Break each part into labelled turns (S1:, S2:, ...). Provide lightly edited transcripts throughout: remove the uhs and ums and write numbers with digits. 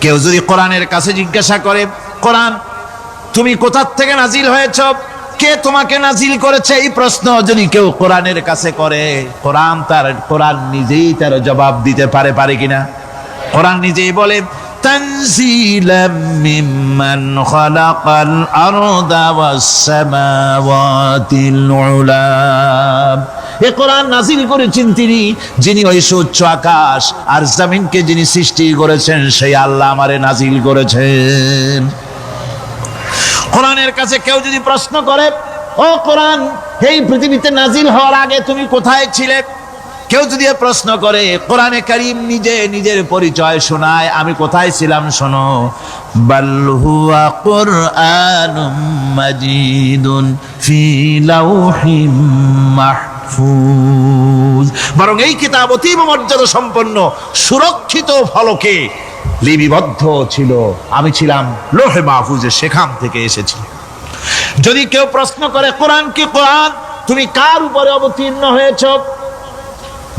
S1: কেউ যদি কোরআনের কাছে জিজ্ঞাসা করে, কোরআন তুমি কোথা থেকে নাজিল হয়েছ, কে তোমাকে নাজিল করেছে, এই প্রশ্ন যদি কেউ কোরআনের কাছে করে, কোরআন নিজেই তার জবাব দিতে পারে কিনা? কোরআন নিজেই বলে, তানজিলাম মিম্মান খালাকাল আরদা ওয়াস সামাওয়াতিল উলা। এ কোরআন নাজিল করেছেন তিনি, যিনি ওই সুউচ্চ আকাশ আর জমিনকে যিনি সৃষ্টি করেছেন, সেই আল্লাহ আমারে নাজিল করেছেন। কোরআনের কাছে কেউ যদি প্রশ্ন করে, ও কোরআন, এই পৃথিবীতে নাজিল হওয়ার আগে তুমি কোথায় ছিলে, কেউ যদি প্রশ্ন করে, কোরআনে কারীম নিজে নিজের পরিচয় শোনায়, আমি কোথায় ছিলাম শোনো, বাল হুয়া কুরআনুম মাজিদুন ফি লাউহিম মাহফুজ। বরং এই কিতাব অতীব মর্যাদা সম্পন্ন সুরক্ষিত ফলকে লিপিবদ্ধ ছিল, আমি ছিলাম লৌহে মাহফুজে, সেখান থেকে এসেছি। যদি কেউ প্রশ্ন করে, কোরআন কি, কোরআন তুমি কার উপরে অবতীর্ণ হয়েছ,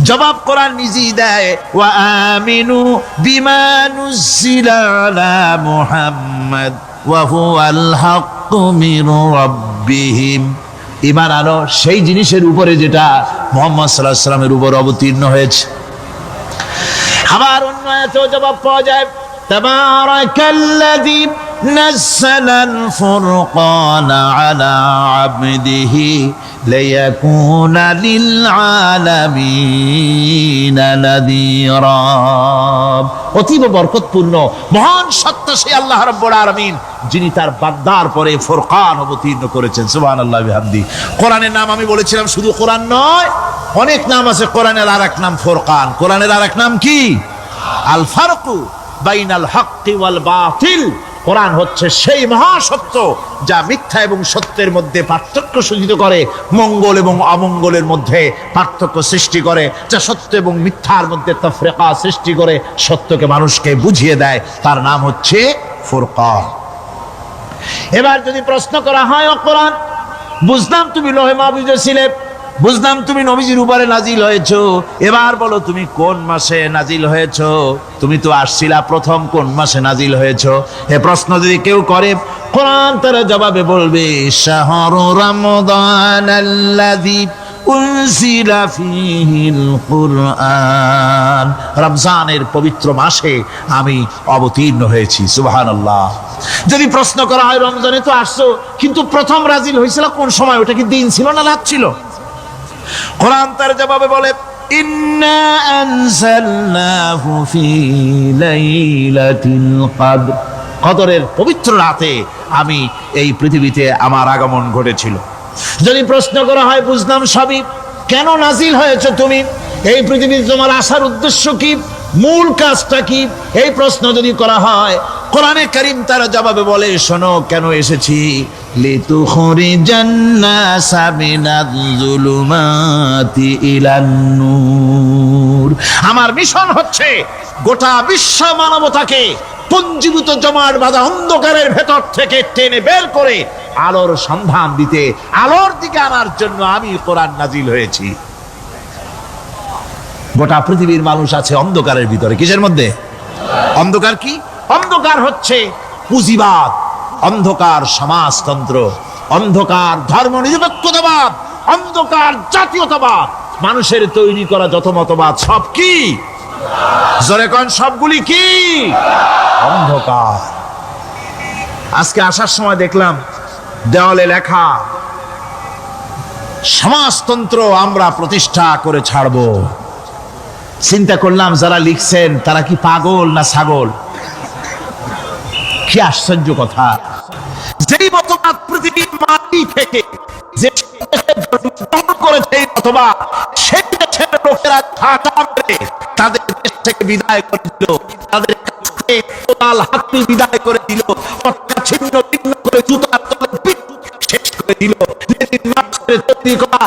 S1: জবাব কোরআন নিজেই দেয়, ওয়া আমিনু বিমা নুজিলা আলা মুহাম্মাদ ওয়া হুয়াল হাক্কু মির রাব্বিহিম। ঈমান আনো সেই জিনিসের উপরে যেটা মুহাম্মদ সাল্লাল্লাহু আলাইহি ওয়াসাল্লামের উপর অবতীর্ণ হয়েছে। আবার অন্য আয়াতেও জবাব পাওয়া যায়, তাবারাকাল্লাযী নাযালাল ফুরকানা আলা আবদিহি লিয়াকুনা লিল আলামিনা নাযীরা। অতীব বরকতপূর্ণ মহান সত্তা সেই আল্লাহ রাব্বুল আলামিন, যিনি তার বান্দার পরে ফুরকান অবতীর্ণ করেছেন। সুবহানাল্লাহি বিহামদি। কোরআনের নাম আমি বলেছিলাম শুধু কোরআন নয়, অনেক নাম আছে। কোরআনের আরেক নাম ফুরকান। কোরআনের আরেক নাম কি? আল ফারকু বাইনাল হাক্কি ওয়াল বাতিল। কোরআন হচ্ছে সেই মহাসত্য যা মিথ্যা এবং সত্যের মধ্যে পার্থক্য সূচিত করে, মঙ্গল এবং অমঙ্গলের মধ্যে পার্থক্য সৃষ্টি করে, যা সত্য এবং মিথ্যার মধ্যে তাফরিকা সৃষ্টি করে, সত্যকে মানুষকে বুঝিয়ে দেয়, তার নাম হচ্ছে ফুরকান। এবার যদি প্রশ্ন করা হয়, ও কোরআন, বুঝলাম তুমি লৌহে মাহফুজে ছিলে, বুঝলাম তুমি নবীজির উপরে নাজিল হয়েছো, এবার বলো তুমি কোন মাসে নাজিল হয়েছো, তুমি তো আসছিলা প্রথম কোন মাসে নাজিল হয়েছো, এ প্রশ্ন যদি কেউ করে, কোরআন তার জবাবে বলবে, শাহরু রমাদানাল্লাযী উনজিলা ফীহিল কুরআন। রমজানের পবিত্র মাসে আমি অবতীর্ণ হয়েছি। সুবহানাল্লাহ। যদি প্রশ্ন করা হয়, রমজানে তো আসছো, কিন্তু প্রথম নাজিল হয়েছিল কোন সময়, ওটা কি দিন ছিল না রাত ছিল? কোরআন তার জবাবে বলে, ইন্না আনজালনাহু ফি লাইলাতিল কদর। কদরের পবিত্র রাতে আমি এই পৃথিবীতে আমার আগমন ঘটেছিল। যদি প্রশ্ন করা হয়, বুঝলাম সবই, কেন নাজিল হয়েছে তুমি, এই পৃথিবীতে তোমার আসার উদ্দেশ্য কি, মূল কাজটা কি, এই প্রশ্ন যদি করা হয়, কোরআনে কারীম তার জবাবে বলে, শোনো কেন এসেছি, লিতুখরিজান নাসা মিনাজ যুলুমাতি ইলান নূর। আমার মিশন হচ্ছে গোটা বিশ্ব মানবতাকে পঞ্জীভূত জমাট বাঁধা অন্ধকারের ভেতর থেকে টেনে বের করে আলোর সন্ধান দিতে, আলোর দিকে আনার জন্য আমি কোরআন নাজিল হয়েছি। গোটা পৃথিবীর মানুষ আছে অন্ধকারের ভিতরে। কিসের মধ্যে? অন্ধকার কি? অন্ধকার হচ্ছে পুঁজিবাদ, অন্ধকার সমাজতন্ত্র, অন্ধকার ধর্ম নিরপেক্ষতাবাদ, অন্ধকার জাতীয়তাবাদ। মানুষের তৈরি করা যত মতবাদ সব কি? জোরে কোন, সবগুলি কি? অন্ধকার। আজকে আসার সময় দেখলাম দেওয়ালে লেখা, সমাজতন্ত্র আমরা প্রতিষ্ঠা করে ছাড়বো। চিন্তা করলাম, যারা লিখছেন তারা কি পাগল না ছাগল? কি আশ্চর্য কথা! যেই মতবাদ পৃথিবীর মাটি থেকে যে করেছে, এই মতবাদ সেই দেশের লোকেরা ঠাটা মেরে তাদের দেশ থেকে বিদায় করে দিল, তাদের কাছে তোলাল হাতি বিদায় করে দিল, ছিন্ন ভিন্ন করে জুতার তলে শেষ করে দিল। তৈরি করা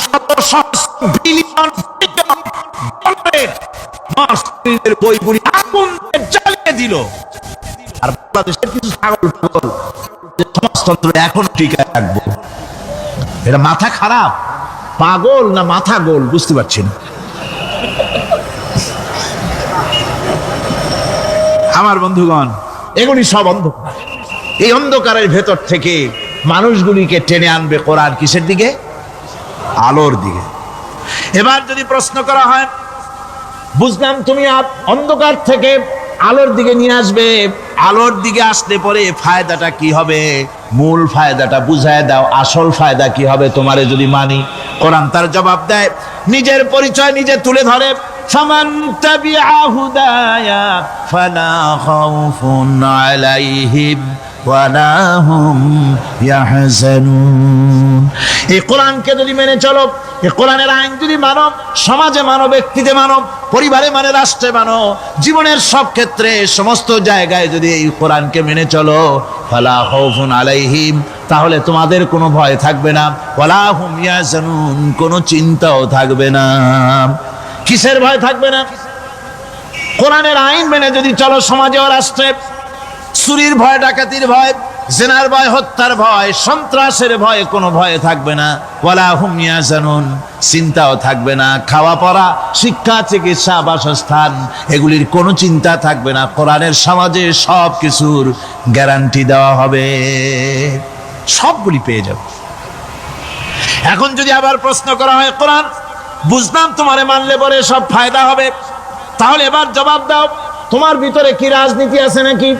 S1: শত সহস্র বিলিয়ন বইগুলি আগুন জ্বালিয়ে দিল। আর বাংলাদেশের কিছু ছাগল সমাজতন্ত্র এখন টিকায় রাখবো। এটা মাথা খারাপ, পাগল না মাথা গোল বুঝতে পারছি না। আমার বন্ধুগণ, এগুলি সব অন্ধকার। এই অন্ধকারের ভেতর থেকে মানুষগুলিকে টেনে আনবে কোরআন কিসের দিকে? আলোর দিকে। এবার যদি প্রশ্ন করা হয়, বুঝলাম তুমি অন্ধকার থেকে আলোর দিকে নিয়ে আসবে, আলোর দিকে আসলে পরে ফায়দাটা কি হবে? মূল ফায়দাটা বুঝায় দাও, আসল ফায়দা কি হবে তোমারে যদি মানি? কোরআন তার জবাব দেয়, নিজের পরিচয় নিজে তুলে ধরে, ফামান তাবিআ হুদায়া ফালা খাউফুন আলাইহিম ওয়ালা হুম ইয়াহজানুন। এই কোরআনকে যদি মেনে চলো, এই কোরআনের আইন যদি মানো, সমাজে মানো, ব্যক্তিতে মানো, পরিবারে মানে, রাষ্ট্রে মানো, জীবনের সব ক্ষেত্রে সমস্ত জায়গায় যদি এই কোরআনকে মেনে চলো, ফালা খাউফুন আলাইহিম, তাহলে তোমাদের কোনো ভয় থাকবে না, ওয়ালা হুম ইয়াহজানুন, কোনো চিন্তাও থাকবে না। কিসের ভয় থাকবে না? কোরআনের আইন মেনে যদি চলো সমাজে ও রাষ্ট্রে, চুরির ভয়, ডাকাতির ভয়, জিনার ভয়, হত্যার ভয়, সন্ত্রাসের ভয়, কোনো ভয় থাকবে না। ওয়ালা হুম ইয়াহজানুন, চিন্তাও থাকবে না। খাওয়া পড়া, শিক্ষা, চিকিৎসা, বাসস্থান, এগুলির কোনো চিন্তা থাকবে না। কোরআনের সমাজে সব কিছুর গ্যারান্টি দেওয়া হবে, সবগুলি পেয়ে যাবে। এখন যদি আবার প্রশ্ন করা হয়, কোরআন বুঝলাম তোমারে মানলে পরে সব ফায়দা হবে, তাহলে এবার জবাব দাও, তোমার ভিতরে কি রাজনীতি আছে নাকি?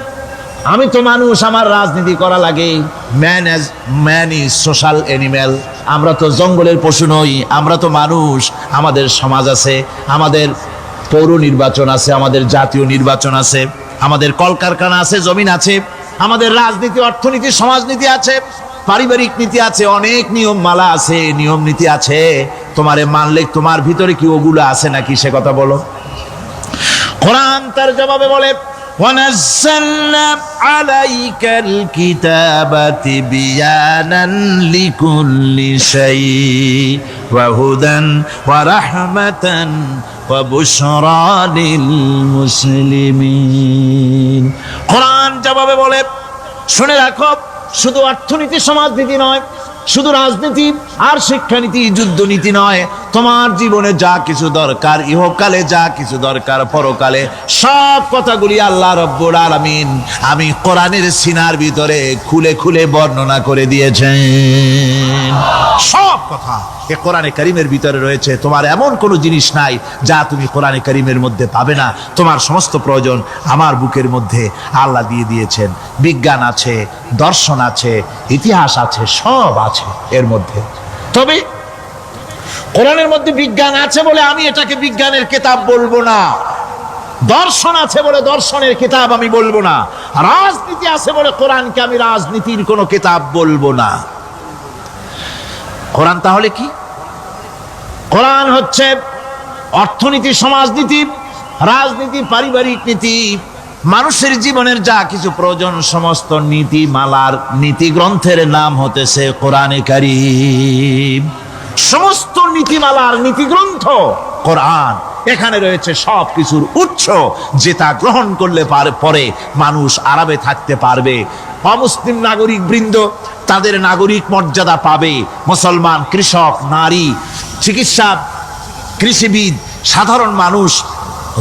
S1: আমি তো মানুষ, আমার রাজনীতি করা লাগে। Man is social animal. আমরা তো জঙ্গলের পশু নই, আমরা তো মানুষ। আমাদের সমাজ আছে, আমাদের পৌর নির্বাচন আছে, আমাদের জাতীয় নির্বাচন আছে, আমাদের কলকারখানা আছে, জমিন আছে, আমাদের রাজনীতি, অর্থনীতি, সমাজনীতি আছে, পারিবারিক নীতি আছে, অনেক নিয়ম মালা আছে, নিয়ম নীতি আছে। তোমারে মানলে তোমার ভিতরে কি ওগুলো আছে নাকি সে কথা বলো। কোরআন তার জবাবে বলে, وَنَزَّلْنَا عَلَيْكَ الْكِتَابَ تِبْيَانًا لِكُلِّ شَيْءٍ وَهُدًى وَرَحْمَةً وَبُشْرَى لِلْمُسْلِمِينَ। কোরআন জবাবে বলে, শুনে রাখো, শুধু অর্থনীতি, সমাজনীতি নয়, শুধু রাজনীতি আর শিক্ষানীতি, যুদ্ধনীতি নয়, তোমার জীবনে যা কিছু দরকার, ইহকালে যা কিছু দরকার, পরকালে, সব কথাগুলি আল্লাহ রব্বুল আলামিন আমি কোরআনের সিনার ভিতরে খুলে খুলে বর্ণনা করে দিয়েছেন। সব কথা এ কোরআনে কারীমের ভিতরে রয়েছে। তোমার এমন কোনো জিনিস নাই যা তুমি কোরআনে কারীমের মধ্যে পাবে না। তোমার সমস্ত প্রয়োজন আমার বুকের মধ্যে আল্লাহ দিয়ে দিয়েছেন। বিজ্ঞান আছে, দর্শন আছে, ইতিহাস আছে, সব আছে এর মধ্যে। তবে কোরআনের মধ্যে বিজ্ঞান আছে বলে আমি এটাকে বিজ্ঞানের কিতাব বলবো না, দর্শন আছে বলে দর্শনের কিতাব আমি বলবো না, রাজনীতি আছে বলে কোরআনকে আমি রাজনীতির কোনো কিতাব বলবো না। কোরআন তাহলে কি? কোরআন হচ্ছে অর্থনীতি, সমাজনীতি, রাজনীতি, পারিবারিক নীতি, মানুষের জীবনের যা কিছু প্রয়োজন, সমস্ত নীতিমালার নীতি গ্রন্থের নাম হতেছে কোরআনে কারীম। সমস্ত নীতিমালার নীতি গ্রন্থ কোরআন। এখানে রয়েছে সব কিছুর উৎস, যেটা গ্রহণ করলে পরে মানুষ আরামে থাকতে পারবে। অমুসলিম নাগরিক বৃন্দ তাদের নাগরিক মর্যাদা পাবে। মুসলমান, কৃষক, নারী, চিকিৎসা, কৃষিবিদ, সাধারণ মানুষ,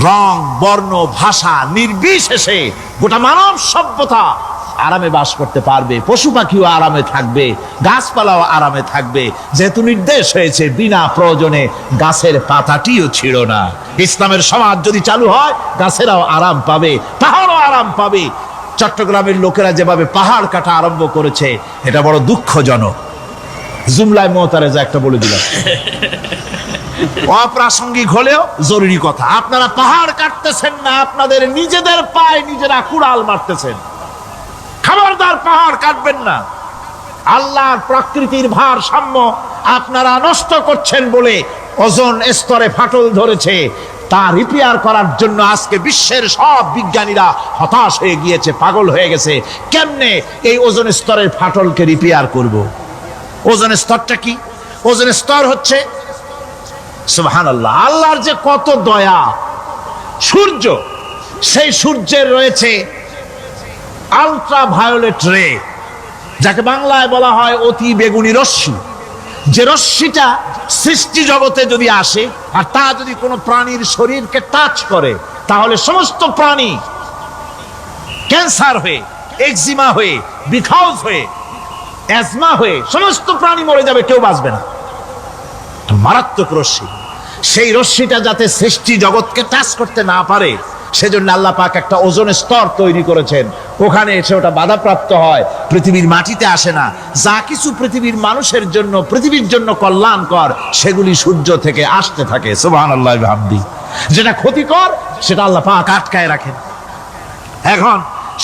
S1: রং, বর্ণ, ভাষা নির্বিশেষে গোটা মানব সভ্যতা আরামে বাস করতে পারবে। পশু পাখিও আরামে থাকবে, গাছপালাও আরামে থাকবে, যেহেতু নির্দেশ হয়েছে বিনা প্রয়োজনে গাছের পাতাটিও ছিল না। ইসলামের সমাজ যদি চালু হয়, গাছেরাও আরাম পাবে, পাহাড়ও আরাম পাবে। চট্টগ্রামের লোকেরা যেভাবে পাহাড় কাটা আরম্ভ করেছে, এটা বড় দুঃখজনক। জুমলায় মোতারেজা একটা বলে দিলাম, অপ্রাসঙ্গিক হলেও জরুরি কথা। আপনারা পাহাড় কাটতেছেন না, আপনাদের নিজেদের পায়ে নিজেরা কুড়াল মারতেছেন। খবরদার পাহাড় কাটবেন না। আল্লাহর প্রকৃতির ভারসাম্য আপনারা নষ্ট করছেন বলে ওজোন স্তরে ফাটল ধরেছে। তা রিপেয়ার করার জন্য আজকে বিশ্বের সব বিজ্ঞানীরা হতাশ হয়ে গিয়েছে, পাগল হয়ে গেছে। কেমনে এই ওজোন স্তরের ফাটলকে রিপেয়ার করব? ওজোন স্তরটা কি? ওজোন স্তর হচ্ছে, সুবহানাল্লাহ, আল্লাহর যে কত দয়া। সূর্য, সেই সূর্যের রয়েছে আলট্রা ভায়োলেট রে, যাকে বাংলায় বলা হয় অতি বেগুনি রশ্মি। যে রশ্মিটা সৃষ্টি জগতে যদি আসে আর তা যদি কোনো প্রাণীর শরীরকে টাচ করে, তাহলে সমস্ত প্রাণী ক্যান্সার হয়ে, এক্সিমা হয়ে, বিখাউজ হয়ে, অ্যাজমা হয়ে সমস্ত প্রাণী মরে যাবে, কেউ বাঁচবে না। মারাত্মক রশ্মি, সেই রশ্মিটা যাতে সৃষ্টি জগৎকে টাচ করতে না পারে সেজন্য আল্লাহ পাক একটা ওজনের স্তর তৈরি করেছেন, ওখানে এসে ওটা বাধাপ্রাপ্ত হয়, পৃথিবীর মাটিতে আসে না। যা কিছু পৃথিবীর মানুষের জন্য, পৃথিবীর জন্য কল্যাণকর, সেগুলি সূর্য থেকে আসতে থাকে। সুবহানাল্লাহ ওয়া বিহামদিহি। যেটা ক্ষতিকর সেটা আল্লাহ পাক আটকায় রাখেন। এখন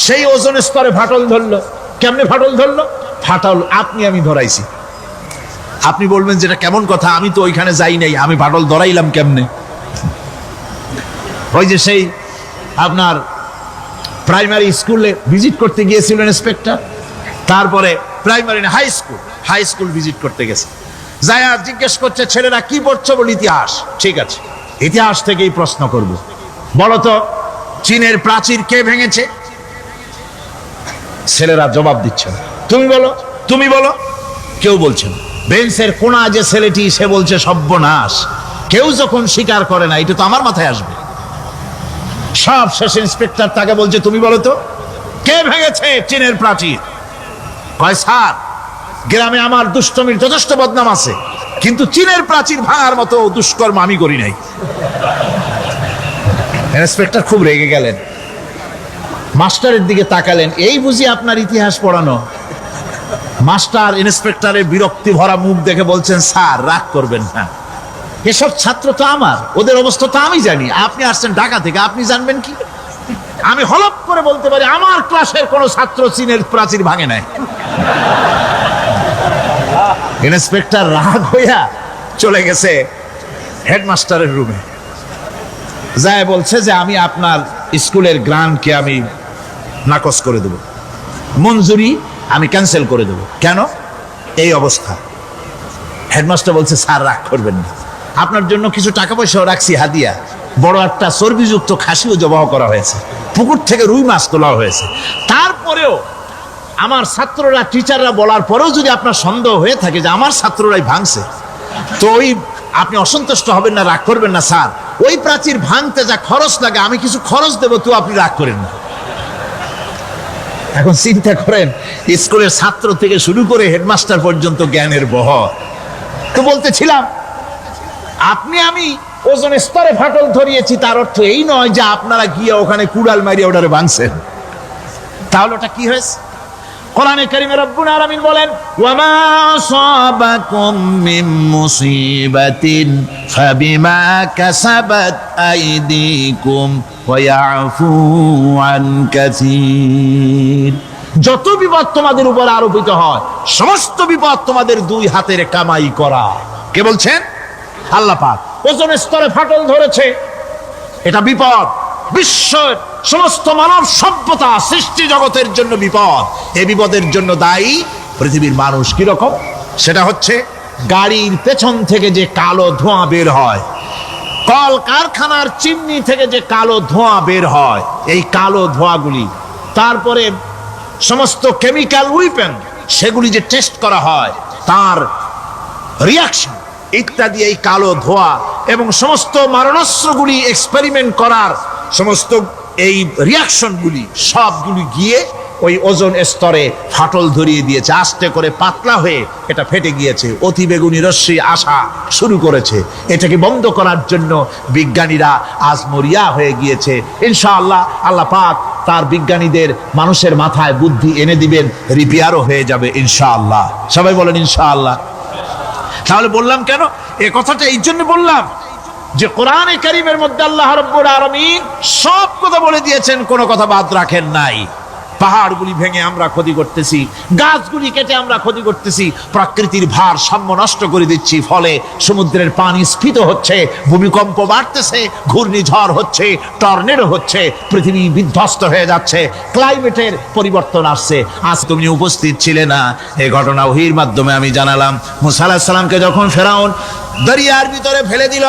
S1: সেই ওজোন স্তরে ফাটল ধরলো। কেমনে ফাটল ধরলো? ফাটল আপনি আমি ধরাইছি। আপনি বলবেন যেটা কেমন কথা, আমি তো ওইখানে যাই নাই, আমি ফাটল ধরাইলাম কেমনে? ওই যে সেই আপনার প্রাইমারি স্কুলে ভিজিট করতে গিয়েছিলেন ইন্সপেক্টর, তারপরে প্রাইমারি না হাই স্কুল ভিজিট করতে গেছে, যায়া জিজ্ঞেস করছে ছেলেরা কি পড়ছো? বল ইতিহাস। ঠিক আছে, ইতিহাস থেকেই প্রশ্ন করব, বলো তো চীনের প্রাচীর কে ভেঙেছে? ছেলেরা জবাব দিচ্ছে না। তুমি বলো, তুমি বলো। কেউ বলছে না। বেঞ্চের কোনা যে ছেলেটি, সে বলছে সর্বনাশ, কেউ যখন স্বীকার করে না, এটা তো আমার মাথায় আসবে। সব শেষ ইন্সপেক্টর তাকে বলছে তুমি বলো তো কে ভেঙেছে চীনের প্রাচীর? কয় স্যার, গ্রামে আমার দুষ্টমির যথেষ্ট বদনাম আছে, কিন্তু চীনের প্রাচীর ভাঙার মতো দুষ্কর্ম আমি করি নাই। ইন্সপেক্টর খুব রেগে গেলেন, মাস্টারের দিকে তাকালেন, এই বুঝি আপনার ইতিহাস পড়ানো? মাস্টার ইন্সপেক্টরের বিরক্তি ভরা মুখ দেখে বলছেন স্যার রাগ করবেন না, এসব ছাত্র তো আমার, ওদের অবস্থা তো আমি জানি, আপনি আসছেন ঢাকা থেকে, আপনি জানবেন কি? আমি হলপ করে বলতে পারি আমার ক্লাসের কোন ছাত্র চীনের প্রাচীর ভাঙে নাই। ইন্সপেক্টর রাগ হইয়া চলে গেছে হেডমাস্টারের রুমে, যায় বলছে যে আমি আপনার স্কুলের গ্রান্টকে আমি নাকচ করে দেব, মঞ্জুরি আমি ক্যান্সেল করে দেব। কেন? এই অবস্থা। হেডমাস্টার বলছে স্যার রাগ করবেন না, আপনার জন্য কিছু টাকা পয়সাও রাখছি হাদিয়া, বড় একটা চর্বিযুক্ত খাসিও জবাহ করা হয়েছে, পুকুর থেকে রুই মাছ তোলা হয়েছে। তারপরেও আমার ছাত্ররা, টিচাররা বলার পরেও যদি আপনার সন্দেহ হয়ে থাকে যে আমার ছাত্ররাই ভাঙছে, তো ওই আপনি অসন্তুষ্ট হবেন না, রাগ করবেন না স্যার, ওই প্রাচীর ভাঙতে যা খরচ লাগে আমি কিছু খরচ দেবো, তো আপনি রাগ করেন না। এখন চিন্তা করেন, স্কুলের ছাত্র থেকে শুরু করে হেডমাস্টার পর্যন্ত জ্ঞানের বহর। তো বলতেছিলাম আপনি আমি ওজন স্তরে ফাটল ধরিয়েছি, তার অর্থ এই নয় যে আপনারা গিয়ে ওখানে কুড়াল মারিয়ে ওটারে ভাঙছেন। তাহলে ওটা কি হয়েছে? কোরআনে কারীমে রব্বুল আলামিন বলেন ওয়ামা আসাবাকুম মিন মুসিবাতিন ফাবিমা কাসাবাত আইদিকুম ওয়া ইয়াফু আন কাসীর। যত বিপদ তোমাদের উপর আরোপিত হয়, সমস্ত বিপদ তোমাদের দুই হাতের কামাই করা। কে বলছেন? আল্লাহ পাক। ওজন স্তরে ফাটল ধরেছে, এটা বিপদ, বিশ্বের সমস্ত মানব সভ্যতা সৃষ্টি জগতের জন্য বিপদ। এই বিপদের জন্য দায়ী পৃথিবীর মানুষ। কিরকম? সেটা হচ্ছে গাড়ির পেছন থেকে যে কালো ধোঁয়া বের হয়, কল কারখানার চিমনি থেকে যে কালো ধোঁয়া বের হয়, এই কালো ধোঁয়াগুলি, তারপরে সমস্ত কেমিক্যাল উইপেন সেগুলি যে টেস্ট করা হয়, তার রিয়াকশন ইত্যাদি, এই কালো ধোঁয়া এবং সমস্ত মারণাস্ত্রগুলি এক্সপেরিমেন্ট করার সমস্ত এই রিয়াকশনগুলি সবগুলি গিয়ে ওই ওজন স্তরে ফাটল ধরিয়ে দিয়েছে। আস্তে করে পাতলা হয়ে এটা ফেটে গিয়েছে, অতি বেগুনি রশ্মি আসা শুরু করেছে। এটাকে বন্ধ করার জন্য বিজ্ঞানীরা আজ মরিয়া হয়ে গিয়েছে। ইনশাআল্লাহ আল্লাহ পাক তার বিজ্ঞানীদের মানুষের মাথায় বুদ্ধি এনে দিবেন, রিপেয়ারও হয়ে যাবে ইনশাআল্লাহ। সবাই বলেন ইনশাআল্লাহ। তাহলে বললাম কেন এ কথাটা? এই জন্য বললাম যে কোরআনে কারীমের মধ্যে আল্লাহ রাব্বুল আলামিন সব কথা বলে দিয়েছেন, কোনো কথা বাদ রাখেন নাই। পাহাড়গুলি ভেঙে আমরা ক্ষতি করতেছি, গাছগুলি কেটে আমরা ক্ষতি করতেছি, প্রকৃতির ভারসাম্য নষ্ট করে দিচ্ছি, ফলে সমুদ্রের পানি স্ফীত হচ্ছে, ভূমিকম্প বাড়তেছে, ঘূর্ণিঝড় হচ্ছে, টর্নেডো হচ্ছে, পৃথিবী বিধ্বস্ত হয়ে যাচ্ছে, ক্লাইমেটের পরিবর্তন আসছে। আজ তুমি উপস্থিত ছিলে না, এই ঘটনা ওহীর মাধ্যমে আমি জানালাম। মুসা আলাইহিস সালামকে যখন ফেরাউন দরিয়ার ভিতরে ফেলে দিল,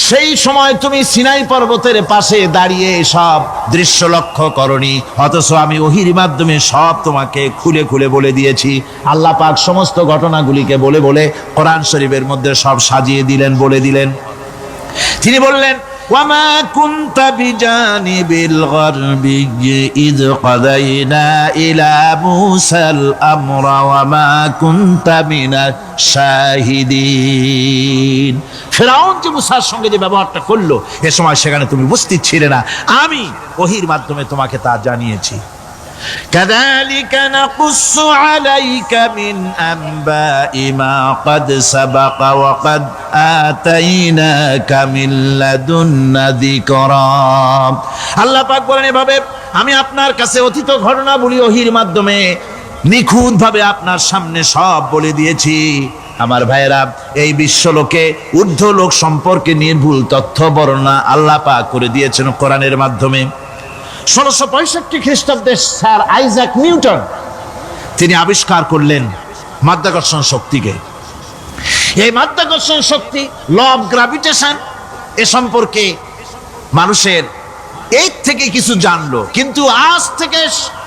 S1: সেই সময় তুমি সিনাই পর্বতের পাশে দাঁড়িয়ে সব দৃশ্য লক্ষ্য করনি, অথচ আমি ওহীর মাধ্যমে সব তোমাকে খুলে খুলে বলে দিয়েছি। আল্লাহ পাক সমস্ত ঘটনাগুলিকে বলে বলে কোরআন শরীফের মধ্যে সব সাজিয়ে দিলেন, বলে দিলেন। তিনি বললেন ওয়ামা কুনতা বিজানিবিল গারবি ইয কাদাইনা ইলা মূসাল আমরা ওয়ামা কুনতা মিনাশ শাহিদিন। ফিরআউন যে মুসার সঙ্গে যে ব্যবহারটা করলো, এ সময় সেখানে তুমি উপস্থিত ছিলে না, আমি ওহীর মাধ্যমে তোমাকে তা জানিয়েছি। كذلك نقص عليك من أنباء ما قد سبق وقد آتيناك من لدنا ذكرا। আল্লাহ পাক বলেন, এভাবে আমি আপনার কাছে অতীত ঘটনাবলী ওহীর মাধ্যমে নিখুঁতভাবে আপনার সামনে সব বলে দিয়েছি। আমার ভাইয়েরা, এই বিশ্বলোকে ঊর্ধ্ব লোক সম্পর্কে নির্ভুল তথ্য বর্ণনা আল্লাহ পাক করে দিয়েছেন কোরআনের মাধ্যমে। 1665 খ্রিস্টাব্দে স্যার আইজাক নিউটন তিনি আবিষ্কার করলেন মাধ্যাকর্ষণ শক্তিকে। এই মাধ্যাকর্ষণ শক্তি, ল অফ গ্র্যাভিটেশন, এ সম্পর্কে মানুষের এই থেকে কিছু জানলো, কিন্তু আজ থেকে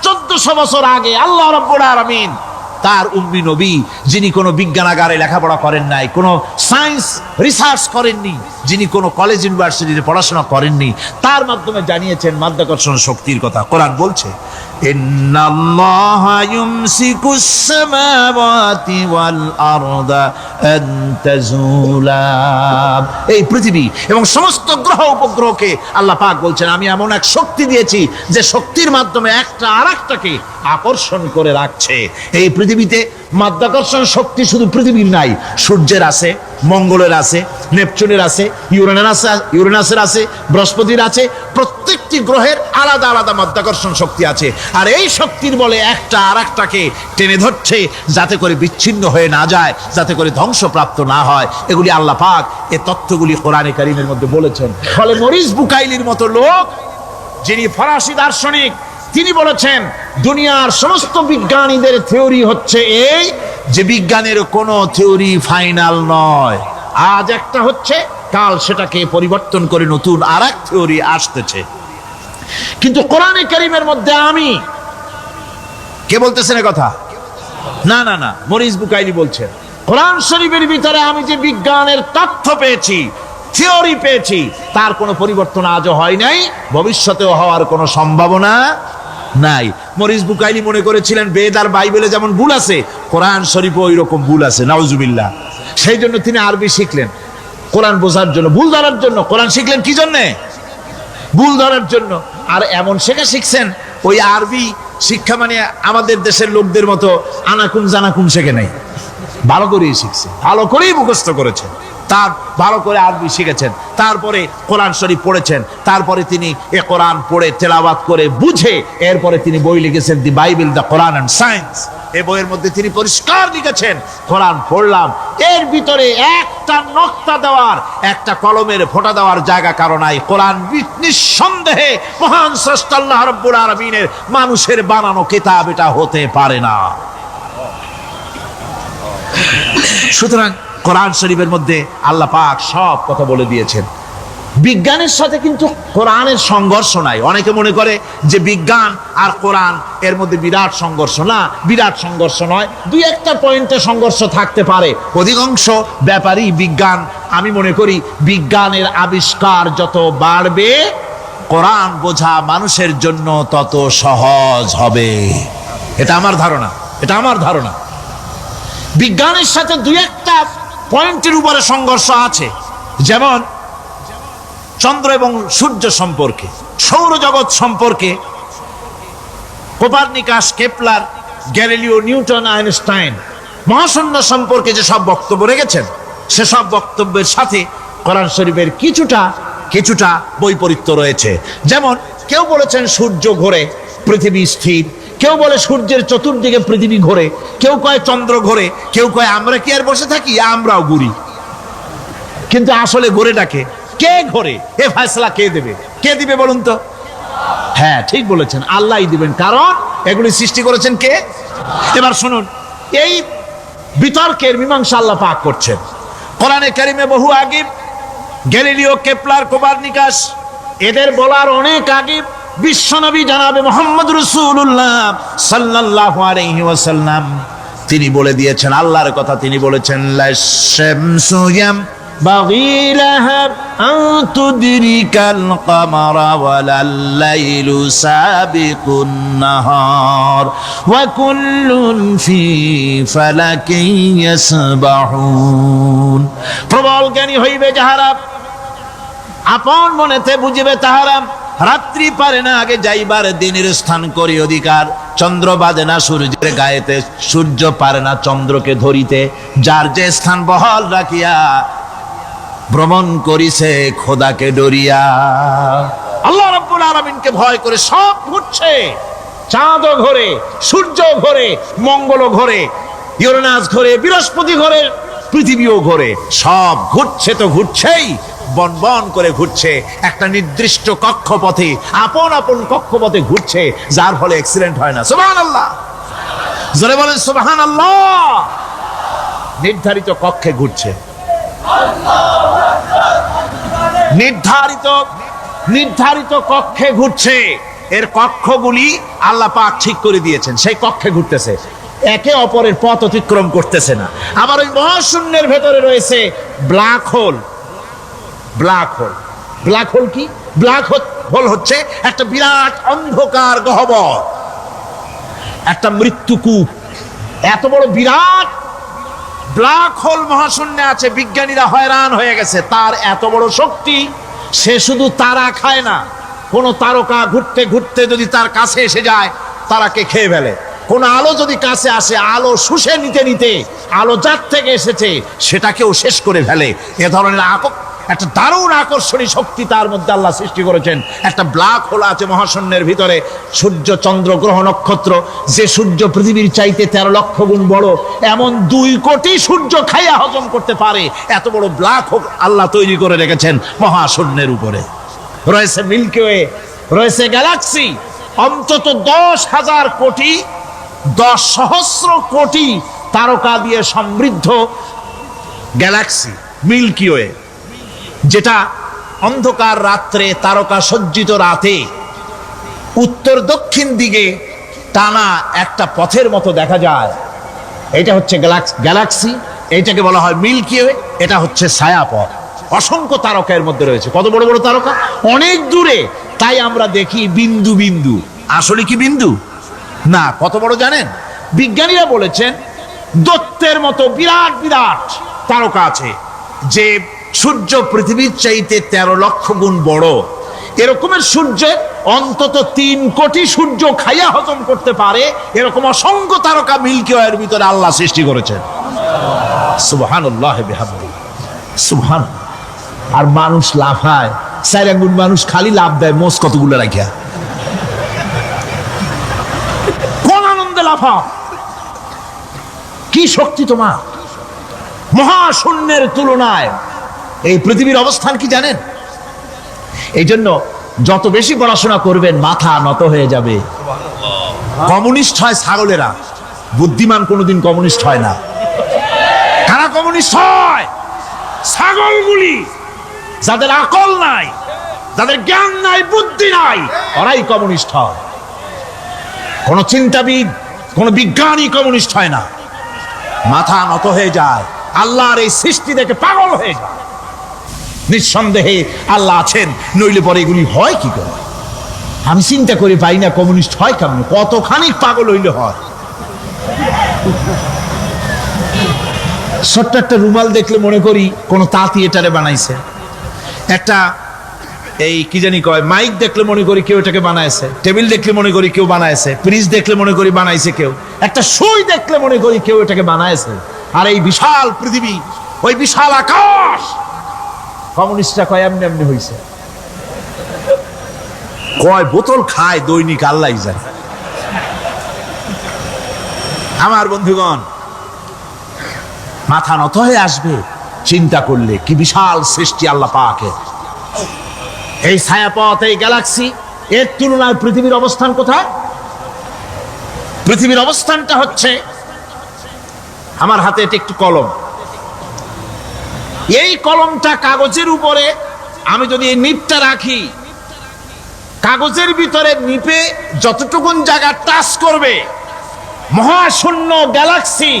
S1: 1400 বছর আগে আল্লাহ রাব্বুল আলামিন তার উম্মি নবী, যিনি কোনো বিজ্ঞানাগারে লেখাপড়া করেন নাই, কোনো সায়েন্স রিসার্চ করেননি, যিনি কোনো কলেজ ইউনিভার্সিটিতে পড়াশোনা করেননি, তার মাধ্যমে জানিয়েছেন মাধ্যাকর্ষণ শক্তির কথা। কোরআন বলছে, ইন্নাল্লাহা ইউমসিকুস সামাওয়াতি ওয়াল আরদা আন তাজুলা। এই পৃথিবী এবং সমস্ত গ্রহ উপগ্রহকে আল্লাহ পাক বলছেন, আমি এমন এক শক্তি দিয়েছি যে শক্তির মাধ্যমে একটা আরেকটাকে আকর্ষণ করে রাখছে। এই পৃথিবীতে মাধ্যাকর্ষণ শক্তি শুধু পৃথিবীর নাই, সূর্যের আছে, মঙ্গলের আছে, নেপচুনের আছে, ইউরেনাসের আছে, বৃহস্পতির আছে। প্রত্যেকটি গ্রহের আলাদা আলাদা মাধ্যাকর্ষণ শক্তি আছে, আর এই শক্তির বলে একটা আরেকটাকে টেনে ধরছে, যাতে করে বিচ্ছিন্ন হয়ে না যায়, যাতে করে ধ্বংসপ্রাপ্ত না হয়। এগুলি আল্লাহ পাক এই তথ্যগুলি কোরআনে কারীমের মধ্যে বলেছেন। ফলে মরিস বুকাইলির মতো লোক, যিনি ফরাসি দার্শনিক, তিনি বলেছেন দুনিয়ার সমস্ত বিজ্ঞানীদের থিওরি হচ্ছে এই যে বিজ্ঞানের কোনো থিওরি ফাইনাল নয়। আজ একটা হচ্ছে, কাল সেটাকে পরিবর্তন করে নতুন আরেক থিওরি আসতেছে। কিন্তু কোরআনে কারীমের মধ্যে আমি, কে বলতেছেন কথা? না না না, মরিস বুকাইলি বলছেন, কোরআন শরীফের ভিতরে আমি যে বিজ্ঞানের তথ্য পেয়েছি, থিওরি পেয়েছি, তার কোনো পরিবর্তন আজও হয় নাই, ভবিষ্যতেও হওয়ার কোনো সম্ভাবনা নাই। মরিস বুকাইলি মনে করেছিলেন বেদ আর বাইবেলে যেমন ভুল আছে, কোরআন শরীফে ওই রকম ভুল আছে, নাউজুবিল্লাহ। সেই জন্য তিনি আরবি শিখলেন কোরআন বোঝার জন্য, ভুল ধরার জন্য। কোরআন শিখলেন কি জন্যে? ভুল ধরার জন্য। আর এমন শেখা শিখছেন, ওই আরবি শিক্ষা মানে আমাদের দেশের লোকদের মতো আনাকুম জানাকুম শেখে নাই, ভালো করেই শিখছে, ভালো করেই মুখস্থ করেছেন, তার ভালো করে আরবি শিখেছেন, তারপরে কোরআন শরীফ পড়েছেন, তারপরে তিনি এ কোরআন পড়ে তেলাওয়াত করে বুঝে এরপরে তিনি বই লিখেছেন দি Bible, the Quran and science. এই বইয়ের মধ্যে তিনি পরিষ্কার লিখেছেন, কোরআন পড়লাম, এর ভিতরে একটা নকতা দেওয়ার, একটা কলমের ফোঁটা দেওয়ার জায়গা কারো নাই। কোরআন নিঃসন্দেহে মহান স্রষ্টা আল্লাহ রাব্বুল আলামিনের মানুষের বানানো কিতাব, এটা হতে পারে না। সুতরাং কোরআন শরীফের মধ্যে আল্লাহ পাক সব কথা বলে দিয়েছেন। বিজ্ঞানের সাথে কিন্তু কোরআনের সংঘর্ষ নাই। অনেকে মনে করে যে বিজ্ঞান আর কোরআন এর মধ্যে বিরাট সংঘর্ষ। না, বিরাট সংঘর্ষ নয়, দুই একটা পয়েন্টে সংঘর্ষ থাকতে পারে। অধিকাংশ ব্যাপারই বিজ্ঞান, আমি মনে করি বিজ্ঞানের আবিষ্কার যত বাড়বে, কোরআন বোঝা মানুষের জন্য তত সহজ হবে। এটা আমার ধারণা, এটা আমার ধারণা। বিজ্ঞানের সাথে দুই একটা পয়েন্টের উপরে সংঘর্ষ আছে, যেমন চন্দ্র এবং সূর্য সম্পর্কে, সৌরজগৎ সম্পর্কে Copernicus, Kepler, Galileo, Newton, Einstein মহাশূন্য সম্পর্কে যে সব বক্তব্য রেখেছেন, সেসব বক্তব্যের সাথে কোরআন শরীফের কিছুটা বৈপরীত্য রয়েছে। যেমন কেউ বলেছেন সূর্য ঘোরে, পৃথিবী স্থির, কেউ বলে সূর্যের চতুর্দিকে পৃথিবী ঘোরে, কেউ কয় চন্দ্র ঘোরে, কেউ কয় আমরা কি আর বসে থাকি, আমরাও ঘুরি। কিন্তু আসলে ঘোরেটাকে কে ঘোরে, এ ফয়সালা কে দেবে? কে দিবে বলুন তো? হ্যাঁ, ঠিক বলেছেন, আল্লাহই দিবেন, কারণ এগুলি সৃষ্টি করেছেন কে? এবার শুনুন, এই বিতর্কের মীমাংসা আল্লাহ পাক করছেন কোরআনে কারিমে বহু আগে। গ্যালিলিও, কেপলার, কোপারনিকাস এদের বলার অনেক আগে বিশ্বনবী জনাবে মুহাম্মদ রাসূলুল্লাহ সাল্লাল্লাহু আলাইহি ওয়াসাল্লাম তিনি বলে দিয়েছেন, আল্লাহর কথা তিনি বলেছেন, লা শামসু ينبغي لها أن تدرك القمر ولا الليل سابق النهار وكل في فلك يسبحون প্রবল জ্ঞানী হইবে যাহারা আপন মনেতে বুঝিবে তাহারা রাত্রি পারে না আগে যাইবার দিনের স্থান করি অধিকার চন্দ্র বাজে না সূর্যের গায়েতে সূর্য পারে না চন্দ্রকে ধরিতে যার যে স্থান বহাল রাখিয়া ভ্রমণ করিছে খোদাকে ডরিয়া আল্লাহ রাব্বুল আলামিনকে ভয় করে সব ঘুরছে চাঁদও ঘোরে সূর্য ঘোরে মঙ্গল ঘোরে ইউরেনাস ঘোরে বৃহস্পতি ঘোরে পৃথিবীও ঘোরে সব ঘুরছে তো ঘুরছেই বন বন করে ঘুরছে একটা নির্দিষ্ট কক্ষপথে আপন আপন কক্ষপথে ঘুরছে যার ফলে অ্যাক্সিডেন্ট হয় না সুবহানাল্লাহ জোরে বলেন সুবহানাল্লাহ নির্ধারিত কক্ষে ঘুরছে নির্ধারিত কক্ষে ঘুরছে এর কক্ষগুলি আল্লাহ পাক ঠিক করে দিয়েছেন সেই কক্ষে ঘুরতেছে একে অপরের পথ অতিক্রম করতেছে না আবার ওই মহাশূন্যের ভেতরে রয়েছে ব্ল্যাক হোল কি ব্ল্যাক হোল হচ্ছে একটা বিরাট অন্ধকার গহ্বর একটা মৃত্যুকূপ এত বড় বিরাট ব্ল্যাক হোল মহাশূন্যে আছে বিজ্ঞানীরা হয়রান হয়ে গেছে তার এত বড় শক্তি সে শুধু তারা খায় না কোন তারকা ঘুরতে ঘুরতে যদি তার কাছে এসে যায় তারাকে খেয়ে ফেলে কোন আলো যদি কাছে আসে আলো শুষে নিতে নিতে আলো যার থেকে এসেছে সেটাকেও শেষ করে ফেলে এ ধরনের একটা দারুণ আকর্ষণী শক্তি তার মধ্যে আল্লাহ সৃষ্টি করেছেন একটা ব্ল্যাক হোল আছে মহাশূন্যের ভিতরে সূর্য চন্দ্র গ্রহ নক্ষত্র যে সূর্য পৃথিবীর চাইতে 13 লক্ষ গুণ বড় এমন 2 কোটি সূর্য খাইয়া হজম করতে পারে এত বড় ব্ল্যাক হোল আল্লাহ তৈরি করে রেখেছেন মহাশূন্যের উপরে রয়েছে মিল্কি ওয়ে রয়েছে গ্যালাক্সি অন্তত 10,000 কোটি 10 সহস্র কোটি তারকা দিয়ে সমৃদ্ধ গ্যালাক্সি মিল্কি ওয়ে যেটা অন্ধকার রাত্রে তারকা সজ্জিত রাতে উত্তর দক্ষিণ দিকে টানা একটা পথের মতো দেখা যায় এটা হচ্ছে গ্যালাক্সি এইটাকে বলা হয় মিল্কি ওয়ে এটা হচ্ছে ছায়াপথ অসংখ্য তারকা এর মধ্যে রয়েছে কত বড় বড় তারকা অনেক দূরে তাই আমরা দেখি বিন্দু বিন্দু আসলে কি বিন্দু না কত বড় জানেন বিজ্ঞানীরা বলেছেন দৈত্যের মতো বিরাট বিরাট তারকা আছে যে সূর্য পৃথিবীর চাইতে 13 লক্ষ গুণ বড় এরকমের সূর্যের অন্তত 3 কোটি সূর্য খাইয়া হজম করতে পারে এরকম অসংখ্য তারকা মিল্কি ওয়ের ভিতরে আল্লাহ সৃষ্টি করেছেন সুবহানাল্লাহ বিহামদিহি সুবহানাল্লাহ আর মানুষ লাফায় 4 আঙ্গুল মানুষ খালি লাফ দেয় মোষ কতগুলো রাখিয়া কোন আনন্দে লাফা কি শক্তি তোমার মহাশূন্যের তুলনায় এই পৃথিবীর অবস্থান কি জানেন এই জন্য যত বেশি পড়াশোনা করবেন মাথা নত হয়ে যাবে কমিউনিস্ট হয় ছাগলেরা বুদ্ধিমান কোনোদিন কমিউনিস্ট হয় না কারা কমিউনিস্ট হয় ছাগলগুলি যাদের আকল নাই যাদের জ্ঞান নাই বুদ্ধি নাই ওরাই কমিউনিস্ট হয় কোন চিন্তাবিদ কোন বিজ্ঞানী কমিউনিস্ট হয় না মাথা নত হয়ে যায় আল্লাহর এই সৃষ্টি দেখে পাগল হয়ে যায় নিঃসন্দেহে আল্লাহ আছেন নইলে পরে এগুলি হয় কি করে আমি চিন্তা করে পাই না কমিউনিস্ট হয় কেমন কতখানি পাগল হইলে হয় ছোট্ট একটা রুমাল দেখলে মনে করি কোন তাঁতি এটারে বানাইছে একটা এই কি জানি কয় মাইক দেখলে মনে করি কেউ এটাকে বানাইছে টেবিল দেখলে মনে করি কেউ বানাইছে ফ্রিজ দেখলে মনে করি বানাইছে কেউ একটা সুই দেখলে মনে করি কেউ এটাকে বানাইছে আর এই বিশাল পৃথিবী ওই বিশাল আকাশ কমিউনিস্টরা কয় এমনি এমনি হয়েছে কয় বোতল খায় দৈনিক আল্লাহ জানে আমার বন্ধুগণ মাথা নত হয়ে আসবে চিন্তা করলে কি বিশাল সৃষ্টি আল্লাহ পাকের এই ছায়াপথ এই গ্যালাক্সি এর তুলনায় পৃথিবীর অবস্থান কোথায় পৃথিবীর অবস্থানটা হচ্ছে আমার হাতে এটা একটু কলম এই কলমটা কাগজের উপরে আমি যদি এই নিপটা রাখি কাগজের ভিতরে নিপে যতটুকুন জায়গা টাচ করবে মহাশূন্য গ্যালাক্সি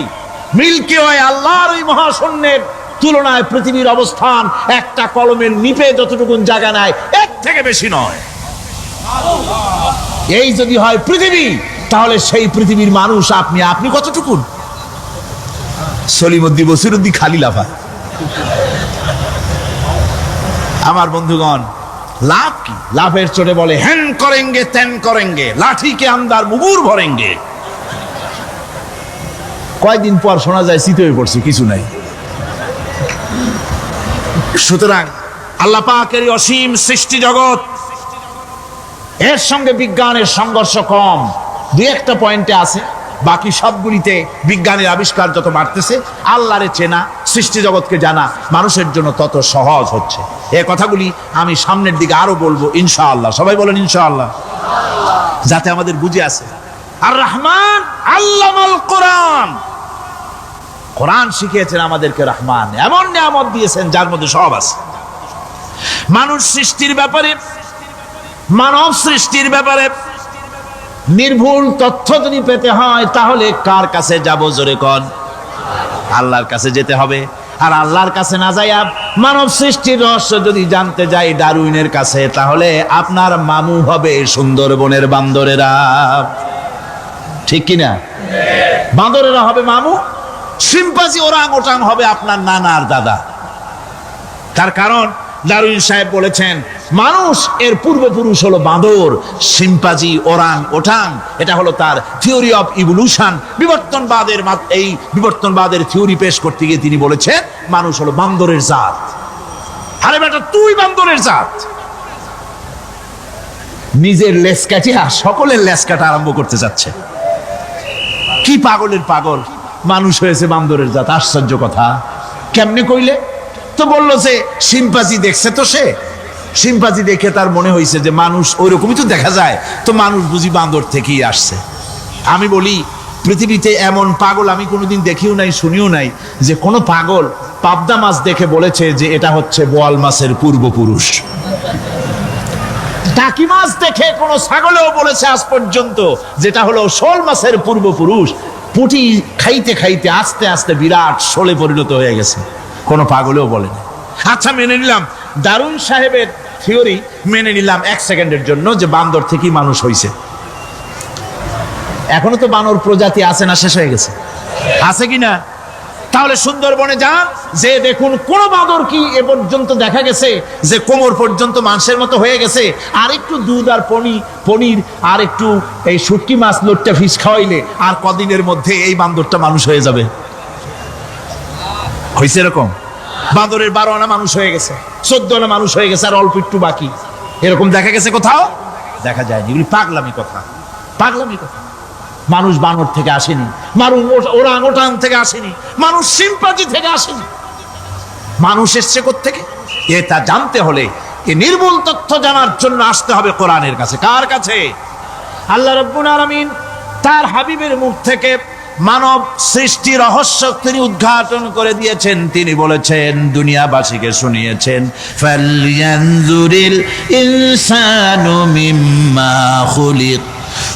S1: মিল্কি ওয়ে আল্লাহর ওই মহাশূন্যের তুলনায় পৃথিবীর অবস্থান একটা কলমের নিপে যতটুকুন জায়গা নেয় এর থেকে বেশি নয়। এই যদি হয় পৃথিবী, তাহলে সেই পৃথিবীর মানুষ আপনি কতটুকুন? সলিমুদ্দিন বসিরুদ্দিন খালি লাফা। আমার বন্ধুগণ, লাভ কি? লাভের চোটে বলে হ্যান করেঙ্গে ত্যান করেঙ্গে, লাঠি কে আন্দার মুগুর ভরেঙ্গে। কয়েকদিন পর শোনা যায় শীত হয়ে পড়ছে, কিছু নাই। সুতরাং আল্লাহ পাকের অসীম সৃষ্টি জগৎ, এর সঙ্গে বিজ্ঞানের সংঘর্ষ কম, দুই একটা পয়েন্টে আছে। বাকি সবগুলিতে বিজ্ঞানের আবিষ্কার যত বাড়তেছে, আল্লাহরে চেনা, সৃষ্টি জগৎকে জানা মানুষের জন্য তত সহজ হচ্ছে। এই কথাগুলি আমি সামনের দিকে আরো বলবো ইনশাআল্লাহ। সবাই বলেন ইনশাআল্লাহ, যাতে আমাদের বুঝে আসে। আর রহমান আল্লামাল কোরআন, কোরআন শিখিয়েছেন আমাদেরকে রহমান, এমন নিয়ামত দিয়েছেন যার মধ্যে সব আছে। মানুষ সৃষ্টির ব্যাপারে, মানব সৃষ্টির ব্যাপারে নির্ভুল তথ্য যদি পেতে হয়, তাহলে কার কাছে যাব? জোরে কোন? আল্লাহর কাছে যেতে হবে। আর আল্লাহর কাছে না যাইয়া মানব সৃষ্টির রহস্য যদি জানতে যাই ডারউইনের কাছে, তাহলে আপনার মামু হবে সুন্দরবনের বান্দরেরা। ঠিক কিনা? বান্দরেরা হবে মামু, শিম্পাঞ্জি ওরাং ওটাং হবে আপনার নানার দাদা। তার কারণ ডারউইন সাহেব বলেছেন মানুষ এর পূর্বপুরুষ হলো বাঁদর, শিম্পাঞ্জি, ওরাং ওটাং। এটা হলো তার থিওরি অফ ইভলিউশন। এই বিবর্তনবাদের থিওরি পেশ করতে গিয়ে তিনি বলেছেন মানুষ হলো বান্দরের জাত। আরে বেটা, তুই বান্দরের জাত। নিজের লেজ কাটিয়া সকলের লেজ কাটা আরম্ভ করতে যাচ্ছে। কি পাগলের পাগল, মানুষ হয়েছে বান্দরের জাত। আশ্চর্য কথা। কেমনে কইলে? তো বললো যে শিম্পাঞ্জি দেখছে, তো সে শিম্পাঞ্জি দেখে তার মনে হয়েছে যে মানুষ ওইরকমই তো দেখা যায়, তো মানুষ বুঝি বান্দর থেকেই আসছে। আমি বলি পৃথিবীতে এমন পাগল আমি কোনোদিন দেখিও নাই, শুনিও নাই যে কোনো পাগল পাবদা মাছ দেখে বলেছে যে এটা হচ্ছে বোয়াল মাছের পূর্বপুরুষ। টাকি মাছ দেখে কোনো ছাগলেও বলেছে আজ পর্যন্ত যেটা হলো শোল মাছের পূর্বপুরুষ। পুঁটি খাইতে খাইতে আস্তে আস্তে বিরাট শোলে পরিণত হয়ে গেছে, কোনো পাগলেও বলেনি। আচ্ছা, মেনে নিলাম ডারউইন সাহেবের থিওরি, মেনে নিলাম এক সেকেন্ডের জন্য যে বান্দর থেকেই মানুষ হয়েছে। এখনো তো বানর প্রজাতি আছে না? শেষ হয়ে গেছে? আছে কিনা? তাহলে সুন্দরবনে যান, যে দেখুন কোন বাঁদর কি এ পর্যন্ত দেখা গেছে যে কোমর পর্যন্ত মানুষের মতো হয়ে গেছে? আর একটু দুধ আর পনির আর একটু এই শুটকি মাছ লোটটা ফিশ খাওয়াইলে আর কদিনের মধ্যে এই বান্দরটা মানুষ হয়ে যাবে। হয়েছে এরকম? বাঁদরের 12 আনা মানুষ হয়ে গেছে, 14 আনা মানুষ হয়ে গেছে, আর অল্প একটু বাকি। এরকম দেখা গেছে কোথাও? দেখা যায়নি। এগুলি পাগলামি কথা, পাগলামি কথা। মানুষ বানর থেকে আসেনি, মানুষ ওরাং ওটাং থেকে আসেনি, মানুষ শিম্পাঞ্জি থেকে আসেনি। মানুষ এসছে কোত্থেকে? এটা জানতে হলে এই নির্ভুল তথ্য জানার জন্য আসতে হবে কোরআনের কাছে। কার কাছে? আল্লাহ রাব্বুল আলামিন তার হাবিবের মুখ থেকে মানব সৃষ্টি রহস্য তিনি উদ্ঘাটন করে দিয়েছেন। তিনি বলেছেন, দুনিয়াবাসীকে শুনিয়েছেন, ফালয়ানজুরিল ইনসানু মিম্মা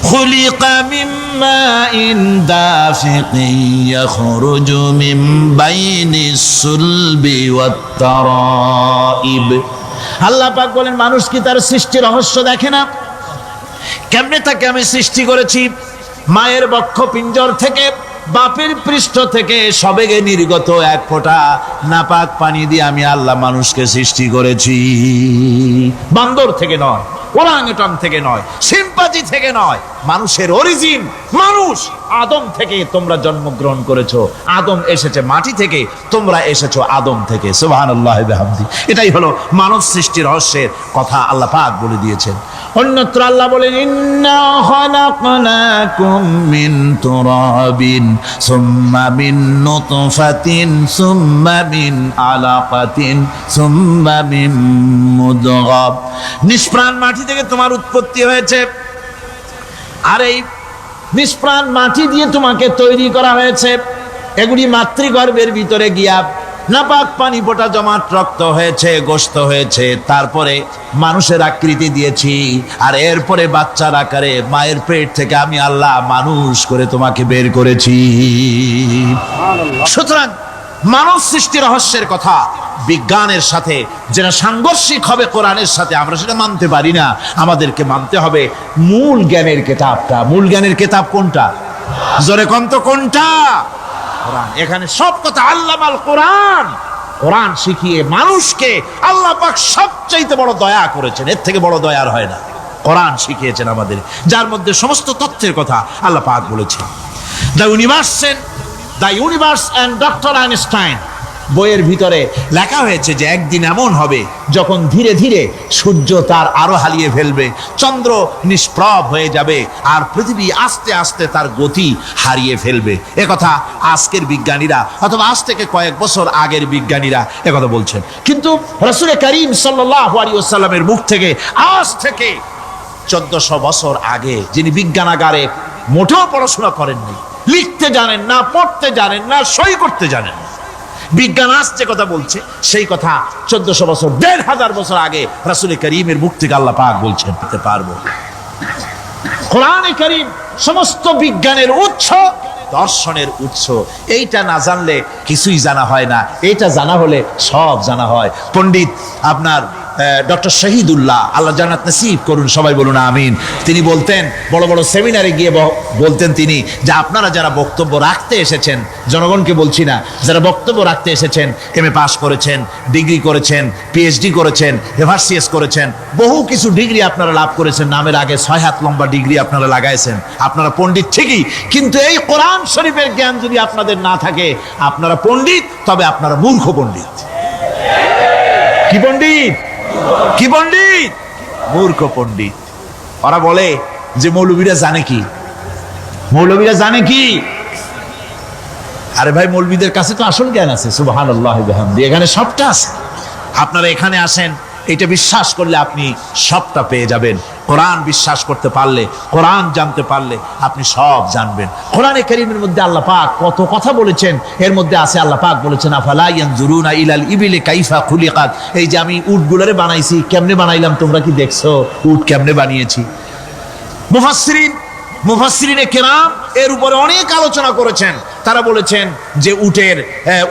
S1: খুলিকা মিম্মা ইন দাফিকিন ইয়াখরুজু মিন বাইনিস সুলবি ওয়াত তারাইব। আল্লাহ পাক বলেন, মানুষ কি তার সৃষ্টি রহস্য দেখে না? কেমনে তাকে আমি সৃষ্টি করেছি? মায়ের বক্ষ পিঞ্জর থেকে, বাপের পৃষ্ঠ থেকে সবেগে নির্গত এক ফোঁটা নাপাক পানি দিয়ে আমি আল্লাহ মানুষকে সৃষ্টি করেছি। বান্দর থেকে নয়, ওরাংওটাং থেকে নয়, শিম্পাঞ্জি থেকে নয়। মানুষের অরিজিন মানুষ। আদম থেকে তোমরা জন্মগ্রহণ করেছো, আদম এসেছে মাটি থেকে, তোমরা এসেছো আদম থেকে। সুবহানাল্লাহ বিহামদি। এটাই হলো মানব সৃষ্টির রহস্যের কথা আল্লাহ পাক বলে দিয়েছেন। অন্যত্র আল্লাহ বলেন, ইন্না খালাকনাকুম মিন তুরাবিন সুম্মা মিন নুতফাতিন সুম্মা মিন আলাকাতিন সুম্মা মিন মুদগাহ। নিষ্প্রাণ মাটি থেকে তোমার উৎপত্তি হয়েছে, আর এই নিষ্প্রাণ মাটি দিয়ে তোমাকে তৈরি করা হয়েছে। এগুলি মাতৃগর্ভের ভিতরে গিয়া নাপাক পানি ফোঁটা জমাট রক্ত হয়েছে, গোশত হয়েছে, তারপরে মানুষের আকৃতি দিয়েছি, আর এরপরে বাচ্চার আকারে মায়ের পেট থেকে আমি আল্লাহ মানুষ করে তোমাকে বের করেছি। সুতরাং মানব সৃষ্টি রহস্যের কথা বিজ্ঞানের সাথে যেটা সাংঘর্ষিক হবে কোরআনের সাথে, আমরা সেটা মানতে পারি না। আমাদেরকে মানতে হবে মূল জ্ঞানের কিতাবটা। মূল জ্ঞানের কিতাব কোনটা? জোরে কোন তো কোনটা? কোরআন। এখানে সব কথা আল্লামাল কোরআন। কোরআন শিখিয়ে মানুষকে আল্লাহ পাক সবচাইতে বড় দয়া করেছেন, এর থেকে বড় দয়া আর হয় না। কোরআন শিখিয়েছেন আমাদের, যার মধ্যে সমস্ত তথ্যের কথা আল্লাহ পাক বলেছেন। The universe and doctor Einstein বইয়ের ভিতরে লেখা হয়েছে যে একদিন এমন হবে যখন ধীরে ধীরে সূর্য তার আরো হারিয়ে ফেলবে, চন্দ্র নিষ্প্রভ হয়ে যাবে, আর পৃথিবী আস্তে আস্তে তার গতি হারিয়ে ফেলবে। একথা আজকের বিজ্ঞানীরা অথবা আজ থেকে কয়েক বছর আগের বিজ্ঞানীরা একথা বলছেন। কিন্তু রাসূল করিম সাল্লাল্লাহু আলাইহি ওয়াসাল্লামের মুখ থেকে আজ থেকে 1400 বছর আগে, যিনি বিজ্ঞানাগারে মোটেও পড়াশোনা করেননি, লিখতে জানেন না, পড়তে জানেন না, সই করতে জানেন না, বিজ্ঞান আসছে কথা বলছে, সেই কথা 1400 বছর 1500 বছর আগে রাসূল করিমের মুখ থেকে আল্লাহ পাক বলছেন। পেতে পারবো কোরআনে কারীম সমস্ত বিজ্ঞানের উৎস, দর্শনের উৎস। এইটা না জানলে কিছুই জানা হয় না, এটা জানা হলে সব জানা হয়। পণ্ডিত আপনার ডক্টর শহীদুল্লাহ, আল্লাহ জান্নাত নসিব করুন, সবাই বলুন আমিন। তিনি বলতেন, বড় বড় সেমিনারে গিয়ে বলতেন তিনি, যে আপনারা যারা বক্তব্য রাখতে এসেছেন, জনগণকে বলছি না, যারা বক্তব্য রাখতে এসেছেন, এমএ পাস করেছেন, ডিগ্রি করেছেন, পিএইচডি করেছেন, এভারসিএস করেছেন, বহু কিছু ডিগ্রি আপনারা লাভ করেছেন, নামের আগে 6 হাত লম্বা ডিগ্রি আপনারা লাগাইছেন, আপনারা পণ্ডিত ঠিকই, কিন্তু এই কোরআন শরীফের জ্ঞান যদি আপনাদের না থাকে, আপনারা পণ্ডিত, তবে আপনারা মূর্খ পণ্ডিত। কি পণ্ডিত? কি পণ্ডিত? মূর্খ পণ্ডিত। ওরা বলে যে মৌলবীরা জানে কি, মৌলবীরা জানে কি? আরে ভাই, মৌলবীদের কাছে তো আসল জ্ঞান আছে, সুবহানাল্লাহ ওয়া বিহামদিহি, এখানে সবটা আছে। আপনারা এখানে আসেন, এটা বিশ্বাস করলে আপনি সবটা পেয়ে যাবেন। কোরআন বিশ্বাস করতে পারলে, কোরআন জানতে পারলে আপনি সব জানবেন। কোরআনে কারীমের মধ্যে আল্লাহ পাক কত কথা বলেছেন, এর মধ্যে আছে আল্লাহ পাক বলেছেন, আফালা ইয়ানজুরুনা ইলাল ইবিলি কাইফা খুলিকাত। এই যে আমি উটগুলোরে বানাইছি, কেমনে বানাইলাম তোমরা কি দেখছো? উট কেমনে বানিয়েছি? মুফাসসিরিনে কেরাম এর উপরে অনেক আলোচনা করেছেন। তারা বলেছেন যে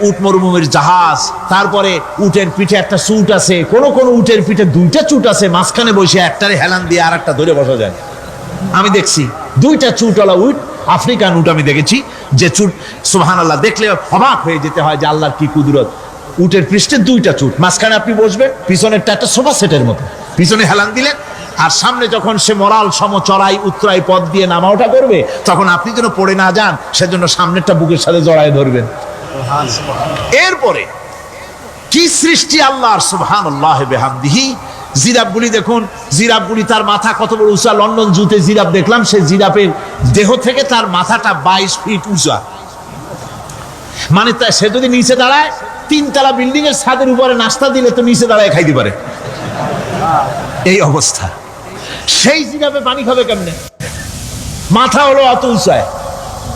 S1: উট মরুভূমির জাহাজ, তারপরে উটের পিঠে একটা চুট আছে, কোন উটের পিঠে 2টা চুট আছে, মাঝখানে বসে একটারে হেলান দিয়ে আর একটা ধরে বসা যায়। আমি দেখছি 2টা চুটওয়ালা উট, আফ্রিকান উট আমি দেখেছি, যে চুট সুবহানাল্লাহ, দেখলে অবাক হয়ে যেতে হয় যে আল্লাহর কি কুদরত। উটের পৃষ্ঠে 2টা চুট, মাঝখানে আপনি বসবেন, পিছনেরটা একটা সোফা সেটের মতো, পিছনে হেলান দিলেন, আর সামনে যখন সে মরাল সম চড়াই উত্তরাই পথ দিয়ে নামা ওঠা করবে, তখন আপনি যেন পড়ে না যান, সেজন্য সামনেরটা বুকের সাথে জড়ায় ধরবেন। এরপরে কি সৃষ্টি আল্লাহর, সুবহানাল্লাহ ওয়া বিহামদিহি। জিরাফগুলি দেখুন, জিরাফগুলি তার মাথা কত বড় উঁচা। লন্ডন জুতে জিরাফ দেখলাম, সেই জিরাফের দেহ থেকে তার মাথাটা 22 ফিট উঁচা। মানে সে যদি নিচে দাঁড়ায়, 3 তলা বিল্ডিং এর ছাদের উপরে নাস্তা দিলে তো নিচে দাঁড়ায় খাইতে পারে, এই অবস্থা। সেই জিরাফে পানি খাবে কেমনে? মাথা হলো অত উঁচায়,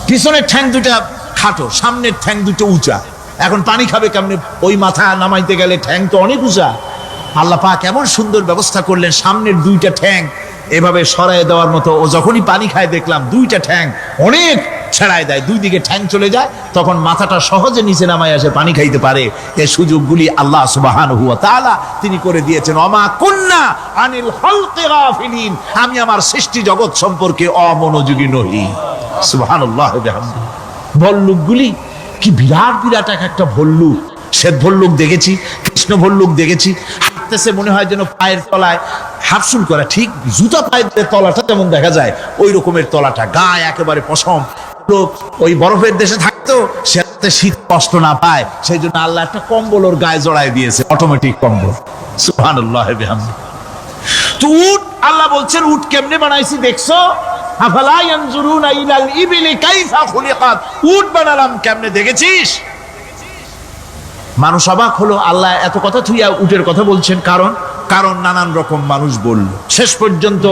S1: পিছনের ঠ্যাং 2টা খাটো, সামনের ঠ্যাং 2টো উঁচা, এখন পানি খাবে কেমনে? ওই মাথা নামাইতে গেলে ঠ্যাং তো অনেক উঁচা। আল্লাহ পাক এমন সুন্দর ব্যবস্থা করলেন, সামনের 2টা ঠ্যাং এভাবে সরায় দেওয়ার মতো। ও যখনই পানি খায় দেখলাম 2টা ঠ্যাং অনেক ছেড়ায় দেয়, 2 দিকে ঠ্যাং চলে যায়, তখন মাথাটা সহজে নিচে নামায় আসে, পানি খাইতে পারে। এই সুযোগগুলি আল্লাহ সুবহানাহু ওয়া তাআলা তিনি করে দিয়েছেন। ওমা কুন্না আনিল খালকি গাফিলিন, আমি আমার সৃষ্টি জগৎ সম্পর্কে অমনোযোগী নহি। সুবহানাল্লাহ ওয়া বিহামদিহি। ভল্লুকগুলি কি বিরাট বিরাট একটা ভল্লুক, শ্বেত ভল্লুক দেখেছি, কৃষ্ণ ভল্লুক দেখেছি, হাঁটতেছে মনে হয় যেন পায়ের তলায় হাফসুল করা, ঠিক জুতা পায়ের তলাটা যেমন দেখা যায় ওই রকমের তলাটা, গায়ে একেবারে পশম। লোক ওই বরফের দেশে থাকতো, সে শীত কষ্ট না পায়, সেই জন্য আল্লাহ একটা কম্বল ওর গায়ে জড়ায় দিয়েছে, অটোমেটিক কম্বল। সুবহানাল্লাহ ওয়া বিহামদিহি। তো উট, আল্লাহ বলছেন উট কেমনে বানাইছি দেখছো? আফালা ইয়ানজুরুনা ইলাল ইবিলি কাইফা খুলিকাত, উট বানালাম কেমনে দেখেছিস? মানুষ অবাক হলো, আল্লাহ এত কথা থুইয়া উটের কথা বলছেন, কারণ নানান রকম মানুষ বলল। শেষ পর্যন্ত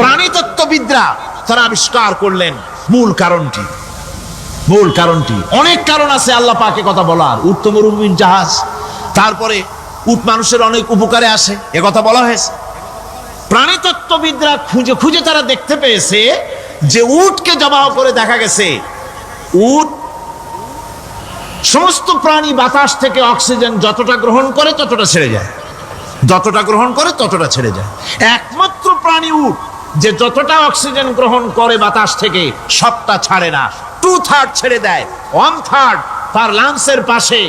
S1: প্রাণীতত্ত্ববিদরা তারা আবিষ্কার করলেন মূল কারণটি। অনেক কারণ আছে আল্লাহ পাকে কথা বলার। উট তো মরুভূমির জাহাজ, তারপরে উট মানুষের অনেক উপকারে আসে, এ কথা বলা হয়েছে। প্রাণীতত্ত্ববিদরা খুঁজে খুঁজে তারা দেখতে পেয়েছে যে উটকে জবাহ করে দেখা গেছে উট সমস্ত প্রাণী বাতাস থেকে অক্সিজেন যতটা গ্রহণ করে ততটা ছেড়ে যায়, যতটা গ্রহণ করে ততটা ছেড়ে যায়। একমাত্র প্রাণী উট যে যতটা অক্সিজেন গ্রহণ করে বাতাস থেকে সবটা ছাড়ে না, 2/3 ছেড়ে দেয়, 1/3 তার লাংসের পাশে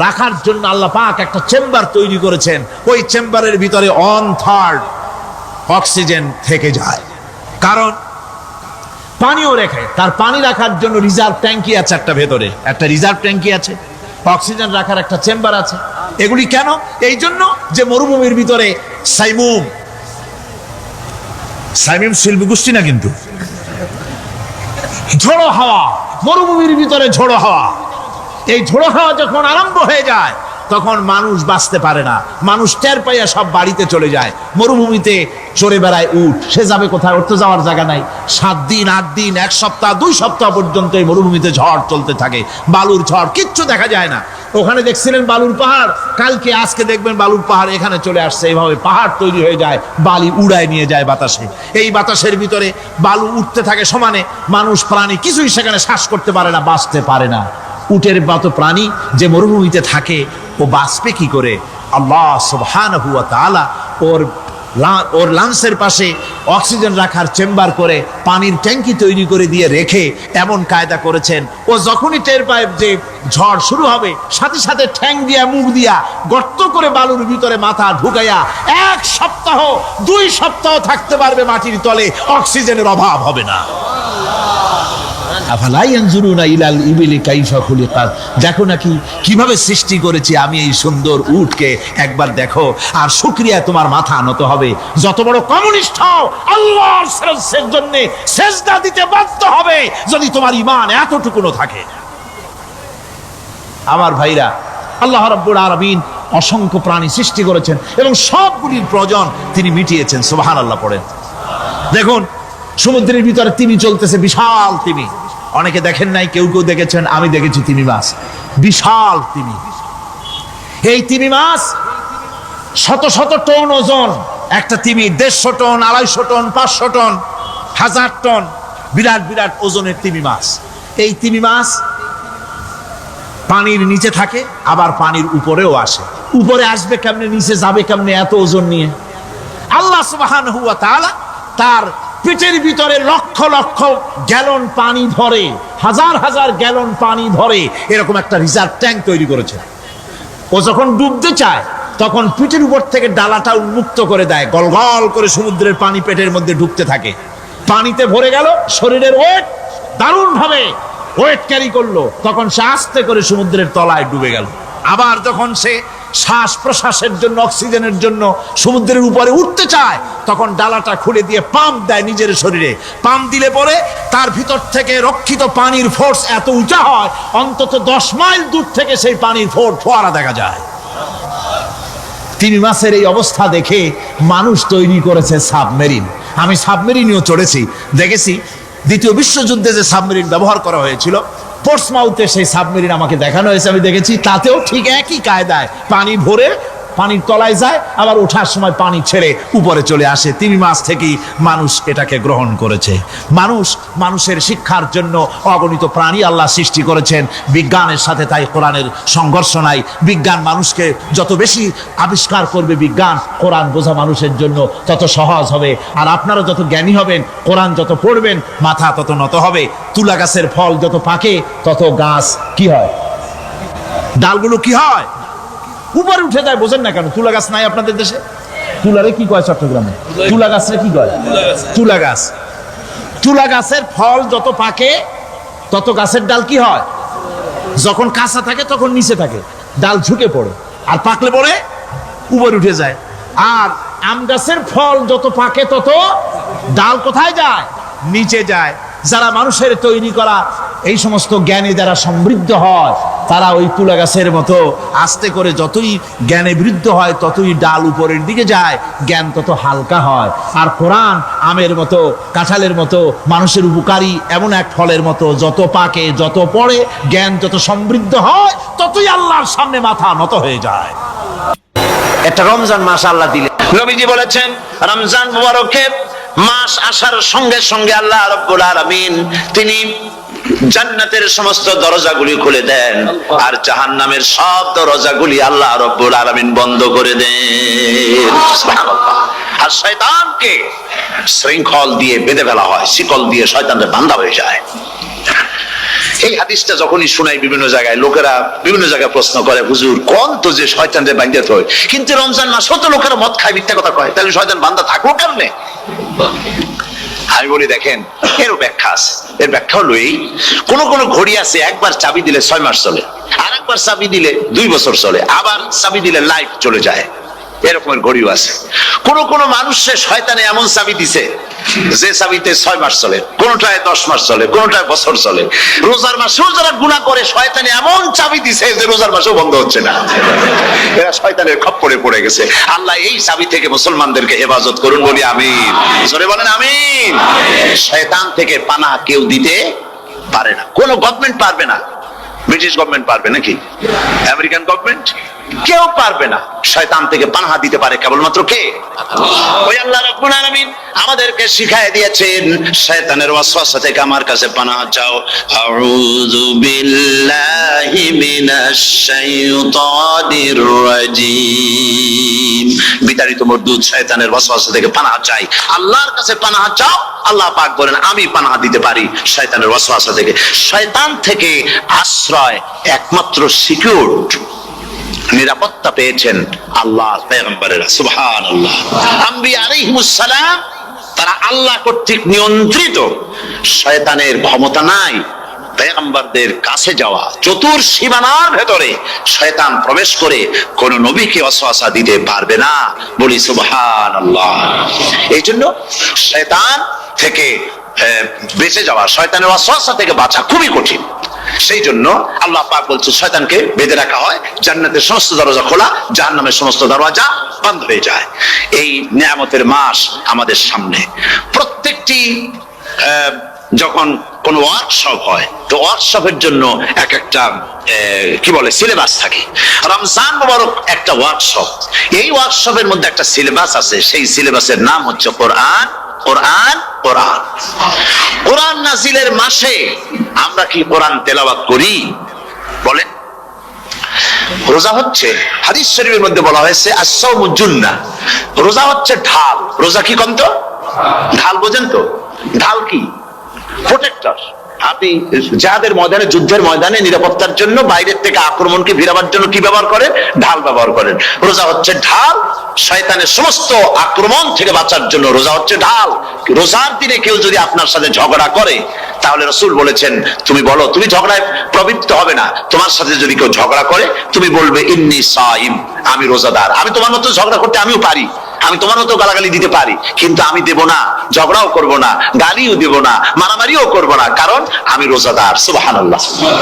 S1: রাখার জন্য আল্লাহ পাক একটা চেম্বার তৈরি করেছেন। ওই চেম্বারের ভিতরে 1/3 অক্সিজেন থেকে যায়, কারণ পানিও রেখে তার পানি রাখার জন্য রিজার্ভ ট্যাঙ্কি আছে, একটা ভেতরে একটা রিজার্ভ ট্যাঙ্কি আছে, অক্সিজেন রাখার একটা চেম্বার আছে। এগুলি কেন? এই জন্য যে মরুভূমির ভিতরে সাইমুম শিল্পী গোষ্ঠী না, কিন্তু ঝোড়ো হাওয়া, মরুভূমির ভিতরে ঝোড়ো হাওয়া, এই ঝোড়ো হাওয়া যখন আরম্ভ হয়ে যায় তখন মানুষ বাঁচতে পারে না, মানুষ টের পাইয়া সব বাড়িতে চলে যায়। মরুভূমিতে চড়ে বেড়ায় উট, সে যাবে কোথায়? ওর তো যাওয়ার জায়গা নাই। 7 দিন 8 দিন 1 সপ্তাহ 2 সপ্তাহ পর্যন্ত এই মরুভূমিতে ঝড় চলতে থাকে, বালুর ঝড়, কিচ্ছু দেখা যায় না। ওখানে দেখছিলেন বালুর পাহাড়, কালকে আজকে দেখবেন বালুর পাহাড় এখানে চলে আসছে। এইভাবে পাহাড় তৈরি হয়ে যায়, বালি উড়ায় নিয়ে যায় বাতাসে। এই বাতাসের ভিতরে বালু উঠতে থাকে সমানে, মানুষ প্রাণী কিছুই সেখানে শ্বাস করতে পারে না, বাঁচতে পারে না। উটের মতো প্রাণী যে মরুভূমিতে থাকে ও বাঁচবে কি করে? আল্লাহ সুবহানাহু ওয়া তাআলা ওর লাংসের পাশে অক্সিজেন রাখার চেম্বার করে পানির ট্যাঙ্কি তৈরি করে দিয়ে রেখে এমন কায়দা করেছেন, ও যখনই টের পায় যে ঝড় শুরু হবে, সাথে সাথে ঠ্যাং দিয়া মুখ দিয়া গর্ত করে বালুর ভিতরে মাথা ঢুকাইয়া 1 সপ্তাহ 2 সপ্তাহ থাকতে পারবে মাটির তলে, অক্সিজেনের অভাব হবে না। দেখো নাকি কিভাবে সৃষ্টি করেছি আমি এই সুন্দর উটকে, একবার দেখো, আর শুকরিয়া তোমার মাথা নত হবে। যত বড় কমিউনিস্ট হও, আল্লাহর জন্য সেজদা দিতে বাধ্য হবে যদি তোমার ঈমান এতটুকুনো থাকে। আমার ভাইরা, আল্লাহ রাব্বুল আলামিন অসংখ্য প্রাণী সৃষ্টি করেছেন এবং সবগুলির প্রয়োজন তিনি মিটিয়েছেন। সুবহানাল্লাহ পড়েন। দেখুন সমুদ্রের ভিতরে তিমি চলতেছে, বিশাল তিমি। অনেকে দেখেন নাই, কেউ কেউ দেখেছেন, আমি দেখেছি তিমি মাছ, বিশাল তিমি। এই তিমি মাছ শত শত টন ওজন, একটা তিমি 150 টন, 250 টন, 500 টন, 1000 টন, বিরাট বিরাট ওজনের তিমি মাছ। এই তিমি মাছ পানির নিচে থাকে, আবার পানির উপরেও আসে। উপরে আসবে কেমনে, নিচে যাবে কেমনে এত ওজন নিয়ে? আল্লাহ সুবহানাহু ওয়া তাআলা তার পেটের ভিতরে লক্ষ লক্ষ গ্যালন পানি ধরে, হাজার হাজার গ্যালন পানি ধরে এরকম একটা রিজার্ভ ট্যাঙ্ক তৈরি করেছে। ও যখন ডুবতে চায় তখন পিঠের উপর থেকে ডালাটা উন্মুক্ত করে দেয়, গল গল করে সমুদ্রের পানি পেটের মধ্যে ঢুকতে থাকে। পানিতে ভরে গেল, শরীরের ওয়েট দারুণ ভাবে ওয়েট ক্যারি করলো, তখন সে আস্তে করে সমুদ্রের তলায় ডুবে গেল। আবার যখন সে শ্বাস প্রশ্বাসের জন্য, অক্সিজেনের জন্য সমুদ্রের উপরে উঠতে চায়, তখন ডালাটা খুলে দিয়ে পাম্প দেয় নিজের শরীরে। পাম্প দিলে পরে তার ভিতর থেকে রক্ষিত পানির ফোর্স এত উঁচা হয়, অন্তত 10 মাইল দূর থেকে সেই পানির ফোয়ারা দেখা যায়। তিমি মাছের এই অবস্থা দেখে মানুষ তৈরি করেছে সাবমেরিন। আমি সাবমেরিনেও চড়েছি, দেখেছি দ্বিতীয় বিশ্বযুদ্ধে যে সাবমেরিন ব্যবহার করা হয়েছিল, পোর্টসমাউথে সেই সাবমেরিন আমাকে দেখানো হয়েছে, আমি দেখেছি। তাতেও ঠিক একই কায়দায় পানি ভরে পানির তলায় যায়, আবার ওঠার সময় পানি ছেড়ে উপরে চলে আসে। তিমি মাছ থেকেই মানুষ এটাকে গ্রহণ করেছে। মানুষের শিক্ষার জন্য অগণিত প্রাণী আল্লাহ সৃষ্টি করেছেন বিজ্ঞানের সাথে, তাই কোরআনের সংঘর্ষ নাই। বিজ্ঞান মানুষকে যত বেশি আবিষ্কার করবে, বিজ্ঞান কোরআন বোঝা মানুষের জন্য তত সহজ হবে। আর আপনারা যত জ্ঞানী হবেন, কোরআন যত পড়বেন, মাথা তত নত হবে। তুলা গাছের ফল যত পাকে তত গাছ কি হয়, ডালগুলো কি হয়, উপরে উঠে যায়। বোঝেন না কেন? তুলা গাছ নাই আপনাদের দেশে? তুলারে কি কয় চট্টগ্রামে? তুলা গাছরে কি কয়? তুলা গাছ। তুলা গাছের ফল যত পাকে তত গাছের ডাল কি হয়, যখন কাঁচা থাকে তখন নিচে থাকে, ডাল ঝুঁকে পড়ে, আর পাকলে পরে উপরে উঠে যায়। আর আম গাছের ফল যত পাকে তত ডাল কোথায় যায়? নিচে যায়। যারা মানুষের তৈরি করা এই সমস্ত জ্ঞানে যারা সমৃদ্ধ হয়, তারা ওই তুলা গাছের মতো আস্তে করে যতই জ্ঞানে বৃদ্ধ হয় ততই ডাল উপরের দিকে যায়, জ্ঞান তত হালকা হয়। আর কোরআন আমের মতো, কাঁঠালের মতো, মানুষের উপকারী এমন এক ফলের মতো, যত পাকে যত পড়ে, জ্ঞান যত সমৃদ্ধ হয়, ততই আল্লাহর সামনে মাথা নত হয়ে যায়।
S2: একটা রমজান মাস আল্লাহ দিলেন। নবীজি বলেছেন রমজান মুবারকের মাস আসার সঙ্গে সঙ্গে আল্লাহ রাব্বুল আলামিন তিনি জান্নাতের সমস্ত দরজাগুলি খুলে দেন, আর জাহান্নামের সব দরজাগুলি আল্লাহ রাব্বুল আলামিন বন্ধ করে দেন। সুবহানাল্লাহ। আর শয়তানকে শৃঙ্খল দিয়ে বেঁধে ফেলা হয়, শিকল দিয়ে শয়তানরা বান্ধা হয়ে যায়। এই হাদিসটা যখনই শোনাই বিভিন্ন জায়গায়, লোকেরা বিভিন্ন জায়গায় প্রশ্ন করে, হুজুর কোন তো যে শয়তানরে বাঁধতে হয়, কিন্তু রমজান মাসেও তো লোকেরা মদ খায়, মিথ্যা কথা কয়, তাহলে শয়তান বান্ধা থাকবো কেমনে? আমি বলি দেখেন, এরও ব্যাখ্যা আছে। এর ব্যাখ্যা হলো এই, কোন কোন ঘড়ি আছে একবার চাবি দিলে 6 মাস চলে, আর একবার চাবি দিলে 2 বছর চলে, আবার চাবি দিলে লাইফ চলে যায়, এরকমের ঘড়িও আছে। কোন কোন মানুষের শয়তানে এমন চাবি দিছে যে চাবিতে 6 মাস চলে, কোনটায় 10 মাস চলে, কোনটায় বছর চলে। রোজার মাসেও যারা গুনাহ করে শয়তানে এমন চাবি দিছে যে রোজার মাসেও বন্ধ হচ্ছে না। এরা শয়তানের খপ্পরে পড়ে গেছে। আল্লাহ এই চাবি থেকে মুসলমানদেরকে হেফাজত করুন, বলি আমিন। জোরে বলেন আমিন। শয়তান থেকে পানাহ কেউ দিতে পারে না, কোন গভর্নমেন্ট পারবে না। ব্রিটিশ গভর্নমেন্ট পারবে নাকি? American government? কেউ পারবে না। শয়তান থেকে পানাহ দিতে পারে কেবলমাত্র কে? ওই আল্লাহ রাব্বুল আলামিন আমাদেরকে শিখায় দিয়েছেন, শয়তানের ওয়াসওয়াসা থেকে আমার কাছে পানাহ চাও। আউযু বিল্লাহি মিনাশ শাইতানির রাজিম। বিতাড়িত মরদুদ শয়তানের ওয়াসওয়াসা থেকে পানাহ চাই, আল্লাহর কাছে পানাহ চাও। আল্লাহ পাক বলেন আমি পানাহ দিতে পারি শয়তানের ওয়াসওয়াসা থেকে। শয়তান থেকে আশ্রয় একমাত্র সিকিউরড, নিরাপত্তা পেয়েছেন আল্লাহর পয়গম্বরেরা। সুবহানাল্লাহ। আম্বিয়া আলাইহিমুস সালাম তারা আল্লাহ কর্তৃক নিয়ন্ত্রিত, শয়তানের ক্ষমতা নাই পয়গম্বরদের কাছে যাওয়া। চতুর সীমানার ভেতরে শয়তান প্রবেশ করে কোন নবীকে ওয়াসওয়াসা দিতে পারবে না, বলি সুবহানাল্লাহ। এই জন্য শয়তান থেকে বেঁচে যাওয়া, শয়তানের ওয়াসওয়াসা থেকে বাঁচা খুবই কঠিন। সেই জন্য আল্লাহ পাক বলছে শয়তানকে বেঁধে রাখা হয়, জান্নাতের সমস্ত দরজা খোলা, জাহান্নামের সমস্ত দরজা বন্ধ হয়ে যায়। এই নিয়ামতের মাস আমাদের সামনে। প্রত্যেকটি যখন কোন ওয়ার্কশপ হয়, তো ওয়ার্কশপের জন্য এক একটা কি বলে সিলেবাস থাকে। রমজান মুবারক একটা ওয়ার্কশপ। এই ওয়ার্কশপের মধ্যে একটা সিলেবাস আছে, সেই সিলেবাসের নাম হচ্ছে কোরআন। কোরআন কোরআন কোরআন নাজিলের মাসে আমরা কি কোরআন তেলাওয়াত করি? বলেন। রোজা হচ্ছে, হাদিস শরীফের মধ্যে বলা হয়েছে আস-সাওমু জুন্নাহ, রোজা হচ্ছে ঢাল। রোজা কি কন্ত? ঢাল। বোঝেন তো ঢাল কি? প্রোটেক্টর। আপনি যাদের ময়দানে, যুদ্ধের ময়দানে নিরাপত্তার জন্য, বাইরের থেকে আক্রমণকে ভিড়াবার জন্য কি ব্যবহার করেন? ঢাল ব্যবহার করেন। রোজা হচ্ছে ঢাল, শয়তানের সমস্ত আক্রমণ থেকে বাঁচার জন্য রোজা হচ্ছে ঢাল। রোজার দিনে কেউ যদি আপনার সাথে ঝগড়া করে, তাহলে রাসূল বলেছেন তুমি বলো, তুমি ঝগড়ায় প্রবৃত্ত হবে না। তোমার সাথে যদি কেউ ঝগড়া করে, তুমি বলবে ইন্নী সাইম, আমি রোজাদার। আমি তোমার মতো ঝগড়া করতে আমিও পারি, আমি তোমার মতো গালাগালি দিতে পারি, কিন্তু আমি দেব না, ঝগড়াও করব না, গালিও দেব না, মারামারিও করব না, কারণ আমি রোজাদার। সুবহানাল্লাহ।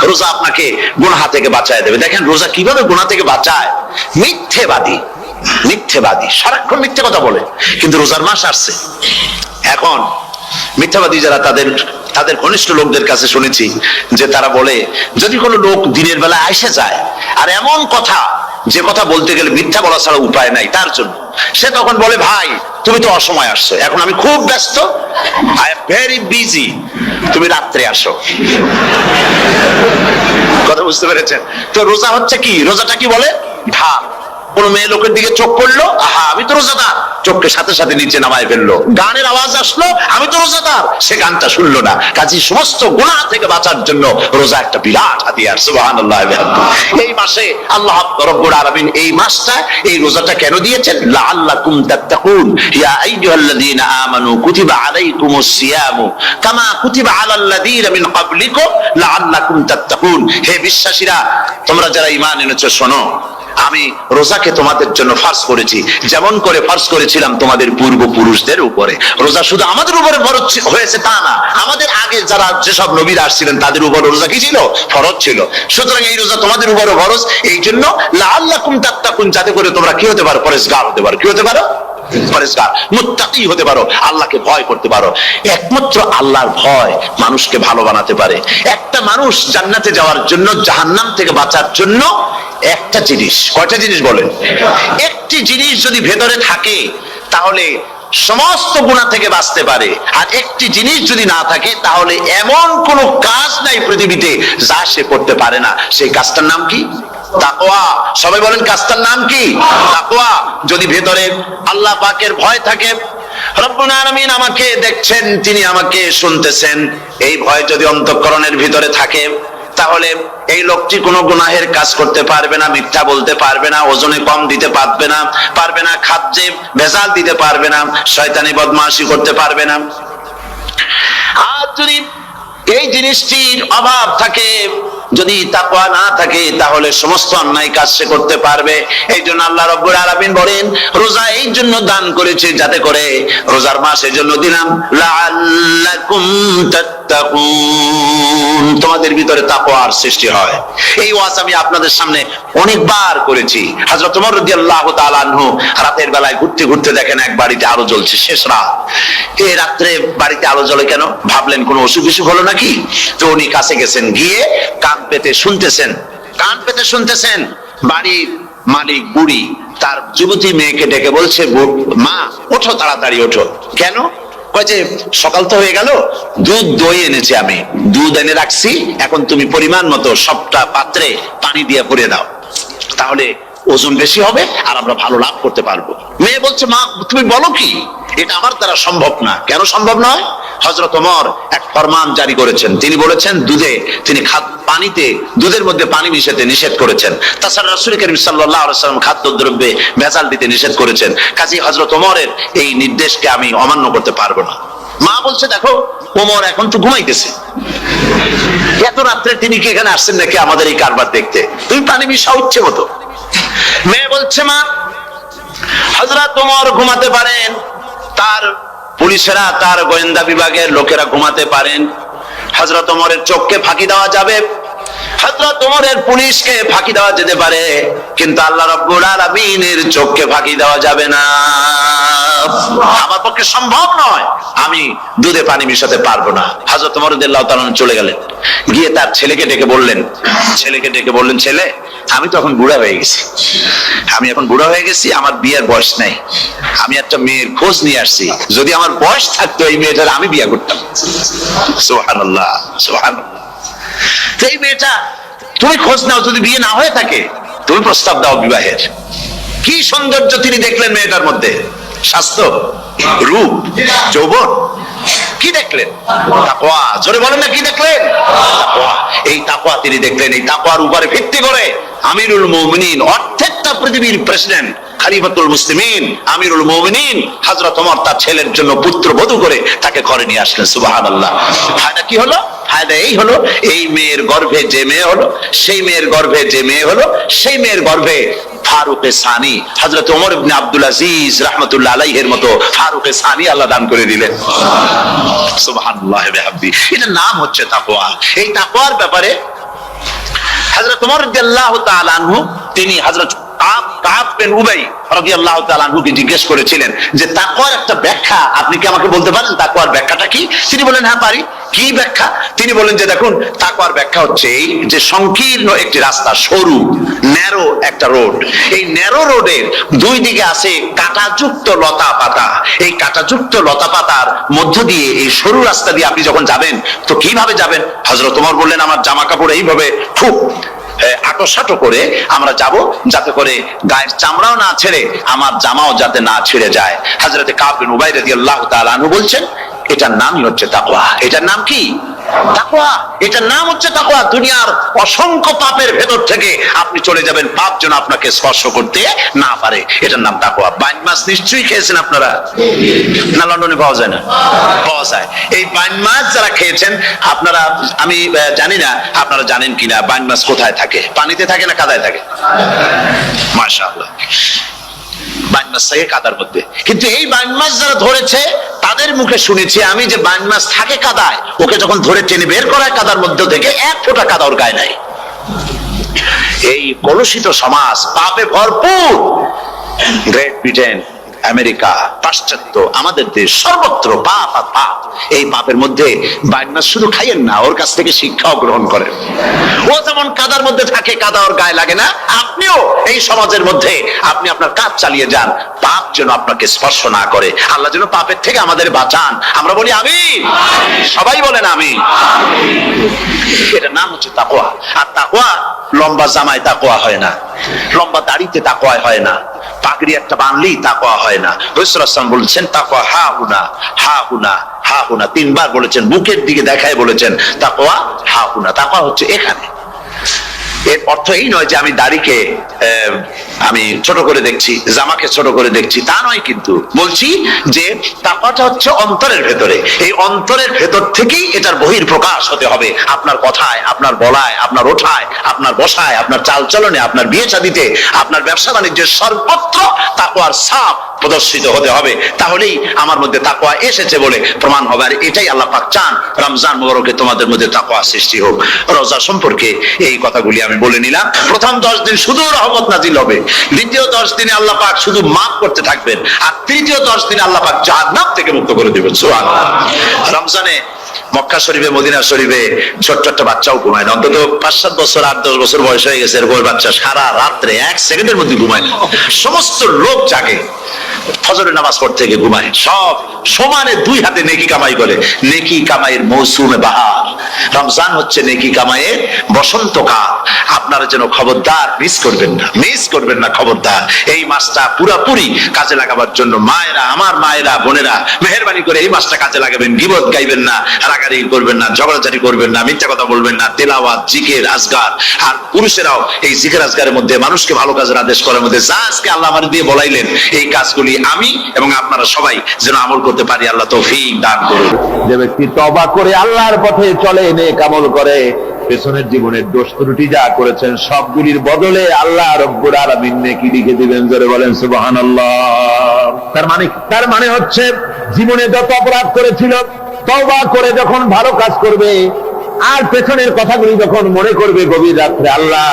S2: রোজা আপনাকে গুনাহ থেকে বাঁচায় দেবে। দেখেন রোজা কিভাবে গুনাহ থেকে বাঁচায়। মিথ্যেবাদী, মিথ্যেবাদী সারাক্ষণ মিথ্যে কথা বলে, কিন্তু রোজার মাস আসছে। এখন মিথ্যাবাদী যারা, তাদের ঘনিষ্ঠ লোকদের কাছে শুনেছি যে তারা বলে, যদি কোনো লোক দিনের বেলা আইসে যায় আর এমন কথা, যে কথা বলতে গেলে মিথ্যা বলা ছাড়া উপায় নাই তার জন্য, সে তখন বলে ভাই তুমি তো অসময় আসছো, এখন আমি খুব ব্যস্ত, আই এম ভেরি বিজি, তুমি রাত্রে আসো। কথা বুঝতে পেরেছেন তো? রোজা হচ্ছে কি? রোজাটা কি বলে? ঢাল। কোন মেয়ে লোকের দিকে চোখ পড়লো, আহা আমি তো রোজাদার, চোখকে সাথে সাথে নিচে নামায় ফেললো। গানের আওয়াজ আসলো, আমি তো রোজাদার, সে গানটা শুনলো না। কাজী সমস্ত গুনাহ থেকে বাঁচার জন্য রোজা একটা বিরাট হাতিয়ার। সুবহানাল্লাহ। এই মাসে আল্লাহ রাব্বুল আলামিন এই মাসটা, এই রোজাটা কেন দিয়েছেন? লাআল্লাকুম তাত্তাকুন, ইয়া আইয়ুহাল্লাযীনা আমানু কুতিবা আলাইকুমুস সিয়ামু কামা কুতিবা আলাল্লাযীনা মিন ক্বাবলিকুম লাআল্লাকুম তাত্তাকুন। হে বিশ্বাসীরা, তোমরা যারা ঈমান এনেছো, শোনো, আমি রোজাকে তোমাদের জন্য ফার্জ করেছি, যেমন করে ফার্জ করেছিলাম তোমাদের পূর্বপুরুষদের উপরে। রোজা শুধু আমাদের উপরে ফরজ হয়েছে তা না, আমাদের আগে যারা যেসব নবীরা আসছিলেন তাদের উপর রোজা কি ছিল? ফরজ ছিল। সুতরাং এই রোজা তোমাদের উপরে ফরজ। এই জন্য লাআল্লাকুম তাত্তাকুন, যাতে করে তোমরা কি হতে পারো? পরেজগার হতে পারো। কি হতে পারো? পরেজগার, মুত্তাকি হতে পারো, আল্লাহকে ভয় করতে পারো। একমাত্র আল্লাহর ভয় মানুষকে ভালো বানাতে পারে। একটা মানুষ জান্নাতে যাওয়ার জন্য, জাহান্নাম থেকে বাঁচার জন্য একটা জিনিস, কয়টা জিনিস বলেন? একটি জিনিস যদি ভেতরে থাকে, তাহলে সমস্ত গুনাহ থেকে বাঁচতে পারে। আর একটি জিনিস যদি না থাকে তাহলে এমন কোনো কাজ নাই পৃথিবীতে যা সে করতে পারে না। সেই কাজটার নাম কি? তাকওয়া। সবাই বলেন কাজটার নাম কি? তাকওয়া। যদি ভেতরে আল্লাহ পাকের ভয় থাকে, রব্বুল আলামিন আমাকে দেখছেন, তিনি আমাকে শুনতেছেন, এই ভয় যদি অন্তঃকরণের ভিতরে থাকে, তাহলে এই লোকটি কোনো গুনাহের কাজ করতে পারবে না, মিথ্যা বলতে পারবে না, ওজনে কম দিতে পারবে না, খাদ্যে ভেজাল দিতে পারবে না, শয়তানি বদমাশি করতে পারবে না। আর যদি এই জিনিসটির অভাব থাকে, যদি তাকওয়া না থাকে, তাহলে সমস্ত অন্যায় কাজ সে করতে পারবে। এই জন্য আল্লাহ রাব্বুল আলামিন বলেন, রোজা এই জন্য দান করেছে যাতে করে, রোজার মাস এই জন্য দিলাম, লাআল্লাকুম তাত্তাকুন, তোমাদের ভিতরে তাকওয়ার সৃষ্টি হয়। এই ওয়াজ আমি আপনাদের সামনে অনেকবার করেছি। হযরত ওমর রাদিয়াল্লাহু তাআলা আনহু রাতের বেলায় ঘুরতে ঘুরতে দেখেন এক বাড়িতে আলো জ্বলছে, শেষ রাত। এই রাত্রে বাড়িতে আলো জ্বলে কেন? ভাবলেন কোনো অসুখ বিসুখ হলো নাকি। তো উনি কাছে গেছেন, গিয়ে কান পেতে শুনতেছেন। বাড়ির মালিক বুড়ি তার যুবতী মেয়েকে ডেকে বলছে, মা ওঠো, তাড়াতাড়ি ওঠো। কেন? কয় যে সকাল তো হয়ে গেল, দুধ দই এনেছি, আমি দুধ এনে রাখছি, এখন তুমি পরিমাণ মতো সবটা পাত্রে পানি দিয়ে ভরে দাও, তাহলে ওজন বেশি হবে আর আমরা ভালো লাভ করতে পারবো। মেয়ে বলছে, মা তুমি বলো কি, এটা আমার দ্বারা সম্ভব না। কেন সম্ভব নয়? হযরত ওমর এক ফরমান জারি করেছেন, তিনি বলেছেন পানিতে দুধের মধ্যে পানি মিশাতে নিষেধ করেছেন। তাছাড়া রাসূল করিম সাল্লাল্লাহু আলাইহি ওয়াসাল্লাম খাদ্যদ্রব্যে ভেজাল দিতে নিষেধ করেছেন। কাজী হযরত ওমরের এই নির্দেশকে আমি অমান্য করতে পারবো না। মা বলছে, দেখো ওমর এখন তো ঘুমাইতেছে, এত রাত্রে তিনি কি এখানে আসছেন নাকি আমাদের এই কারবার দেখতে? তুমি পানি মিশাও ইচ্ছে মতো। মেয়ে বলছে, মা হযরত ওমর ঘুমাতে পারেন, তার পুলিশেরা, তার গোয়েন্দা বিভাগের লোকেরা ঘুমাতে পারেন, হযরত ওমরের চোখকে ফাঁকি দেওয়া যাবে, হযরত ওমরের পুলিশকে ফাঁকি দেওয়া যেতে পারে, কিন্তু আল্লাহ রাব্বুল আলামিনের চোখকে ফাঁকি দেওয়া যাবে না। আমার পক্ষে সম্ভব নয়, আমি দুধে পানি মিশাতে পারবো না। হযরত ওমর রাদিয়াল্লাহু তাআলা চলে গেলেন, গিয়ে তার ছেলেকে ডেকে বললেন, ছেলে আমি তো এখন বুড়া হয়ে গেছি, আমার বিয়ের বয়স নাই, আমি একটা মেয়ের খোঁজ নিয়ে আসছি, যদি আমার বয়স থাকতো এই মেয়েটার আমি বিয়ে করতাম। সুবহানাল্লাহ, সুবহানাল্লাহ। এই মেয়েটা তুমি খোঁজ নাও, যদি বিয়ে না হয়ে থাকে তুমি প্রস্তাব দাও বিবাহের। কি সৌন্দর্য তিনি দেখলেন মেয়েটার মধ্যে, স্বাস্থ্য, রূপ, যৌবন, কি দেখলেন? তাকওয়া। জোরে বলেন না, কি দেখলেন? তাকওয়া। এই তাকওয়া তিনি দেখলেন। এই তাকওয়ার উপরে ভিত্তি করে আমিরুল মুমিনিন, অর্ধেকটা পৃথিবীর প্রেসিডেন্ট, খলিফাতুল মুসলিমিন, আমিরুল মুমিনিন হযরত ওমর তার ছেলের জন্য পুত্রবধূ করে তাকে ঘরে নিয়ে আসলেন। সুবহানাল্লাহ। ফায়দা কি হলো? ফায়দা এই হলো, এই মেয়ের গর্ভে যে মেয়ে হলো, সেই মেয়ের গর্ভে ফারুকে সানি, হযরত ওমর ইবনে আব্দুল আজিজ রাহমাতুল্লাহ আলাইহির মতো ফারুকে সানি আল্লাহ দান করে দিলেন। সুবহানাল্লাহ ওয়া বিহামদি। এটার নাম হচ্ছে তাকওয়া। এই তাকওয়ার ব্যাপারে হযরত ওমর রাদিয়াল্লাহু তাআলা আনহু তিনি হযরত কাব বিন উবাই রাদিয়াল্লাহু তাআলা আনহুকে জিজ্ঞেস করেছিলেন যে তাকওয়ার একটা ব্যাখ্যা আপনি কি আমাকে বলতে পারেন, তাকওয়ার ব্যাখ্যাটা কি? তিনি বলেন, হ্যাঁ পারি। কি ব্যাখ্যা? তিনি বলেন যে দেখুন, তাকওয়ার ব্যাখ্যা হচ্ছে এই যে সংকীর্ণ একটি রাস্তা, সরু ন্যারো একটা রোড, এই ন্যারো রোডের দুই দিকে আছে কাঁটাযুক্ত লতা পাতা, এই কাঁটাযুক্ত লতা পাতার মধ্য দিয়ে এই সরু রাস্তা দিয়ে আপনি যখন যাবেন তো কিভাবে যাবেন? হযরত ওমর বললেন, আমার জামা কাপড় এইভাবে খুব আটো করে আমরা যাব, যাতে করে গায়ের চামড়াও না ছেড়ে আমার জামাও যাতে না ছিঁড়ে যায়। হযরত কাব বিন উবাই রাদিয়াল্লাহু তাআলা আনহু বলছেন, এটার নামই হচ্ছে তাকওয়া। এটার নাম কি? তাকওয়া। এটার নাম হচ্ছে তাকওয়া। দুনিয়ার অসংখ্য পাপের ভেতর থেকে আপনি চলে যাবেন, পাপ যেন আপনাকে স্পর্শ করতে না পারে। এটার নাম তাকওয়া। বাইন মাছ নিশ্চয়ই খেয়েছেন আপনারা, না লন্ডনে পাওয়া যায় না? পাওয়া যায়। এই বাইন মাছ যারা খেয়েছেন আপনারা, আমি জানি না আপনারা জানেন কিনা, বাইন মাছ কোথায় থাকে? পানিতে থাকে না কাদায় থাকে? মাশাআল্লাহ, বাইন মাছ থাকে কাদার মধ্যে। কিন্তু এই বাইন মাছ যারা ধরেছে তাদের মুখে শুনেছি আমি যে বাইন মাছ থাকে কাদায়, ওকে যখন ধরে টেনে বের করা হয় কাদার মধ্যে থেকে, এক ফোঁটা কাদা ওর গায়ে নাই। এই কলুষিত সমাজ, পাপে ভরপুর। গ্রেট ব্রিটেন, আমেরিকা, পাশ্চাত্য, আমাদের দেশ, সর্বত্র পাপ আর পাপ। এই পাপের মধ্যে বাইনা শুধু খাইয়েন না, ওর কাছ থেকে শিক্ষাও গ্রহণ করেন। ও যেমন কাদার মধ্যে থাকে, কাদা ওর গায়ে লাগে না, আপনিও এই সমাজের মধ্যে আপনি আপনার কাজ চালিয়ে যান, পাপ যেন আপনাকে স্পর্শ না করে। আল্লাহ যেন পাপের থেকে আমাদের বাঁচান। আমরা বলি আমিন, সবাই বলেন আমিন। এটার নাম হচ্ছে তাকওয়া। আর তাকওয়া লম্বা জামায় তাকওয়া হয় না, লম্বা দাড়িতে তাকওয়া হয় না, পাগড়ি একটা বানলেই তাকওয়া হয় না। রাসূলুল্লাহ সাল্লাল্লাহু আলাইহি ওয়াসাল্লাম বলেছেন তাকওয়া হা হুনা, হা হুনা, হা হুনা, 3 বার বলেছেন, বুকের দিকে দেখায় বলেছেন তাকওয়া হা হুনা। তাকওয়া হচ্ছে এখানে। এর অর্থ এই নয় যে আমি দাড়িকে আমি ছোট করে দেখছি, জামাকে ছোট করে দেখছি, তা নয়। কিন্তু বলছি যে তাকওয়াটা হচ্ছে অন্তরের ভেতরে। এই অন্তরের ভেতর থেকেই এটার বহির প্রকাশ হতে হবে, আপনার কথায়, আপনার বলায়, আপনার ওঠায়, আপনার বসায়, আপনার চালচলনে, আপনার বিয়ে শাদীতে, আপনার ব্যবসা বাণিজ্যের সর্বত্র তাকওয়ার ছাপ প্রদর্শিত হতে হবে। তাহলেই আমার মধ্যে তাকওয়া এসেছে বলে প্রমাণ হবে। আর এটাই আল্লাহ পাক চান, রমজান মুবারকে তোমাদের মধ্যে তাকওয়া সৃষ্টি হোক। রোজা সম্পর্কে এই কথাগুলি আমি বলে নিলাম। প্রথম 10 দিন শুধু রহমত নাজিল হবে, দ্বিতীয় 10 দিনে আল্লাহ পাক শুধু মাফ করতে থাকবেন, আর তৃতীয় 10 দিনে আল্লাহ পাক জাহান্নাম থেকে মুক্ত করে দিবেন। সুবহানাল্লাহ। রমজানে মক্কা শরীফে, মদিনা শরীফে ছোট্ট একটা বাচ্চাও ঘুমায় না। অন্তত 5-7 বছর, 8-10 বছর বয়স হয়ে গেছে এরকম বাচ্চা সারা রাত্রে 1 সেকেন্ডের মধ্যে ঘুমায় না। সমস্ত লোক জাগে, ফজরের নামাজ পড়তে গিয়ে ঘুমায়, সব সমানে 2 হাতে নেকি কামাই করে। নেকি কামাইয়ের মৌসুমে বাহার। রমজান হচ্ছে নেকি কামাইয়ের বসন্তকাল। আপনারা যেন খবরদার মিস করবেন না, মিস করবেন না, খবরদার। এই মাসটা পুরোপুরি কাজে লাগাবার জন্য মায়েরা, আমার মায়েরা, বোনেরা, মেহেরবানি করে এই মাসটা কাজে লাগাবেন। গীবত গাইবেন না, রাগারাগি করবেন না, ঝগড়াঝাটি করবেন না, মিথ্যা কথা বলবেন না, তেলাওয়াত, জিকির, আজগার। আর পুরুষেরাও এই জিকির আজগারের মধ্যে, মানুষকে ভালো কাজের আদেশ করার মধ্যে যা আজকে আল্লাহ আমার দিয়ে বলাইলেন, এই কাজগুলি আমি এবং আপনারা সবাই যেন আমল করতে পারি। আল্লাহ তৌফিক দান করুন।
S3: যে ব্যক্তি তওবা করে আল্লাহর পথে চলে, নেক আমল করে, পেছনের জীবনের দোষ ত্রুটি যা করেছেন সবগুলির বদলে আল্লাহ রব্বুল আলামিন নেকি লিখে দিবেন। জোরে বলেন সুবহানাল্লাহ। তার মানে হচ্ছে জীবনে যত অপরাধ করেছিল, তওবা করে যখন ভালো কাজ করবে, আর পেছনের কথাগুলি যখন মনে করবে গভীর রাত্রে, আল্লাহ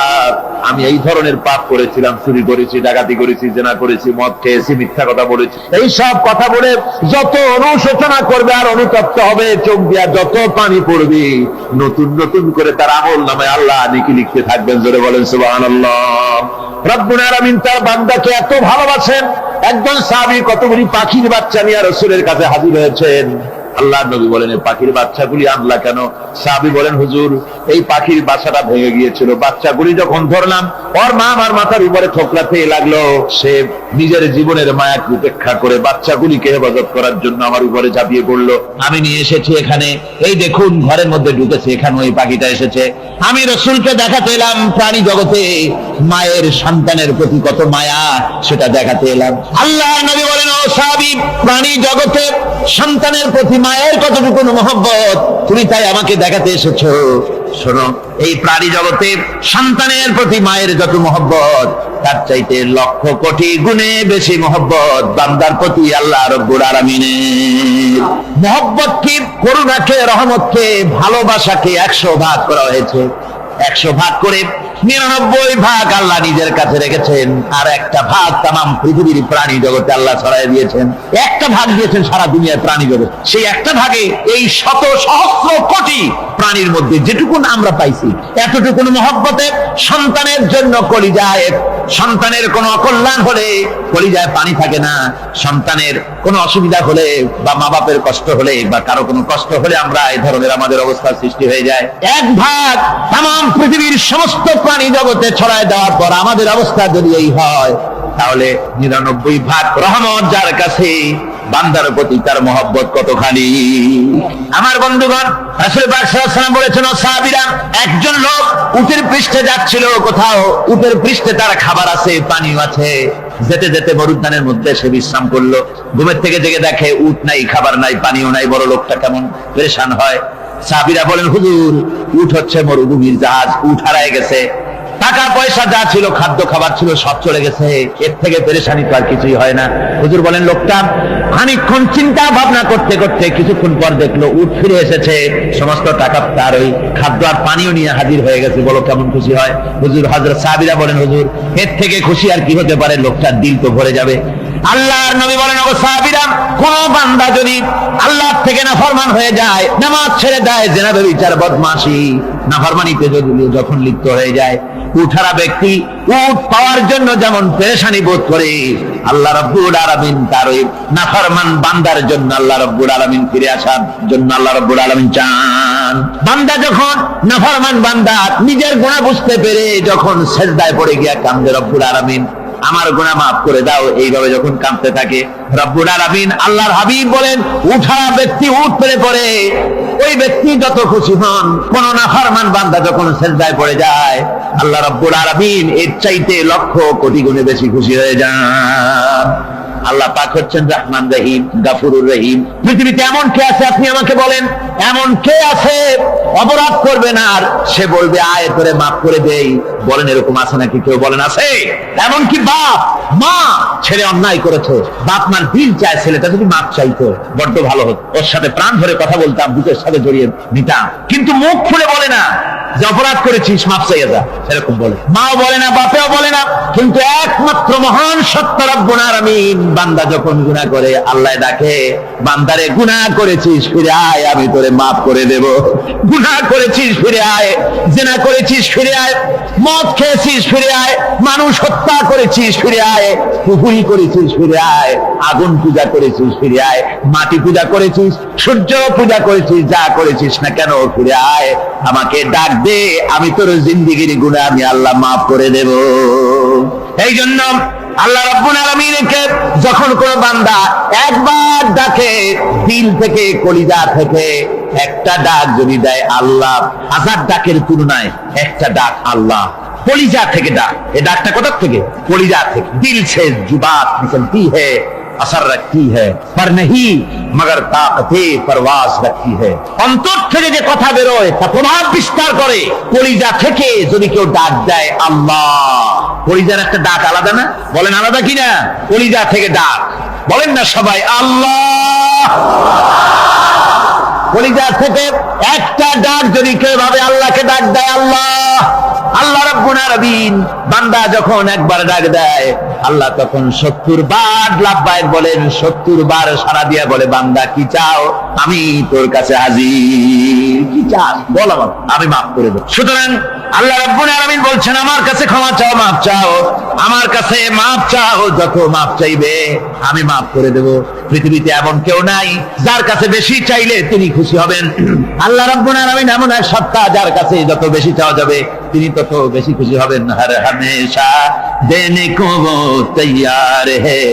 S3: আমি এই ধরনের পাপ করেছিলাম, চুরি করেছি, ডাকাতি করেছি, জেনা করেছি, মদ খেয়েছি, মিথ্যা কথা বলেছি, এই সব কথা বলে যত অনুশোচনা করবে আর অনুতপ্ত হবে, চোখ দিয়া যত পানি পড়বে, নতুন নতুন করে তার আমল নামে আল্লাহ নেকি লিখতে থাকবেন। জোরে বলেন সুবহানাল্লাহ। রব্বুল আলামিন তার বান্দাকে এত ভালোবাসেন, একজন সাহাবী কতগুলি পাখির বাচ্চা নিয়ে রাসূলের কাছে হাজির হয়েছেন। আল্লাহর নবী বলেন, এই পাখির বাচ্চাগুলি আনলা কেন? সাহাবী বলেন, হুজুর এই পাখির বাসাটা ভেঙে গিয়েছিল, বাচ্চাগুলি যখন ধরলাম ওর মা আমার মাথার উপরে ঠোকরাতে লাগলো, সে নিজের জীবনের মায়াকে উপেক্ষা করে বাচ্চাগুলিকে হেফাজত করার জন্য আমার উপরে ঝাঁপিয়ে পড়লো। আমি নিয়ে এসেছি এখানে, এই দেখুন ঘরের মধ্যে ঢুকেছে, এখানে ওই পাখিটা এসেছে। আমি রাসূলকে দেখাতে এলাম প্রাণী জগতে মায়ের সন্তানের প্রতি কত মায়া, সেটা দেখাতে এলাম। আল্লাহর নবী বলেন, ও সাহাবী, প্রাণী জগতে সন্তানের প্রতি মায়ের কতটুকু মহব্বত তুমি তাই আমাকে দেখাতে এসেছো। শোনো, এই প্রাণী জগতে সন্তানের প্রতি মায়ের যত মহব্বত, তার চাইতে লক্ষ কোটি গুণে বেশি মহব্বত বান্দার প্রতি আল্লাহ রব্বুল আলামিনের। মহব্বতকে, করুণাকে, রহমতকে, ভালোবাসাকে 100 ভাগ করা হয়েছে। 100 ভাগ করে 99 ভাগ আল্লাহ নিজের কাছে রেখেছেন, আর একটা ভাগ তামাম পৃথিবীর প্রাণী জগতে আল্লাহ ছড়াই দিয়েছেন। একটা ভাগ দিয়েছেন সারা দুনিয়ার প্রাণী জগৎ। সেই একটা ভাগে এই শত সহস্র কোটি প্রাণীর মধ্যে যেটুকুন আমরা পাইছি, এতটুকুন মহব্বতে সন্তানের জন্য কলিজায়, সন্তানের কোনো অকল্যাণ হলে কলিজায় পানি থাকে না, সন্তানের কোনো অসুবিধা হলে বা মা বাপের কষ্ট হলে বা কারো কোনো কষ্ট হলে আমরা এই ধরনের আমাদের অবস্থার সৃষ্টি হয়ে যায়। 1 ভাগ তামাম পৃথিবীর সমস্ত প্রাণী জগতে ছড়ায় দেওয়ার পর আমাদের অবস্থা যদি এই হয়, তাহলে 99 ভাগ রহমত যার কাছে, বান্দার প্রতি তার মহব্বত কতখানি। আমার বন্ধুগণ, রাসূল পাক সাল্লাল্লাহু আলাইহি ওয়াসাল্লাম বলেছেন, ও সাহাবীরা, একজন লোক উটের পৃষ্ঠে যাচ্ছিল কোথাও, উটের পৃষ্ঠে তার খাবার আছে, পানিও আছে, যেতে যেতে মরুদ্যানের মধ্যে সে বিশ্রাম করলো। ঘুমের থেকে জেগে দেখে উট নাই, খাবার নাই, পানিও নাই। বড় লোকটা কেমন পেরেশান হয়। সাহাবীরা বলেন, হুজুর, উট হচ্ছে মরুভূমির জাহাজ, উট হারায় গেছে, টাকা পয়সা যা ছিল, খাদ্য খাবার ছিল, সব চলে গেছে, এর থেকে পেরেশানি তো আর কিছুই হয় না। হুজুর বলেন, লোকটা খানিকক্ষণ চিন্তা ভাবনা করতে করতে কিছুক্ষণ পর দেখলো উট ফিরে এসেছে, সমস্ত টাকা তার ওই খাদ্য আর পানিও নিয়ে হাজির হয়ে গেছে। বলো কেমন খুশি হয়? হুজুর, হযরত সাহাবীরা বলেন, হুজুর, এর থেকে খুশি আর কি হতে পারে? লোকটার দিল তো ভরে যাবে। আল্লাহর নবী বলেন, ওগো সাহাবীরা, কোন বান্দা যদি আল্লাহ থেকে নাফরমান হয়ে যায়, নামাজ ছেড়ে দেয়, জিনা ব্যভিচার বদমাশি নাফরমানিতে যদি যখন লিপ্ত হয়ে যায়, উঠারা ব্যক্তি উট পাওয়ার জন্য যেমন পেরেশানি বোধ করে, আল্লাহ রাব্বুল আলামিন তার ওই নাফরমান বান্দার জন্য আল্লাহ রাব্বুল আলামিন ফিরে আসার জন্য আল্লাহ রাব্বুল আলামিন চান। বান্দা যখন নাফরমান বান্দা নিজের গুনাহ বুঝতে পেরে যখন সিজদায় পড়ে গিয়া কান্দে, রব্বুল আলামিন আমার গুনাহ মাফ করে দাও, এইভাবে যখন কাঁদতে থাকে, রব্বুল আলামিন আল্লাহর হাবিব বলেন, উঠা ব্যক্তি উঠ পেরে পড়ে, ওই ব্যক্তি যত খুশি হন। কোন নাফরমান বান্দা যখন সিজদায় পড়ে যায়, আল্লাহ রব্বুল আলামিন এর চাইতে লক্ষ কোটি গুণে বেশি খুশি হয়ে যান। আল্লাহ পাক হচ্ছেন রহমান রহিম, গাফুরুর রহিম। পৃথিবীতে এমন কে আছে, আপনি আমাকে বলেন, এমন কে আছে অপরাধ করবে না আর সে বলবে আয় তোরে মাফ করে দেই? বলেন, এরকম আছে নাকি? কেউ বলেন আছে? এমন কি বাপ মা ছেলে অন্যায় করেছে, বাপ মার দিল চায় ছেলেটা যদি মাফ চাইতো, বড্ড ভালো হতো, ওর সাথে প্রাণ ধরে কথা বলতাম, বুকের সাথে জড়িয়ে নিতাম, কিন্তু মুখ খুলে বলে না যে অপরাধ করেছিস মাফ চাইয়া যা, সেরকম বলে। মাও বলে না, বাপেও বলে না, কিন্তু একমাত্র মহান সত্য রব্বুল আলামিন বান্দা যখন গুনাহ করে, আল্লাহ ডাকে, বান্দারে গুনাহ করেছিস ফিরে আয়, আমি তোরে মাফ করে দেব। গুনাহ করেছিস ফিরে আয়, জিনা করেছিস ফিরে আয়, মদ খেয়েছিস ফিরে আয়, মানুষ হত্যা করেছিস ফিরে আয়, পুকুরি করেছিস ফিরে আয়, আগুন পূজা করেছিস ফিরে আয়, মাটি পূজা করেছিস, সূর্য পূজা করেছিস, যা করেছিস না কেন ফিরে আয়, আমাকে ডাক দে, আমি তোর জিন্দেগির গুনাহ আমি আল্লাহ মাফ করে দেব। এই জন্য আল্লাহ রাব্বুল আলামিনকে যখন কোন বান্দা একবার ডাকে, দিল থেকে কলিজা থেকে একটা ডাক যদি দেয় আল্লাহ, হাজার ডাকের তুলনায় একটা ডাক আল্লাহ কলিজা থেকে ডাক। এই ডাকটা কোথা থেকে? কলিজা থেকে। দিল সে জুবাত নিকলতি है, असर रखती है पर नहीं मगर ताकते परवाज रखती है। অন্তর থেকে যে কথা বেরোয় তা প্রভাব বিস্তার করে। কলিজা থেকে যদি কেউ ডাক দেয় আল্লাহ, কলিজার একটা ডাক আলাদা না? বলেন আলাদা কিনা? কলিজা থেকে ডাক, বলেন না সবাই আল্লাহ। কলিজা থেকে একটা ডাক যদি কেউ ভাবে আল্লাহকে ডাক দেয় আল্লাহ, আল্লাহ রাব্বুল আলামিন বান্দা যখন একবার ডাক দেয়, আল্লাহ তখন 70 বার লাব্বাইক বলেন, 70 বার সাড়া দিয়া বলে, বান্দা কি চাও? আমি তোর কাছে হাজির। কি চাস বল, আমি মাফ করে দেব। সুতরাং আল্লাহ রাব্বুল আলামিন বলছেন, আমার কাছে ক্ষমা চাও, মাফ চাও, আমার কাছে মাফ চাও, যত মাফ চাইবে আমি মাফ করে দেব। পৃথিবীতে এমন কেউ নাই যার কাছে বেশি চাইলে তিনি খুশি হবেন। আল্লাহ রাব্বুল আলামিন এমন এক সত্তা যার কাছে যত বেশি চাওয়া যাবে তিনি তত বেশি খুশি হবেন। হর হমেশা দেনে কো वो तैयार है,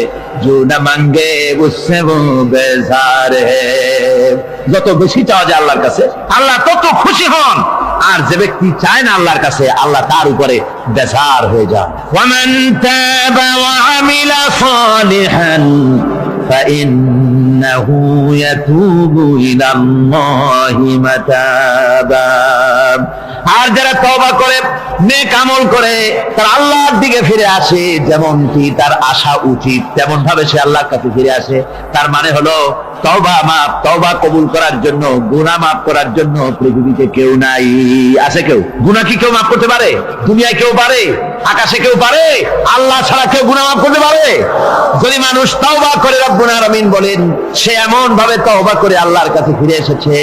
S3: जो न मांगे उससे वो बेजार है। যত বেশি চাওয়া যায় আল্লাহর কাছে, আল্লাহ তত খুশি হন। আর যে ব্যক্তি চায় না আল্লাহর কাছে, আল্লাহ তার উপরে বেজার হয়ে যান। ওয়ামান তাবা ওয়া আমিলা সালিহান فإنه يتوب إلى الله متابا। আর যারা তওবা করে, নেক আমল করে, তার আল্লাহর দিকে ফিরে আসে, যেমন কি তার আশা উচিত তেমন ভাবে সে আল্লাহর কাছে ফিরে আসে, তার মানে হলো তওবা মাফ, তওবা কবুল করার জন্য, গুনাহ মাফ করার জন্য পৃথিবীতে কেউ নাই। আছে কেউ? গুনাহ কি কেউ মাফ করতে পারে? দুনিয়ায় কেউ পারে? আকাশে কেউ পারে? আল্লাহ ছাড়া কেউ গুনাহ মাফ করতে পারে? যদি মানুষ তওবা করে, রব্বুল আলামিন বলেন সে এমন ভাবে তওবা করে আল্লাহর কাছে ফিরে এসেছে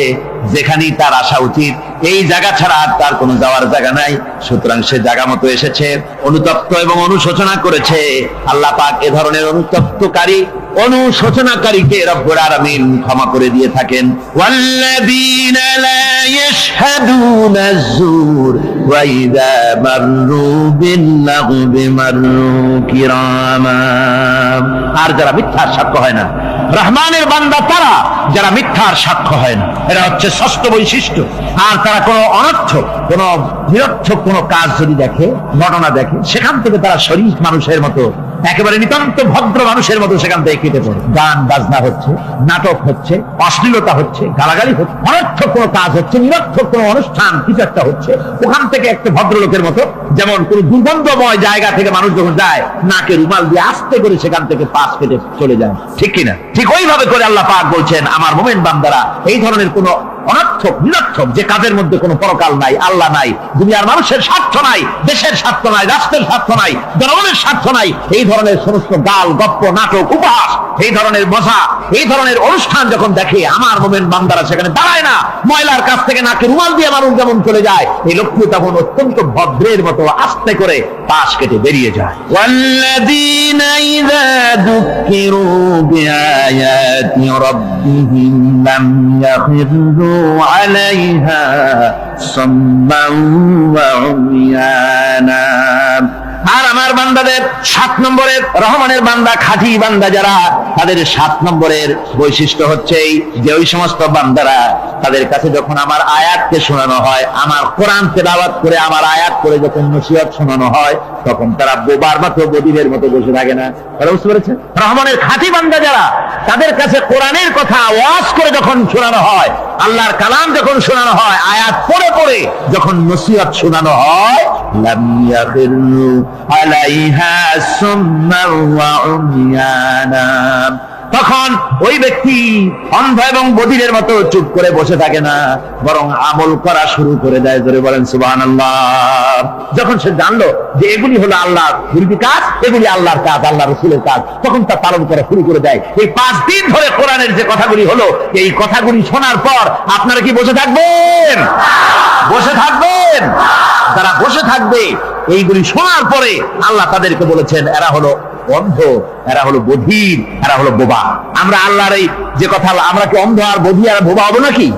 S3: যেখানেই তার আসা উচিত, এই জায়গা ছাড়া আর তার কোনো যাওয়ার জায়গা নাই। সুতরাং সে জায়গা মতো এসেছে, অনুতপ্ত এবং অনুশোচনা করেছে। আল্লাহ পাক এ ধরনের অনুতপ্তকারী, অনুশোচনাকারীকে রব্বুল আলামিন ক্ষমা করে দিয়ে থাকেন। ওয়াল্লাযীনা লা ইয়াশহাদুনা আয-যুর ওয়া ইযা মাররু বিল-লাগবি মাররু কিরামা। আর যারা মিথ্যার সাক্ষ্য হয় না, রহমানের বান্দা তারা যারা মিথ্যার সাক্ষ্য হয় না, এরা হচ্ছে ষষ্ঠ বৈশিষ্ট্য। আর তারা কোনো অনর্থক, কোনো নিরর্থক কোনো কাজ যদি দেখে, ঘটনা দেখে, সেখান থেকে তারা শরীফ মানুষের মতো, একেবারে নিতান্ত ভদ্র মানুষের মতো সেখান থেকে কেটে পড়ে। গান বাজনা হচ্ছে, নাটক হচ্ছে, অশ্লীলতা হচ্ছে, গালাগালি হচ্ছে, অনর্থক কোনো কাজ হচ্ছে, নিরর্থক কোনো অনুষ্ঠান কিছু একটা হচ্ছে, ওখান থেকে একটা ভদ্রলোকের মতো, যেমন কোন দুর্গন্ধময় জায়গা থেকে মানুষ যখন যায়, নাকে রুমাল দিয়ে আস্তে করে সেখান থেকে পাশ কেটে চলে যায়, ঠিক কিনা? ঠিক ওইভাবে করে আল্লাহ পাক বলছেন, আমার মুমিন বান্দারা এই ধরনের কোন
S1: অনর্থক নিরর্থক যে কাজের মধ্যে কোনো পরকাল নাই, আল্লাহ নাই, দুনিয়ার মানুষের স্বার্থ নাই, দেশের স্বার্থ নাই, রাষ্ট্রের স্বার্থ নাই, জনগণের স্বার্থ নাই, এই ধরনের সমস্ত গাল গপ্প নাটক উপহাস, এই ধরনের মজা, এই ধরনের অনুষ্ঠান যখন দেখে আমার মোমেন বান্দারা সেখানে দাঁড়ায় না। ময়লার কাছ থেকে নাকে রুমাল দিয়ে মানুষ যেমন চলে যায়, এই লোকটি তখন অত্যন্ত ভদ্রের মতো আস্তে করে পাশ কেটে বেরিয়ে যায়।
S3: والذين إذا ذكروا بآيات ربهم لم يخروا عليها صما وعميانا।
S1: আর আমার বান্দাদের 7 নম্বরের রহমানের বান্দা, খাঁটি বান্দা যারা, তাদের 7 নম্বরের বৈশিষ্ট্য হচ্ছে যে ওই সমস্ত বান্দারা তাদের কাছে যখন আমার আয়াতকে শোনানো হয়, আমার কোরআন তেলাওয়াত করে আমার আয়াত করে যখন নসিহত শোনানো হয়, তখন তারা বোবার মতো বদিরের মতো বসে থাকে না। তারা বুঝতে পেরেছেন? রহমানের খাঁটি বান্দা যারা, তাদের কাছে কোরআনের কথা ওয়াজ করে যখন শোনানো হয়, আল্লাহর কালাম যখন শোনানো হয়, আয়াত পড়ে পড়ে যখন নসিহত শোনানো হয়, লাম ইয়াখিরু আলাইহা সুম্মান ওয়া উমিয়ানা, তখন ওই ব্যক্তি অন্ধ এবং বধিরের মতো চুপ করে বসে থাকে না, বরং আমল করা শুরু করে দেয়। জোরে বলেন সুবহানাল্লাহ। যখন সে জানলো যে এগুলি হলো আল্লাহর বিরোধী কাজ, এগুলি আল্লাহর কাজ, আল্লাহ রসুলের কাজ, তখন তা পালন করা শুরু করে দেয়। এই 5 দিন ধরে কোরআনের যে কথাগুলি হলো, এই কথাগুলি শোনার পর আপনারা কি বসে থাকবেন? বসে থাকবেন? যারা বসে থাকবে এইগুলি শোনার পরে আল্লাহ তাদেরকে বলেছেন এরা হলো অন্ধ, এরা হলো বধির, এরা হলো বোবা। আমরা আল্লাহর এই যে কথা, আমরা কি অন্ধ আর বধির আর বোবা হবো নাকি?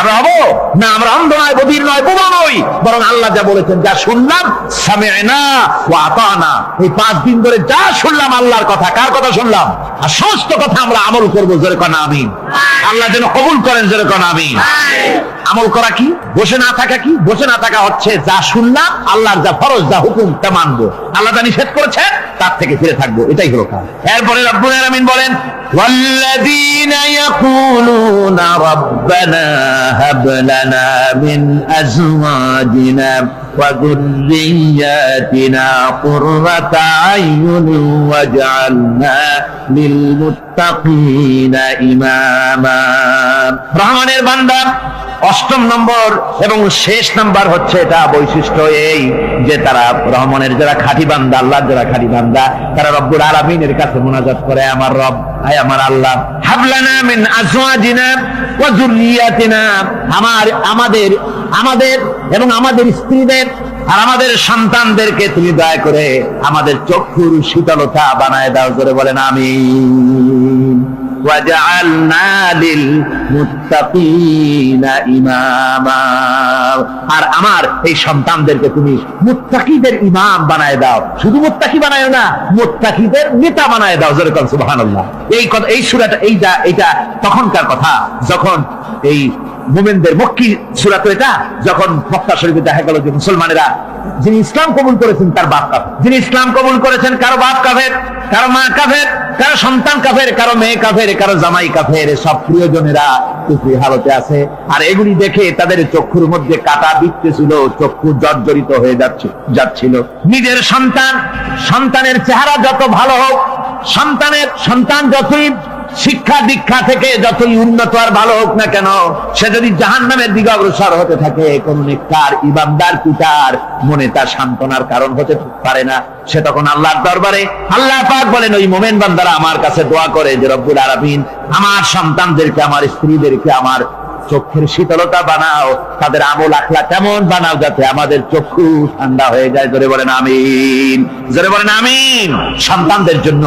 S1: আমরা হবো না? আমরা অন্ধ নয়, বধির নয়, বোবা নই, বরং আল্লাহ যা বলেছেন, যা শুনলাম সামি'না ওয়া আতানা, এই 5 দিন ধরে যা শুনলাম আল্লাহর কথা, কার কথা শুনলাম? আর সমস্ত কথা আমরা আমল করবো। জোরে কোন আমিন। আল্লাহ যেন কবুল করেন। জোরে কোন আমিন। আমল করা কি? বসে না থাকা কি? বসে না থাকা হচ্ছে যা শুনলাম, আল্লাহর যা ফরজ, যা হুকুম, তা মানবো। আল্লাহ যা নিষেধ করেছেন তার থেকে ফিরে থাকবো, এটাই হলো কাজ। এরপরে রব্বুল আলামিন বলেন,
S3: والذين يقولون ربنا هب لنا من أزواجنا وذرياتنا قرة أعين واجعلنا للمتقين إماما।
S1: রহমানের বান্দা 8ম নম্বর এবং শেষ নাম্বার হচ্ছে এটা বৈশিষ্ট্য এই যে তারা রহমানের যারা খাঁটি বান্দা, আল্লাহর যারা খাঁটি বান্দা, তারা রব্বুল আলামিনের কাছে মুনাজাত করে, আমার রব, আয় আমার আল্লাহ, হাবলানা মিন আজওয়াজিনা ওয়া যুররিয়াতিনা, আমাদের এবং আমাদের স্ত্রীদের আর আমাদের সন্তানদেরকে তুমি দয়া করে আমাদের চক্ষুর শীতলতা বানায় দাও। জোরে বলেন আমিন। ওয়াজআলনা লিল মুত্তাকিনা ইমামা, আর আমার এই সন্তানদেরকে তুমি মুত্তাকিদের ইমাম বানায় দাও। শুধু মুত্তাকি বানায়ও না, মুত্তাকিদের নেতা বানায় দাও। জোরে বলেন সুবহানাল্লাহ। এই কথা, এই সূরাটা, এইটা তখনকার কথা যখন এই মুমিনদের মক্কি সূরা, তো এটা যখন মক্কা শরীফে দেখা গেল যে মুসলমানেরা, যিনি ইসলাম কবুল করেছেন তার বাপ কাফের, যিনি ইসলাম কবুল করেছেন কারো বাপ কাফের, কারো মা কাফের, কারো সন্তান কাফের, কারো মেয়ে কাফের, কারো জামাই কাফের, সব প্রিয়জনেরা কুফরি হালতে আছে। আর এগুলি দেখে তাদের চক্ষুর মধ্যে কাটা বিচ্ছেছিল, চক্ষু জর্জরিত হয়ে যাচ্ছিল। নিজের সন্তানের চেহারা যত ভালো হোক, সন্তান যতই শিক্ষা দীক্ষা থেকে যতই উন্নত আর ভালো হোক না কেন, সে যদি জাহান্নামের দিকে অগ্রসর হতে থাকে, কোন নেককার ইমানদার পিতার মনে তার সান্ত্বনার কারণ হতে পারে না। সে তখন আল্লাহর দরবারে, আল্লাহ পাক বলেন ওই মোমেন বান্দারা আমার কাছে দোয়া করে যে রব্বুল আলামিন আমার সন্তানদেরকে, আমার স্ত্রীদেরকে আমার চোখের শীতলতা বানাও, তাদের আমল আখলাক কেমন বানাও যাতে আমাদের চক্ষু ঠান্ডা হয়ে যায়। জোরে বলেন আমিন। জোরে বলেন আমিন। সন্তানদের জন্য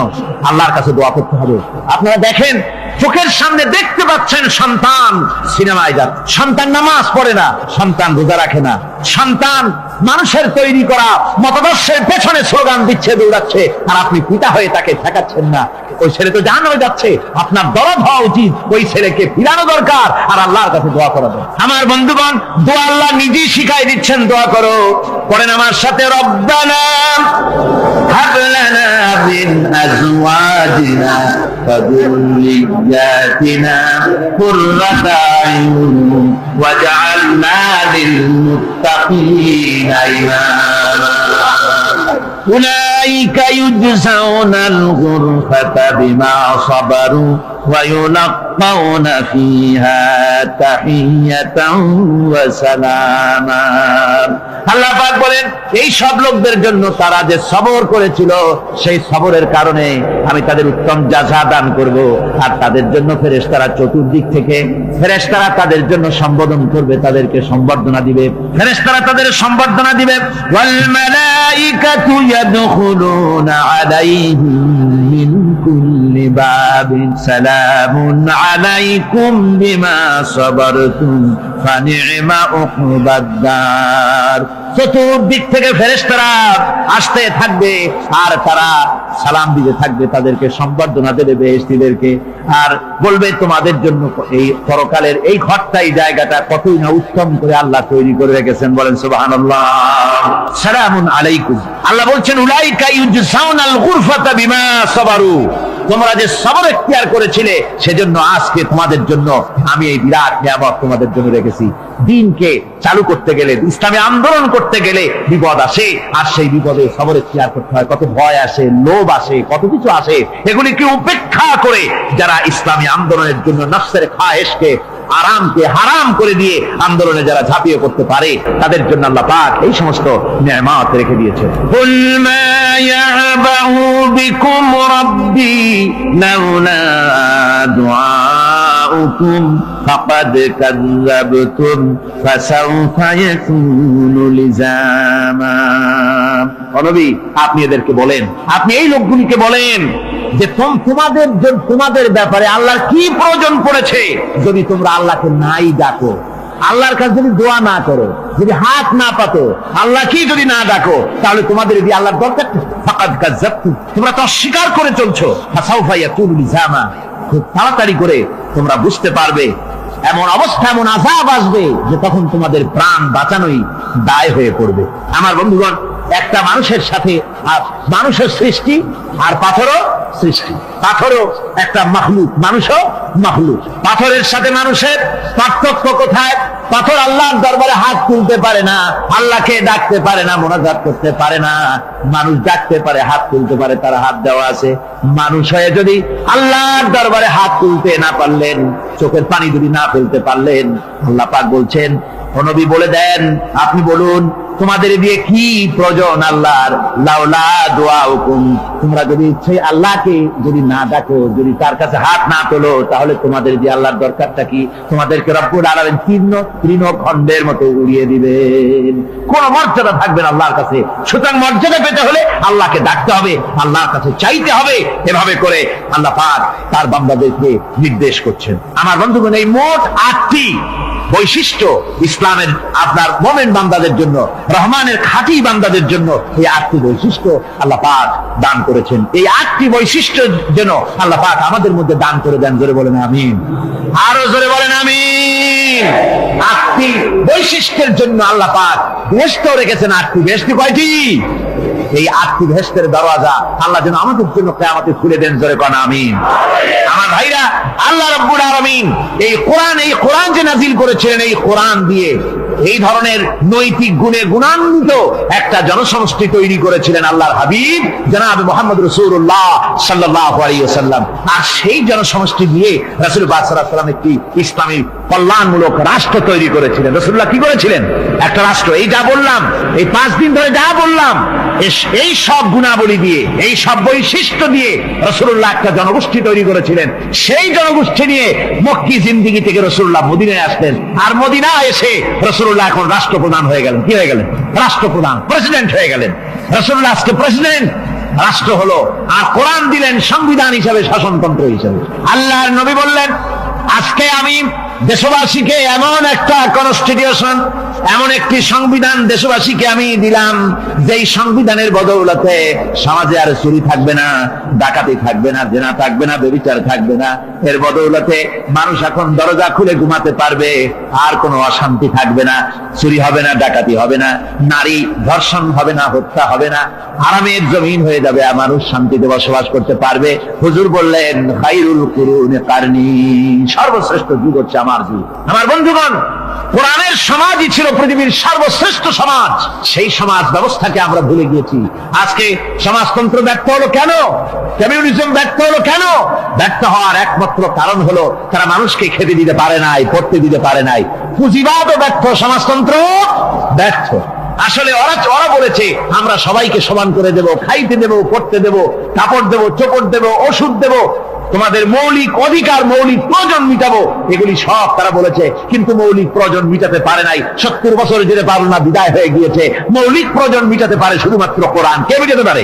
S1: আল্লাহর কাছে দোয়া করতে হবে। আপনারা দেখেন, চোখের সামনে দেখতে পাচ্ছেন সন্তান সিনেমায় যাচ্ছে, সন্তান নামাজ পড়ে না, সন্তান রোজা রাখে না, সন্তান মানুষের তৈরি করা মতাদর্শের পেছনে স্লোগান দিচ্ছে, দৌড়াচ্ছে, আর আপনি পিতা হয়ে তাকে ঠেকাচ্ছেন না। ওই ছেলে তো জাহান্নামে যাচ্ছে, আপনার দরদ হওয়া উচিত, ওই ছেলেকে ফিরানো দরকার আর আল্লাহর কাছে দোয়া করাবে। আমার বন্ধুগণ, দোয়া আল্লাহ নিজেই শিখাই দিচ্ছেন, দোয়া করো। পড়েন আমার সাথে, রব্বানা হাব লানা মিন আজওয়াজিনা ওয়া যুররিয়াতিনা কুররাতা আয়ুন ওয়াজআলনা লিল মুত্তাকিনা ইমামা।
S3: উলাইকা ইউজসাউনাল গুরফাতা বিমা সাবারু ওয়া ইউলাক্কাউনা ফিহা তাহিয়াতান ওয়া সালামা। আল্লাহ পাক বলেন এই সব লোকদের জন্য তারা যে সবর করেছিল সেই সবরের কারণে আমি তাদের উত্তম জাযা দান করব। আর তাদের জন্য ফেরেশতারা চতুর্দিক থেকে ফেরেশতারা তাদের জন্য সম্বোধন করবে, তাদেরকে সম্বর্ধনা দিবে, ফেরেশতারা তাদের সম্বর্ধনা দিবে। ওয়াল মালাইকাতু ইয়াদখুলুনা আলাইহিম মিন কুল্লি বাবিন সালামুন আলাইকুম বিমা সাবারতুম ফানি'মা উকবাদ-দার। চতুর্দিক থেকে ফেরেশতারা আসতে থাকবে আর তারা সালাম দিতে থাকবে, তাদেরকে সম্বর্ধনা দেবে বেহেশতীদেরকে, আর বলবে তোমাদের জন্য এই পরকালের এই ঘরটাই জায়গাটা কতই না উত্তম করে আল্লাহ তৈরি করে রেখেছেন। বলেন সুবহানাল্লাহ। সালামুন আলাইকুম। আল্লাহ বলছেন উলাইকা ইউজসাউনাল গুরফাতা বিমা সাবারু, তোমরা যে সবর এখতিয়ার করেছিলে সেজন্য আজকে তোমাদের জন্য আমি এই বিরাট নিয়ামত তোমাদের জন্য রেখেছি। দ্বীনকে চালু করতে গেলে, ইসলামী আন্দোলন করতে গেলে বিপদ আসে, আর সেই বিপদে সবর এখতিয়ার করতে হয়। কত ভয় আসে, লোভ আসে, কত কিছু আসে, এগুলিকে উপেক্ষা করে যারা ইসলামী আন্দোলনের জন্য নফসের খায়েশকে আরামকে হারাম করে দিয়ে আন্দোলনে যারা ঝাঁপিয়ে পড়তে পারে তাদের জন্য আল্লাহ পাক এই সমস্ত নিয়ামত রেখে দিয়েছেন। কুল মা ইয়াবাউ বিকুম রাব্বি লাউলা দুআউকুম ফাকাদ কাযাবতুম ফাসাউফা ইয়াকুনু লিজামা। নবী আপনি এদেরকে বলেন, আপনি এই লোকগুলিকে বলেন যে তোমাদের ব্যাপারে আল্লাহর কি প্রয়োজন পড়েছে যদি তোমরা আল্লাহকে নাই ডাকো, আল্লাহর কাছে যদি দোয়া না করো, যদি হাত না পাতো, আল্লাহ কি যদি না ডাকো, তাহলে তোমাদের যদি আল্লাহর দরকার ফাকাদ কাযাবতুম, তোমরা তো অস্বীকার করে চলছো। ফাসাউফা ইয়াকুনু লিজামা, খুব তাড়াতাড়ি করে তোমরা বুঝতে পারবে, এমন অবস্থা, এমন আযাব আসবে যে তখন তোমাদের প্রাণ বাঁচানোই দায় হয়ে পড়বে। আমার বন্ধুগণ, একটা মানুষের সাথে মানুষের সৃষ্টি আর পাথরও সৃষ্টি, পাথরও একটা মাখলুক, মানুষও মাখলুক। পাথরের সাথে মানুষের পার্থক্য কোথায়? পাথর আল্লাহর দরবারে হাত তুলতে পারে না, আল্লাহকে ডাকতে পারে না, মোনাজাত করতে পারে না। মানুষ ডাকতে পারে, হাত তুলতে পারে, তার হাত দেওয়া আছে। মানুষ হয়ে যদি আল্লাহর দরবারে হাত তুলতে না পারলেন, চোখের পানি যদি না ফেলতে পারলেন, আল্লাহ পাক বলছেন, ও নবী বলে দেন, আপনি বলুন তোমাদের দিয়ে কি প্রয়োজন আল্লাহর? লাউলা দুআউকুম, তোমরা যদি সেই আল্লাহকে যদি না ডাকো, যদি তার কাছে হাত না তোলো, তাহলে তোমাদের দিয়ে আল্লাহর দরকারটা কি? তোমাদেরকে রব্বুল আলামিন তৃণখণ্ডের মতো উড়িয়ে দিবেন, কোন মর্যাদা থাকবে না আল্লাহর কাছে। সুতরাং মর্যাদা পেতে হলে আল্লাহকে ডাকতে হবে, আল্লাহর কাছে চাইতে হবে। এভাবে করে আল্লাহ পাক তার বান্দাদেরকে নির্দেশ করছেন। আমার বন্ধুগণ, এই মোট 8টি বৈশিষ্ট্য ইসলামের আপনার মুমিন বান্দাদের জন্য, রহমানের খাঁটি বান্দাদের জন্য এই 8টি বৈশিষ্ট্য আল্লাহ পাক দান করেছেন। এই 8টি বৈশিষ্ট্য যেন আল্লাহ পাক আমাদের মধ্যে দান করে দেন। জোরে বলেন আমিন, আরো জোরে বলেন আমিন। 8টি বৈশিষ্ট্যের জন্য আল্লাহ পাক বেহেশত রেখেছেন। 8টি বেহেশত কয়টি? এই 8টি বেহেশতের দরওয়াজা আল্লাহ যেন আমাদের জন্য কিয়ামতে খুলে দেন। জোরে কোন আমিন। আমার ভাইরা, আল্লাহ রাব্বুল আলামিন এই কোরআন যে নাজিল করেছিলেন, এই কোরআন দিয়ে এই ধরনের নৈতিক গুণে গুণান্বিত একটা জনসমষ্টি তৈরি করেছিলেন আল্লাহর হাবিব জনাব মুহাম্মদ রাসূলুল্লাহ সাল্লাল্লাহু আলাইহি ওয়াসাল্লাম। আর সেই জনসমষ্টি দিয়ে রাসূল পাক সাল্লাল্লাহু আলাইহি ওয়াসাল্লাম একটি ইসলামী কল্যাণমূলক রাষ্ট্র তৈরি করেছিলেন। রাসূলুল্লাহ কি করেছিলেন? একটা রাষ্ট্র। এই যা বললাম, এই 5 দিন ধরে যা বললাম, এই সব গুণাবলী দিয়ে, এই সব বৈশিষ্ট্য দিয়ে রাসূলুল্লাহ একটা জনগোষ্ঠী তৈরি করেছিলেন। সেই জনগোষ্ঠী নিয়ে মক্কি জিন্দেগি থেকে রাসূলুল্লাহ মদিনায় আসলেন। আর মদিনা এসে রাসূলুল্লাহ এখন রাষ্ট্রপ্রধান হয়ে গেলেন। কি হয়ে গেলেন? রাষ্ট্রপ্রধান, প্রেসিডেন্ট হয়ে গেলেন। রাসূলুল্লাহ আজকে প্রেসিডেন্ট, রাষ্ট্র হলো। আর কোরআন দিলেন সংবিধান হিসাবে, শাসনতন্ত্র হিসাবে। আল্লাহর নবী বললেন, আজকে আমি দেশবাসীকে এমন একটা কনস্টিটিউশন, এমন একটি সংবিধান দেশবাসীকে আমি দিলাম, যেই সংবিধানের বদৌলতে সমাজে আর চুরি থাকবে না, ডাকাতি থাকবে না, জেনা থাকবে না, ব্যভিচার থাকবে না। এর বদৌলতে মানুষ এখন দরজা খুলে ঘুমাতে পারবে, আর কোনো অশান্তি থাকবে না, চুরি হবে না, ডাকাতি হবে না, নারী ধর্ষণ হবে না, হত্যা হবে না, আরামের জমিন হয়ে যাবে, আর মানুষ শান্তিতে বসবাস করতে পারবে। হুজুর বললেন, খায়রুল কুরুনি কারনি, সর্বশ্রেষ্ঠ যুগ হচ্ছে আমার যুগ। আমার বন্ধুগণ, কোরআনের সমাজই ছিল পৃথিবীর সর্বশ্রেষ্ঠ সমাজ। সেই সমাজ ব্যবস্থাকে আমরা ভুলে গিয়েছি। আজকে সমাজতন্ত্র ব্যর্থ হলো কেন? কমিউনিজম ব্যর্থ হলো কেন? ব্যর্থ হওয়ার একমাত্র কারণ হলো তারা মানুষকে খেতে দিতে পারে নাই, পড়তে দিতে পারে নাই। পুঁজিবাদও ব্যর্থ, সমাজতন্ত্র ব্যর্থ। আসলে ওরা বলেছে আমরা সবাইকে সমান করে দেব, খাইতে দেব, পড়তে দেব, কাপড় দেব, চোপড় দেব, ওষুধ দেব, তোমাদের মৌলিক অধিকার, মৌলিক প্রয়োজন মিটাবো, এগুলি সব তারা বলেছে। কিন্তু মৌলিক প্রয়োজন মিটাতে পারে নাই। 70 বছর যেতে পারল না, বিদায় হয়ে গিয়েছে। মৌলিক প্রয়োজন মিটাতে পারে শুধুমাত্র কোরআন। কে মিটাতে পারে?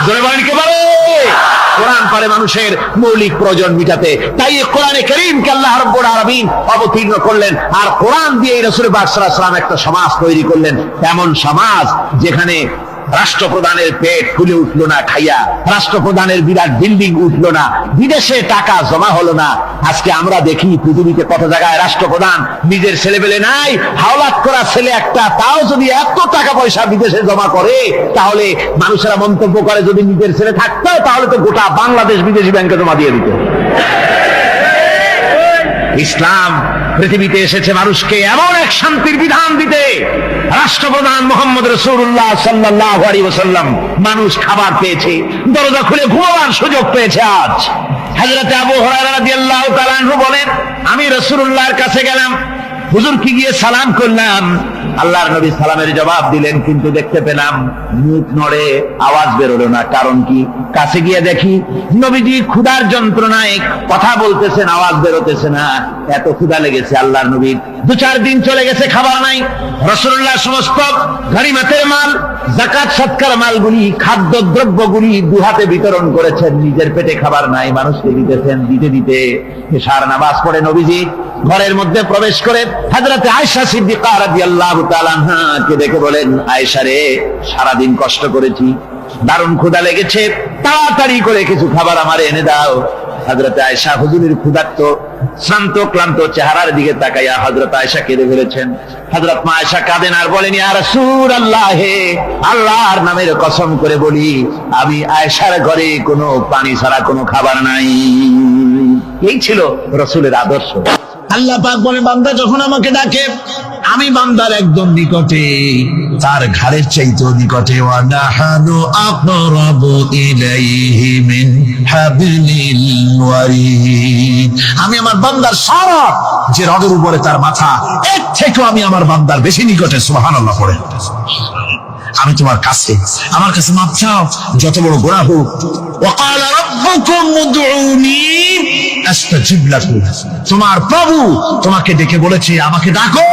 S3: জোরে বলেন, কে পারে? কোরআন পারে মানুষের মৌলিক প্রয়োজন মিটাতে। তাই কোরআনে কারীমকে আল্লাহ রাব্বুল আলামিন অবতীর্ণ করলেন, আর কোরআন দিয়ে রাসূল পাক সাল্লাল্লাহু আলাইহি ওয়াসাল্লাম একটা সমাজ তৈরি করলেন। এমন সমাজ যেখানে রাষ্ট্রপ্রধানের পেট ফুলে উঠলো না খাইয়া, রাষ্ট্রপ্রধানের বিরাট বিল্ডিং উঠলো না, বিদেশে টাকা জমা হলো না। আজকে আমরা দেখি পৃথিবীতে কত জায়গায় রাষ্ট্রপ্রধান নিজের ছেলেবেলে নাই, হাওলাত করা ছেলে একটা, তাও যদি এত টাকা পয়সা বিদেশে জমা করে, তাহলে মানুষেরা মন্তব্য করে যদি নিজের ছেলে থাকতো তাহলে তো গোটা বাংলাদেশ বিদেশি ব্যাংকে জমা দিয়ে দিত। ইসলাম পৃথিবীতে এসেছে মানুষকে এমন এক শান্তির বিধান দিতে। রাষ্ট্রপ্রধান মুহাম্মদ রাসূলুল্লাহ সাল্লাল্লাহু আলাইহি ওয়াসাল্লাম মানুষ খাবার পেয়েছে, দরজা খুলে ঘুমাবার সুযোগ পেয়েছে। আজ হযরত আবু হুরায়রা রাদিয়াল্লাহু তাআলা আনহু বলেন, আমি রাসূলুল্লাহর কাছে গেলাম, হুজুরকে গিয়ে সালাম করলাম। আল্লাহর নবী সালামের জবাব দিলেন, কিন্তু দেখতে পেলাম মুখ নড়ে, আওয়াজ বেরোলো না। কারণ কি? কাছে গিয়ে দেখি নবীজি ক্ষুধার যন্ত্রণায় কথা বলতেছেন, আওয়াজ বেরোতেছে না। এত ক্ষুধা লেগেছে আল্লাহর নবীর। 2-4 দিন চলে গেছে, খাবার নাই। রাসূলুল্লাহ সমস্ত গনিমতের মাল, যাকাত সদকার মালগুলি, খাদ্য দ্রব্যগুলি দুহাতে বিতরণ করেছেন। নিজের পেটে খাবার নাই, মানুষকে দিতেছেন। দিতে দিতে এশার নামাজ পড়ে নবীজি ঘরের মধ্যে প্রবেশ করে হযরত আয়েশা সিদ্দিকা রাদিয়াল্লাহু তাআলা আনহাকে দেখে বলেন, আয়েশা রে, সারাদিন কষ্ট করেছি, দারুণ ক্ষুধা লেগেছে, তাড়াতাড়ি করে কিছু খাবার আমারে এনে দাও। হযরত আয়েশা হুজুরের ক্ষুধার্ত শ্রান্ত ক্লান্ত চেহারার দিকে তাকাইয়া হযরত আয়েশা কেঁদে ফেলেছেন। হযরত মা আয়েশা কাঁদেন আর বলেন, ইয়া রাসূলুল্লাহ, হে আল্লাহর নামের কসম করে বলি, আমি আয়েশার ঘরে কোনো পানি ছাড়া কোনো খাবার নাই। এই ছিল রাসূলের আদর্শ।
S1: আল্লাহ পাক বলেন, বান্দা যখন আমাকে ডাকে, আমি বান্দার একদম নিকটে, তার ঘাড়ের চাইতেও নিকটে। ওয়া নাহানু আকরাবু ইলাইহি মিন হাবলিল ওয়ারিদ। আমি আমার বান্দার সারা যে রগের উপরে তার মাথা, এর থেকেও আমি আমার বান্দার বেশি নিকটে। সুবহানাল্লাহ পড়ে। আমি তোমার কাছে, আমার কাছে মাপ চাও, যত বড় গুনাহ হোক। ওয়া ক্বালা রাব্বুকুম উদউনি আস্তাজিব লাকুম। তোমার প্রভু তোমাকে ডেকে বলেছে, আমাকে ডাকো,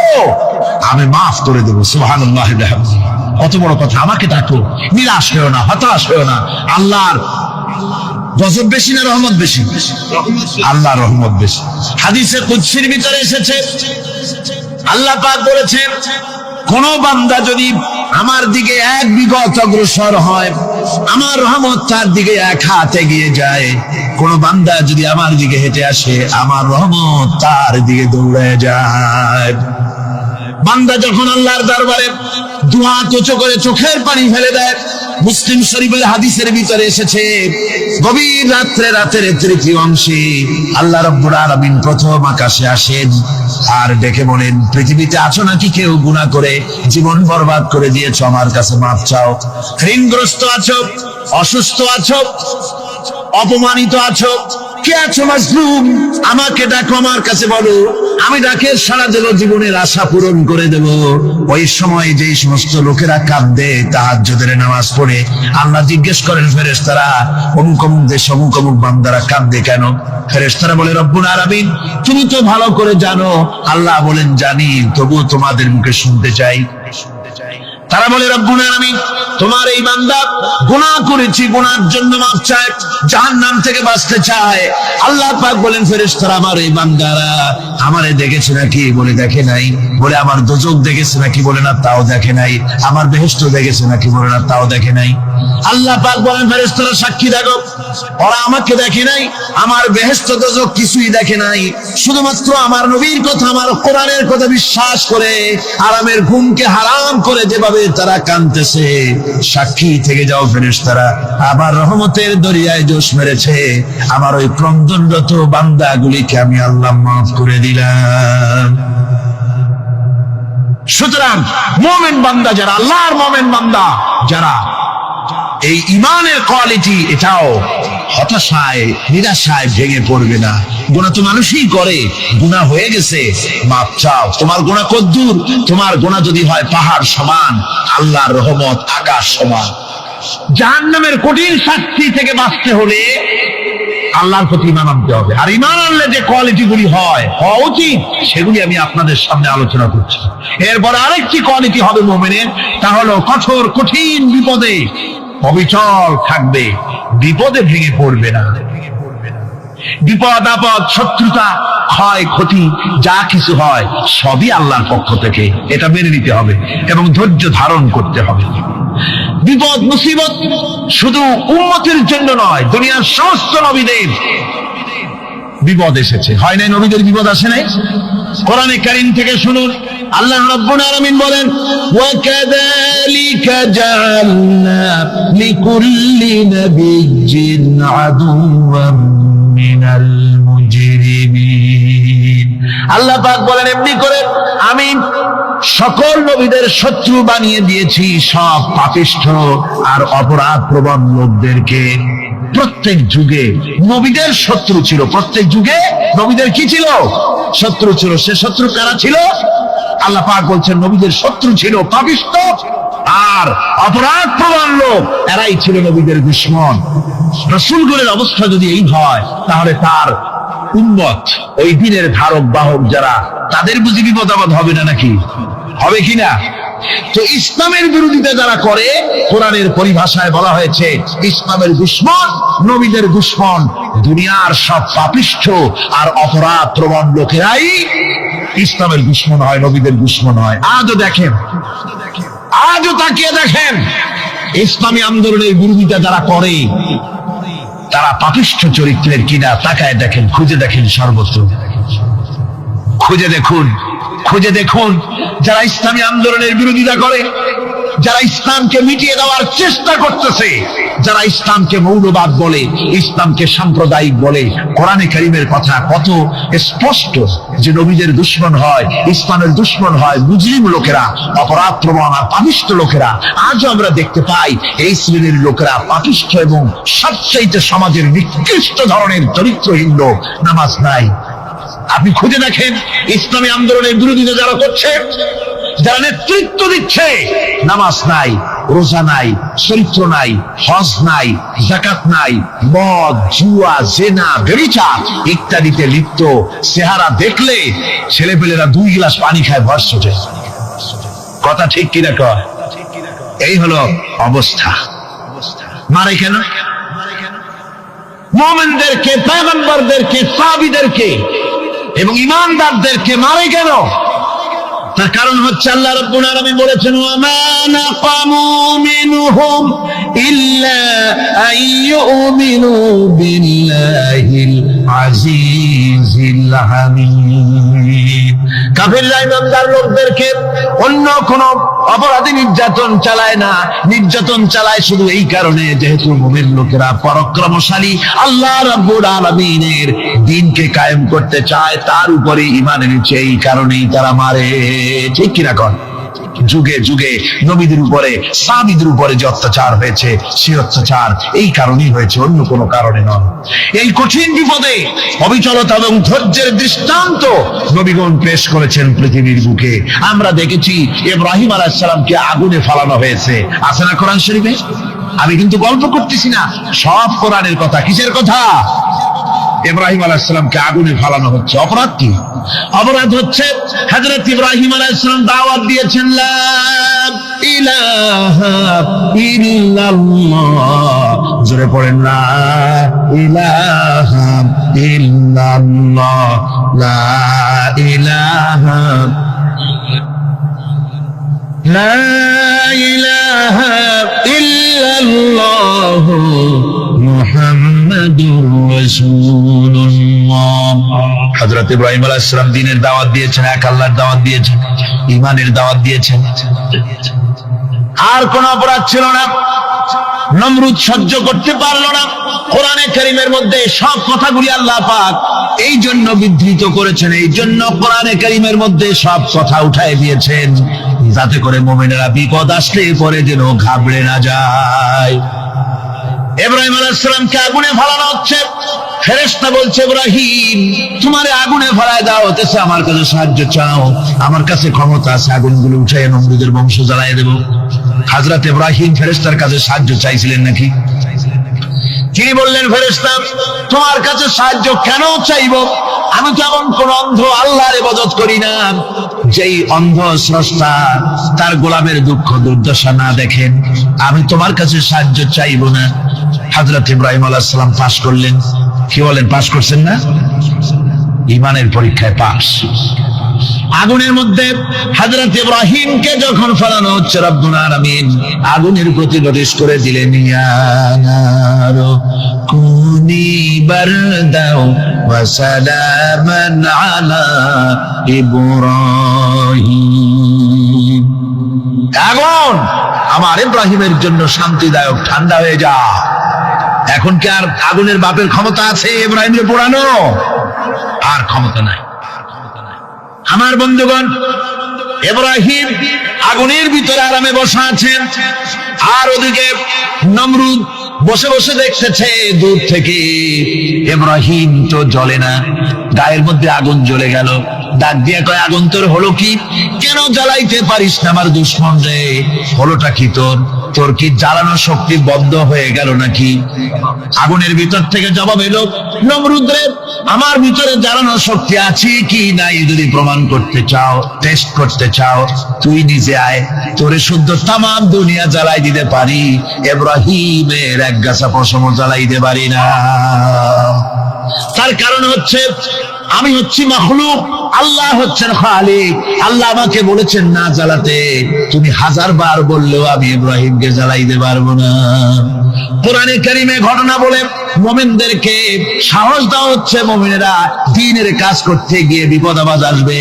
S1: আমি মাফ করে দেব। সুবহানাল্লাহ। কত বড় কথা, আমাকে ডাকো, নিরাশ হয়েও না, হতাশ হয়েও না। আল্লাহর গজব বেশি না রহমত বেশি? আল্লাহর রহমত বেশি। হাদিসে কুদসির ভিতরে এসেছে, আল্লাহ পাক বলেছেন, কোন বান্দা যদি আমার দিকে 1 বিঘত অগ্রসর হয়, আমার রহমত তার দিকে 1 হাত এগিয়ে যায়। কোন বান্দা যদি আমার দিকে হেঁটে আসে, আমার রহমত তার দিকে দৌড়ে যায়। বান্দা যখন আল্লাহর দরবারে 2 হাত উঁচু করে চোখের পানি ফেলে দেয়, মুসলিম শরীফের হাদিসের ভিতরে এসেছে, গভীর রাত্রে, রাতের 3য় অংশে আল্লাহ রাব্বুল আলামিন প্রথম আকাশে আসেন আর ডেকে বলেন, পৃথিবীতে আছো নাকি কেউ গুনাহ করে জীবন বরবাদ করে দিয়েছো, আমার কাছে মাপ চাও। ঋণগ্রস্ত আছো, অসুস্থ আছো, অপমানিত আছো, কে আছো মাজলুম, আমাকে ডাকো, আমার কাছে বলো, আমি ডাকে সারা দেব, জীবনের আশা পূরণ করে দেব। ওই সময় যেই সমস্ত লোকেরা কাঁদে তাহাজ্জুদের নামাজ পড়ে, আল্লাহ জিজ্ঞেস করেন ফেরেশতারা, অমুক অমুক দেশ অমুক অমুক বান্দারা কাঁদে কেন? ফেরেশতারা বলে, রব্বুল আলামিন তুমি তো ভালো করে জানো। আল্লাহ বলেন, জানি, তবুও তোমাদের মুখে শুনতে চাই। তারা বলে, রব্বুল আলামিন তোমার এই বান্দা গুনাহ করেছি, গুনার জন্য মাফ চায়, জাহান্নাম থেকে বাঁচতে চায়। আল্লাহ পাক বলেন, ফেরেশতারা আমার এই বান্দারা আমারে দেখেছে নাকি? বলে দেখে নাই। বলে আমার দোজখ দেখেছে নাকি? বলে না, তাও দেখে নাই। আমার বেহেশত দেখেছে নাকি? বলে না, তাও দেখে নাই। আল্লাহ পাক বলেন, ফেরেশতারা সাক্ষী থাকো, ওরা আমাকে দেখে নাই, আমার বেহেশত দোজখ কিছুই দেখে নাই, শুধুমাত্র আমার নবীর কথা, আমার কোরআনের কথা বিশ্বাস করে আরামের ঘুমকে হারাম করে যেভাবে তারা কাঁদতেছে, সাক্ষী থেকে যাও ফেরেশতারা, আমার রহমতের দরিয়ায় জোশ মেরেছে, আমার ওই ক্রন্দনরত বান্দাগুলিকে আমি আল্লাহ মাফ করে দিলাম। সুতরাং মুমিন বান্দা যারা, আল্লাহর মুমিন বান্দা যারা, এই ইমানের কোয়ালিটি, এটাও হতাশায় নিরাশায় ভেঙে পড়বে না। গুনাহ তো মানুষই করে, গুনাহ হয়ে গেছে, মাপ চাও। তোমার গুনাহ কদ্দুর? তোমার গুনাহ যদি হয় পাহাড় সমান, আল্লাহর রহমত আকাশ সমান। জাহান্নামের কঠিন শাস্তি থেকে বাঁচতে হলে আল্লাহর প্রতি ঈমান আনতে হবে। আর ঈমান আনলে যে কোয়ালিটি গুলি হওয়া উচিত, সেগুলি আমি আপনাদের সামনে আলোচনা করছি। এরপর আরেকটি কোয়ালিটি হবে মুমিনের, তা হলো কঠোর কঠিন বিপদে অবিচল থাকবে, বিপদে ভেঙে পড়বে না। বিপদ আপদ, শত্রুতা, ক্ষয় ক্ষতি যা কিছু হয় সবই আল্লাহর পক্ষ থেকে, এটা মেনে নিতে হবে এবং ধৈর্য ধারণ করতে হবে। বিপদ মুসিবত শুধু উম্মতের জন্য নয়, দুনিয়ার সমস্ত নবীদের বিপদ এসেছে, হয় নাই? নবীদের বিপদ আসে নাই? কোরআনে কারীম থেকে শুনুন, আল্লাহ রাব্বুল আলামিন বলেন, ওয়া কাযালিকা জাআলনা লিকুল্লি নাবিয়্যিন আদুওয়াম মিনাল মুজরিমিন। আল্লাহ পাক বলেন, এমনি করে আমি সকল নবীদের শত্রু বানিয়ে দিয়েছি, সব পাপিষ্ঠ আর অপরাধ প্রবণ লোকদেরকে। প্রত্যেক যুগে নবীদের শত্রু ছিল, প্রত্যেক যুগে নবীদের কি ছিল? শত্রু ছিল। সে শত্রু কারা ছিল? আল্লাহ পাক বলছেন নবীদের শত্রু ছিল পাপিষ্ঠ আর অপরাধ প্রবণ লোক, এরাই ছিল নবীদের দুশমন। রাসূলগণের অবস্থা যদি এই হয়, তাহলে তার উম্মত, ওই দিনের ধারক বাহক যারা, তাদের বুঝি বিপদ আপদ হবে না? নাকি হবে কিনা? তো ইসলামের বিরোধিতা যারা করে, কোরআনের পরিভাষায় বলা হয়েছে ইসলামের দুশমন, নবীদের দুশমন। দুনিয়ার সব পাপিষ্ঠ আর অপরাধ প্রবণ লোকেরাই ইসলামের দুশমন হয়, নবীদের দুশমন হয়। আজও দেখেন, আজও তাকিয়ে দেখেন, ইসলামী আন্দোলনের বিরোধিতা যারা করে তারা পাপিষ্ঠ চরিত্রের কিনা তাকায় দেখেন, খুঁজে দেখেন, সর্বত্র খুঁজে দেখুন, খুঁজে দেখুন। যারা ইসলামী আন্দোলনের বিরোধিতা করে, যারা ইসলামকে মিটিয়ে দেওয়ার চেষ্টা করতেছে, যারা ইসলামকে মৌলবাদ বলে, ইসলামকে সাম্প্রদায়িক বলে, কোরআনে কারীমের কথা কত স্পষ্ট যে নবীদের দুশমন হয়, ইসলামের দুশমন হয় মুজরিম লোকেরা, অপরাধ প্রবণ আর পাপিষ্ঠ লোকেরা। আজও আমরা দেখতে পাই এই শ্রেণীর লোকেরা পাপিষ্ঠ এবং সবচাইতে সমাজের নিকৃষ্ট ধরনের চরিত্রহীন লোক। নামাজ নাই। আপনি খুঁজে দেখেন, ইসলামী আন্দোলনের বিরোধিতা যারা করছে, যারা নেতৃত্ব দিচ্ছে, নামাজ নাই, রোজা নাই, চরিত্র নাই, হজ নাই, যাকাত নাই, মদ, জুয়া, জেনা, ব্যভিচার ইত্যাদিতে লিপ্ত। চেহারা দেখলে ছেলেপেলেরা 2 গ্লাস পানি খায়, ভর ছোটে। কথা ঠিক কিনা কয়? এই হলো অবস্থা। মারে কেন? মুমিনদেরকে, পয়গম্বরদেরকে, সাহাবীদেরকে এবং ঈমানদারদেরকে মারে কেন? তার কারণ হচ্ছে আল্লাহ রাব্বুল আলামিন বলেছেন, ওয়া মা নাকামু মিনহুম ইল্লা আইয়ুমিনু বিল্লাহিল আজিজিল হামিদ। কাফিররা ঈমানদার লোকদেরকে অন্য কোন অপরাধী নির্যাতন চালায় না, নির্যাতন চালায় শুধু এই কারণে যেহেতু মুমিন লোকেরা পরাক্রমশালী, আল্লাহ রাব্বুল আলামিনের দ্বীনকে কায়েম করতে চায়, তার উপরে ঈমান এনেছে, এই কারণেই তারা মারে। ঠিক কিনা কন? যুগে যুগে নবীদের উপরে, সাহাবীদের উপরে যে অত্যাচার হয়েছে, সে অত্যাচার এই কারণেই হয়েছে, অন্য কোনো কারণে নয়। এই কঠিন বিপদে অবিচলতা এবং ধৈর্যের দৃষ্টান্ত নবীগণ পেশ করেছেন পৃথিবীর বুকে। আমরা দেখেছি ইব্রাহিম আলাইহিস সালামকে আগুনে ফালানো হয়েছে, আছে না কোরআন শরীফে? আমি কিন্তু গল্প করতেছি না, সব কোরআনের কথা। কিসের কথা? ইব্রাহিম আলাইহিস সালামকে আগুনে ফালানো হচ্ছে। অপরাধ কি? অপরাধ হচ্ছে হযরত ইব্রাহিম আলাইহিস সালাম দাওয়াত দিয়েছেন, লা ইলাহা ইল্লাল্লাহ। জোরে পড়েন, লা ইলাহা ইল্লাল্লাহ, লা ইলাহা, লা ইলাহা ইল্লাল্লাহ মুহাম্মাদুর রাসূলুল্লাহ। হযরত ইব্রাহিম আলাইহিস সালাম দ্বীনের দাওয়াত দিয়েছেন, এক আল্লাহর দাওয়াত দিয়েছেন, ঈমানের দাওয়াত দিয়েছেন। আর কোন অপরাধ ছিল না। নমরুদ সহ্য করতে পারলো না। কোরআনে কারীমের মধ্যে সব কথাগুলি আল্লাহ পাক এই জন্য বিধৃত করেছেন, এই জন্য কোরআনে কারীমের মধ্যে সব কথা উঠায় দিয়েছেন, যাতে করে মুমিনেরা বিপদ আসলে পরে যেন ঘাবড়ে না যায়। ইব্রাহিম আলাইহিস সালামকে আগুনে ফেলানো হচ্ছে, ফেরেশতা বলছে ইব্রাহিম তোমারে আগুনে ফেলায় দাও, হতেছে আমার কাছে সাহায্য চাও, আমার কাছে ক্ষমতা আছে, আগুনগুলো উঠাইয়া নমরুদের বংশ জ্বালায় দেব। হযরত ইব্রাহিম ফেরেশতার কাছে সাহায্য চাইছিলেন নাকি? তিনি বললেন ফেরেশতা তোমার কাছে সাহায্য কেন চাইবো, আমি তো এমন কোন অন্ধ আল্লাহর ইবাদত করি না যেই অন্ধ স্রষ্টা তার গোলামের দুঃখ দুর্দশা না দেখেন, আমি তোমার কাছে সাহায্য চাইবো না। হযরত ইব্রাহিম আলাইহিস সালাম পাশ করলেন। কি বলেন, পাশ করছেন না? ঈমানের পরীক্ষায় পাশ। আগুনের মধ্যে হযরত ইব্রাহিমকে যখন ফেলানো হচ্ছে, রব্বুল আলামিন আগুনের প্রতি নোটিশ করে দিলেন, ইয়া নারু কুনি বারদাও ওয়া সালামান আলা ইব্রাহিম। আগুন আমার ইব্রাহিমের জন্য শান্তিদায়ক, ঠান্ডা হয়ে যা। এখন কি আর আগুনের বাপের ক্ষমতা আছে ইব্রাহিমকে পোড়ানো? আর ক্ষমতা নাই। আমার বন্ধুগণ, ইব্রাহিম আগুনের ভিতরে আরামে বসা আছেন, আর ওদিকে নমরুদ বসে বসে দেখতেছে দূর থেকে ইব্রাহিম তো জ্বলে না, গায়ের মধ্যে আগুন জ্বলে গেল। ডাক দিয়ে কয়, আগুন তোর হলো কি? কেন জ্বালাইতে পারিস না আমার দুশমন রে? হলোটা কি তোর? তোর কি জ্বালানোর শক্তি বন্ধ হয়ে গেল নাকি? আগুনের ভিতর থেকে জবাব এলো, নমরুদ রে, আমার ভিতরে জ্বালানোর শক্তি আছে কি নাই যদি প্রমাণ করতে চাও, টেস্ট করতে চাও, তুই নিজে আয়, তোরে শুদ্ধ তামাম দুনিয়া জ্বালাই দিতে পারি, ইব্রাহিমের এক গাছা পশম জ্বালাই দিতে পারি না। তার কারণ হচ্ছে আমি হচ্ছি মাখলুক, আল্লাহ হচ্ছেন খালিক। আল্লাহ আমাকে বলেছেন না জ্বালাতে, তুমি 1000 বার বললেও আমি ইব্রাহিমকে জ্বালাইতে পারবো না। কোরআনে কারীমে ঘটনা বলে মুমিনদেরকে সাহস দেওয়া হচ্ছে, মুমিনেরা দ্বীনের কাজ করতে গিয়ে বিপদ আবাদ আসবে,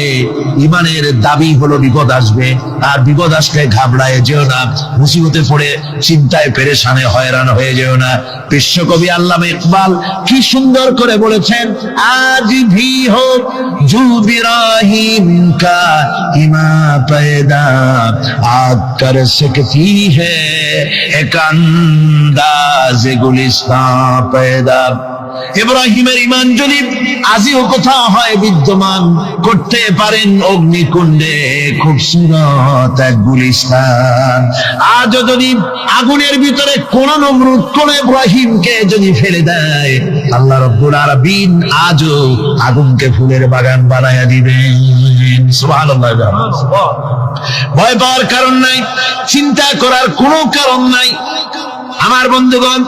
S1: ঈমানের দাবি হলো বিপদ আসবে, আর বিপদ আসলে ঘাবড়ায় যেও না, মুসিবতে পড়ে চিন্তায় পেরেশানে হয়রান হয়ে যেও না। বিশ্বকবি আল্লামা ইকবাল কি সুন্দর করে বলেছেন, আজ ভি হো জু ইব্রাহিম কা ইমা पैदा आग कर सकती है एक अंदाज गुलिस्तां पैदा। ইব্রাহিমের ঈমান যদি আজিও কোথাও হয় বিদ্যমান, করতে পারেন অগ্নিকুণ্ডে খুবসুরত এক গুলিস্তান। আজ যদি আগুনের ভিতরে কোন নমরুদ কোন ইব্রাহিমকে যদি ফেলে দেয়, আল্লাহ রাব্বুল আলামিন আজও আগুনকে ফুলের বাগান বানায়া দিবেন। সুবহানাল্লাহ। ভয় পাওয়ার কারণ নাই, চিন্তা করার কোনো কারণ নাই। আমার বন্ধুগণ,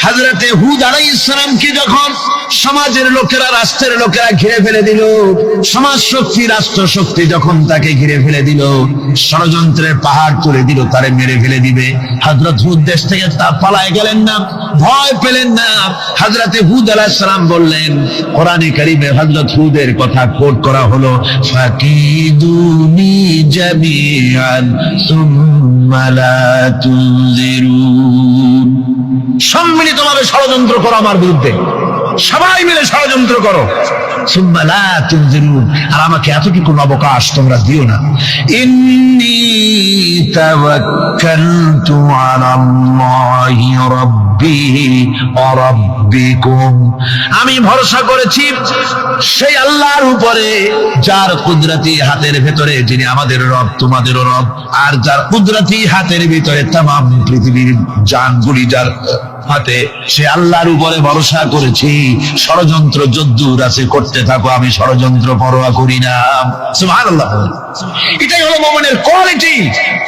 S1: হযরতে হুদ আলাইহিস সালামকে যখন সমাজের লোকেরা, রাষ্ট্রের লোকেরা ঘিরে ফেলে দিল, সমাজ শক্তি, রাষ্ট্র শক্তি যখন তাকে ঘিরে ফেলে দিল, ষড়যন্ত্রের পাহাড় তুলে দিল, তারে মেরে ফেলে দিবে, হযরত হুদ দেশ থেকে তা পালায় গেলেন না, ভয় পেলেন না। হযরতে হুদ আলাইহিস সালাম বললেন, কোরআনে কারীমে হযরত হুদের কথা কোট করা হলো, ফাকিদুনি জামিআন সুম্মা লা তুনজিরুন। সম্মিলিতভাবে ষড়যন্ত্র করো আমার বিরুদ্ধে, সবাই মিলে ষড়যন্ত্র করো, সুম্মা লা তুনজিরুন, আর আমাকে এতটুকু অবকাশ তোমরা দিও না। ইন্নী তাওয়াক্কালতু আলাল্লাহি রাব্বি ওয়া রাব্বিকুম, আমি ভরসা করেছি সেই আল্লাহর উপরে যার কুদরতি হাতের ভেতরে, যিনি আমাদের রব তোমাদেরও রব, আর যার কুদরতি হাতের ভিতরে তামাম পৃথিবীর জানগুলি যার হাতে, সে আল্লাহর উপরে ভরসা করেছি। ষড়যন্ত্র যদ্দূর আছে করতে থাকো, আমি ষড়যন্ত্র পরোয়া করি না। সুবহানাল্লাহ। এটাই হলো মুমিনের কোয়ালিটি।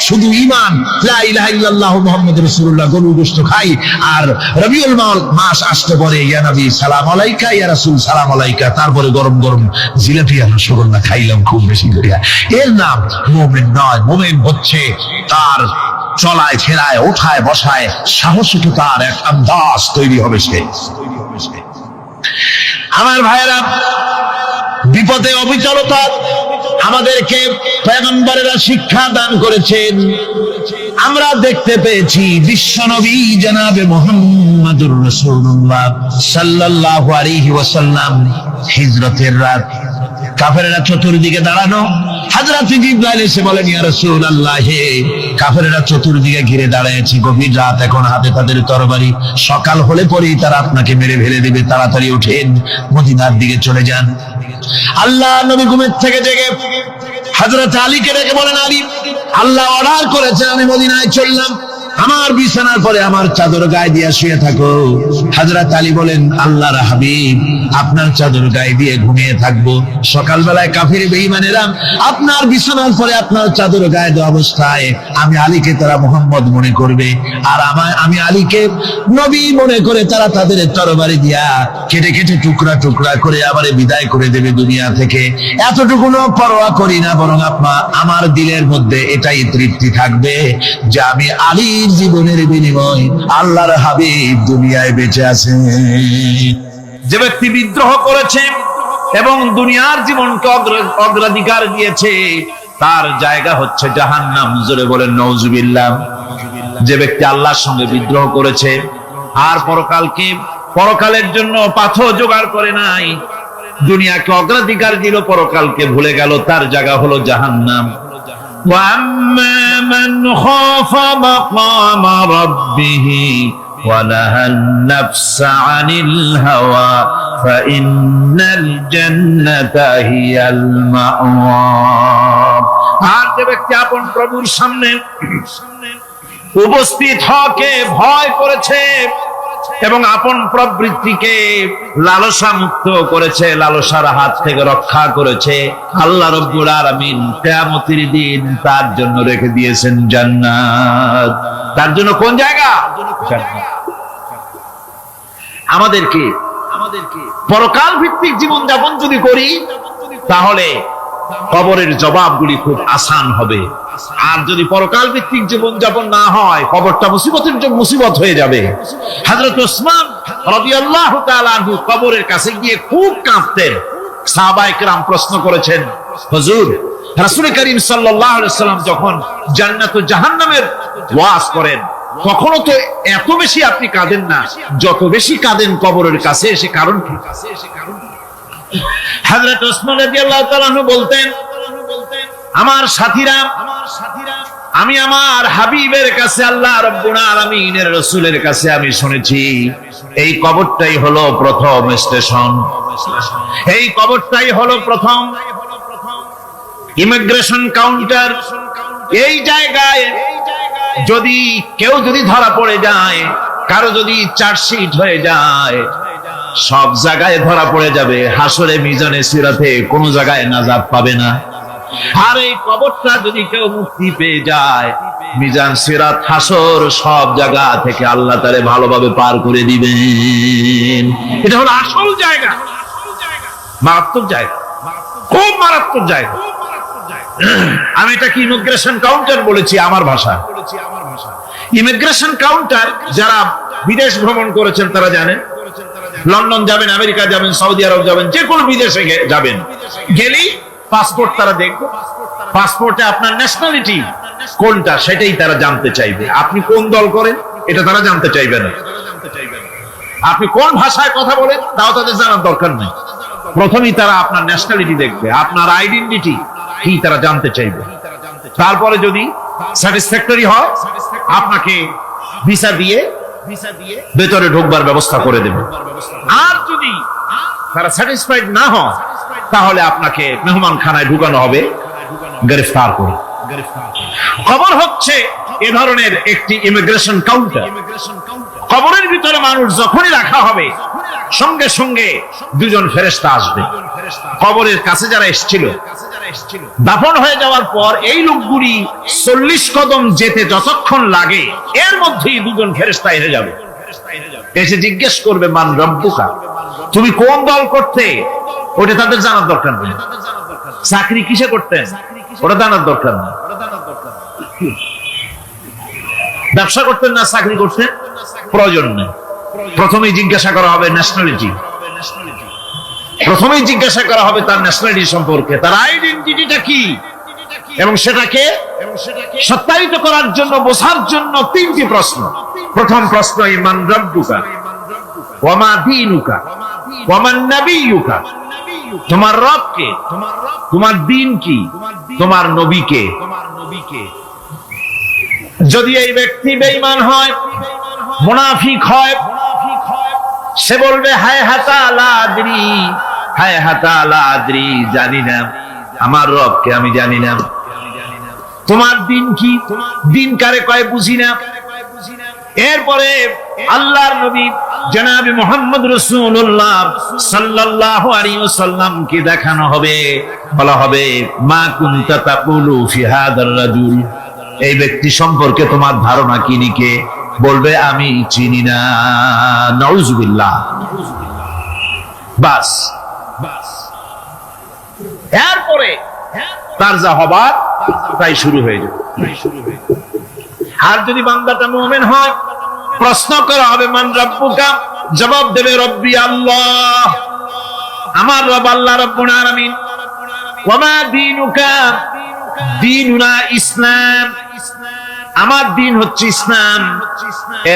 S1: শুধু ঈমান, লা ইলাহা ইল্লাল্লাহু মুহাম্মাদুর রাসূলুল্লাহ, গরু গোশত খাই, আর রবিউল মাস আসতে পরে ইয়া নবী সালাম আলাইকা, ইয়া রাসূল সালাম আলাইকা, তারপরে গরম গরম জিলাপি আর রসগোল্লা খাইলাম খুব বেশি করিয়া, এর নাম মুমিন নয়। মুমিন হচ্ছে তার চলায় ফেরায়, ওঠায় বসায় সাহসিকতার এক আন্দাজ তৈরি হবে সে। আমার ভাইয়েরা, বিপদে অবিচলতা আমাদেরকে পয়গম্বরেরা শিক্ষা দান করেছেন। আমরা দেখতে পেয়েছি বিশ্বনবী জনাবে মুহাম্মদুর রাসূলুল্লাহ সাল্লাল্লাহু আলাইহি ওয়াসাল্লাম হিজরতের রাত কাফেরেরা চতুর্দিকে দাঁড়ানো, হযরত জিবরাইল এসে বলেন, ইয়া রাসূলুল্লাহ, কাফেরেরা চতুর্দিকে ঘিরে দাঁড়িয়েছে, গভীর রাত, এখন হাতে তাদের তরবারি, সকাল হলে পরেই তারা আপনাকে মেরে ফেলে দেবে, তাড়াতাড়ি ওঠেন, মদিনার দিকে চলে যান। আল্লাহ নবী ঘুমের থেকে জেগে হযরত আলীকে ডেকে বলেন, আলী, আল্লাহ অর্ডার করেছেন আমি মদিনায় চললাম, আমার বিছানার পরে আমার চাদর গায়ে দিয়ে শুয়ে থাকো। হযরত আলী বলেন, আল্লাহর হাবিব, আপনার চাদর গায়ে দিয়ে ঘুমিয়ে থাকবো, সকালবেলায় কাফির বেঈমানেরা আপনার বিছানার পরে আপনার চাদর গায়ে দেওয়া অবস্থায় আমি আলীকে তারা মুহাম্মদ মনে করবে, আর আমি আলীকে নবী মনে করে তারা তাদের তরবারি দিয়া কেটে কেটে টুকরা টুকরা করে আবার বিদায় করে দেবে দুনিয়া থেকে। এতটুকুনো পরোয়া করি না, বরং আমার দিলের মধ্যে এটাই তৃপ্তি থাকবে যে আমি আলী জীবনের বিনিময় আল্লাহর হাবিব দুনিয়ায় বেঁচে আছেন। যে ব্যক্তি বিদ্রোহ করেছে এবং দুনিয়ার জীবনকে অগ্রাধিকার দিয়েছে, তার জায়গা হচ্ছে জাহান্নাম। জোরে বলেন নাউজুবিল্লাহ। যে ব্যক্তি আল্লাহর সঙ্গে বিদ্রোহ করেছে আর পরকালের জন্য পাথর জোগাড় করে নাই, দুনিয়াকে অগ্রাধিকার দিল, পরকালকে ভুলে গেল, তার জায়গা হলো জাহান্নাম। وَأَمَّا مَنْ خَافَ مَقَامَ رَبِّهِ وَنَهَى النَّفْسَ عَنِ الْهَوَى فَإِنَّ الْجَنَّةَ هِيَ الْمَأْوَى। আর যে ব্যক্তি আপন প্রভুর সামনে উপস্থিত হওয়াকে ভয় করেছে এবং আপন প্রবৃত্তিকে লালসা মুক্ত করেছে, লালসার হাত থেকে রক্ষা করেছে, আল্লাহ রাব্বুল আলামিন কিয়ামতের দিন তার জন্য রেখে দিয়েছেন জান্নাত। তার জন্য কোন জায়গা? জান্নাত। আমাদেরকে পরকাল ভিত্তিক জীবন যাপন যদি করি, তাহলে কবরের জবাবগুলি খুব আসান হবে। আর যদি পরকাল ভিত্তিক জীবন যাপন না হয়, কবরটা মুসিবত হয়ে যাবে। হযরত ওসমান রাদিয়াল্লাহু তাআলা আনহু কবরের কাছে গিয়ে খুব কাঁদতেন। সাহাবায়ে কেরাম প্রশ্ন করেছেন, হুজুর, রাসূল করিম সাল্লাল্লাহু আলাইহি ওয়াসাল্লাম যখন জান্নাত ও জাহান্নামের ওয়াজ করেন, কখনো তো এত বেশি আপনি কাঁদেন না, যত বেশি কাঁদেন কবরের কাছে এসে। কারণ কি? হযরত ওসমান রাদিয়াল্লাহু তাআলা আনহু বলতেন, আমার সাথীরা, আমি আমার হাবিবের কাছে, আল্লাহ রাব্বুল আলামিনের রাসূলের কাছে আমি শুনেছি এই কবরটাই হলো প্রথম স্টেশন, এই কবরটাই হলো প্রথম ইমিগ্রেশন কাউন্টার। এই জায়গায় কেউ যদি ধরা পড়ে যায়, কারো যদি চার্জশিট হয়ে যায়, সব জায়গায় ধরা পড়ে যাবে। হাসরে, মিজানে, সিরাতে কোনো জায়গায় নাজাত পাবে না। আর এই কবরটা যদি কেউ মুক্তি পেয়ে যায়, মিজান, সিরাত, হাসর সব জায়গা থেকে আল্লাহ তারে ভালোভাবে পার করে দিবেন। এটা হলো আসল জায়গা, মারাত্মক জায়গা, খুব মারাত্মক জায়গা। আমি এটাকে ইমিগ্রেশন কাউন্টার বলেছি আমার ভাষা। ইমিগ্রেশন কাউন্টার যারা বিদেশ ভ্রমণ করেছেন তারা জানেন। লন্ডন যাবেন, আমেরিকা যাবেন, সৌদি আরব যাবেন, যে কোনো বিদেশে যাবেন, গেলেই পাসপোর্ট তারা দেখবে। পাসপোর্টে আপনার ন্যাশনালিটি কোনটা সেটাই তারা জানতে চাইবে। আপনি কোন দল করেন এটা তারা জানতে চাইবে না। আপনি কোন ভাষায় কথা বলেন তাও তাদের জানার দরকার নেই। প্রথমেই তারা আপনার ন্যাশনালিটি দেখবে, আপনার আইডেন্টিটি কি তারা জানতে চাইবে। তারপরে যদি স্যাটিসফ্যাক্টরি হয়, আপনাকে ভিসা দিয়ে ভেতরে ঢোকবার ব্যবস্থা করে দেবে। আর যদি তারা স্যাটিসফাইড না হয়, তাহলে আপনাকে মেহমান খানায় ঢুকানো হবে গ্রেফতার করে। খবর হচ্ছে এ ধরনের একটি ইমিগ্রেশন কাউন্টার। কবরের ভিতরে মানুষ যখনই রাখা হবে, সঙ্গে সঙ্গে দুজন ফেরেশতা আসবে। কবরের কাছে যারা এসেছিল, দাফন হয়ে যাওয়ার পর এই লোকগুলি 40 কদম যেতে যতক্ষণ লাগে, এর মধ্যেই দুজন ফেরেশতা এসে যাবে। এসে জিজ্ঞেস করবে, মান রব্বুকা, তুমি কোন দল করতে? ওটা তাদের জানার দরকার নেই। চাকরি কিসে করতেন ওটা জানার দরকার নেই। ব্যবসা করতেন না চাকরি করতেন, প্রয়োজন নেই। প্রথমেই জিজ্ঞাসা করা হবে ন্যাশনালিটি। প্রথমেই জিজ্ঞাসা করা হবে তার ন্যাশনালিটি সম্পর্কে, তার আইডেন্টিটিটা কি, এবং সেটাকে সত্যায়িত করার জন্য, বোঝার জন্য তিনটি প্রশ্ন। প্রথম প্রশ্ন, মান রাব্বুকা ওয়া মা দীনুকা ওয়া মান নাবিয়্যুকা, তোমার রব কে, তোমার দ্বীন কি, তোমার নবী কে। যদি এই ব্যক্তি বেঈমান হয়, মুনাফিক হয়, সে বলবে হায় হাতা লা আদরি, হায় হাতা লা আদরি, জানি না আমার রবকে, আমি জানি না। তোমার দিন কি, দিন কারে কয় বুঝি না। এরপরে আল্লাহর নবী জনাব মুহাম্মদ রাসূলুল্লাহ সাল্লাল্লাহু আলাইহি ওয়াসাল্লাম কে দেখানো হবে, বলা হবে মা কুনতা তাকুলু ফি হাদার রাজুল, এই ব্যক্তি সম্পর্কে তোমার ধারণা কি নিকে, বলবে আমি চিনি না। নাউযুবিল্লাহ। বাস, এরপরে তার যা হবার তাই শুরু হয়ে যাবে। আর যদি বান্দাটা মুমিন হয়, প্রশ্ন করা হবে মান রাব্বুকা, জবাব দেবে রব্বি আল্লাহ, আমার রব আল্লাহ রাব্বুল আলামিন। ওয়া মা দীনুকা, দীনুনা ইসলাম, আমার দিন হচ্ছে ইসলাম।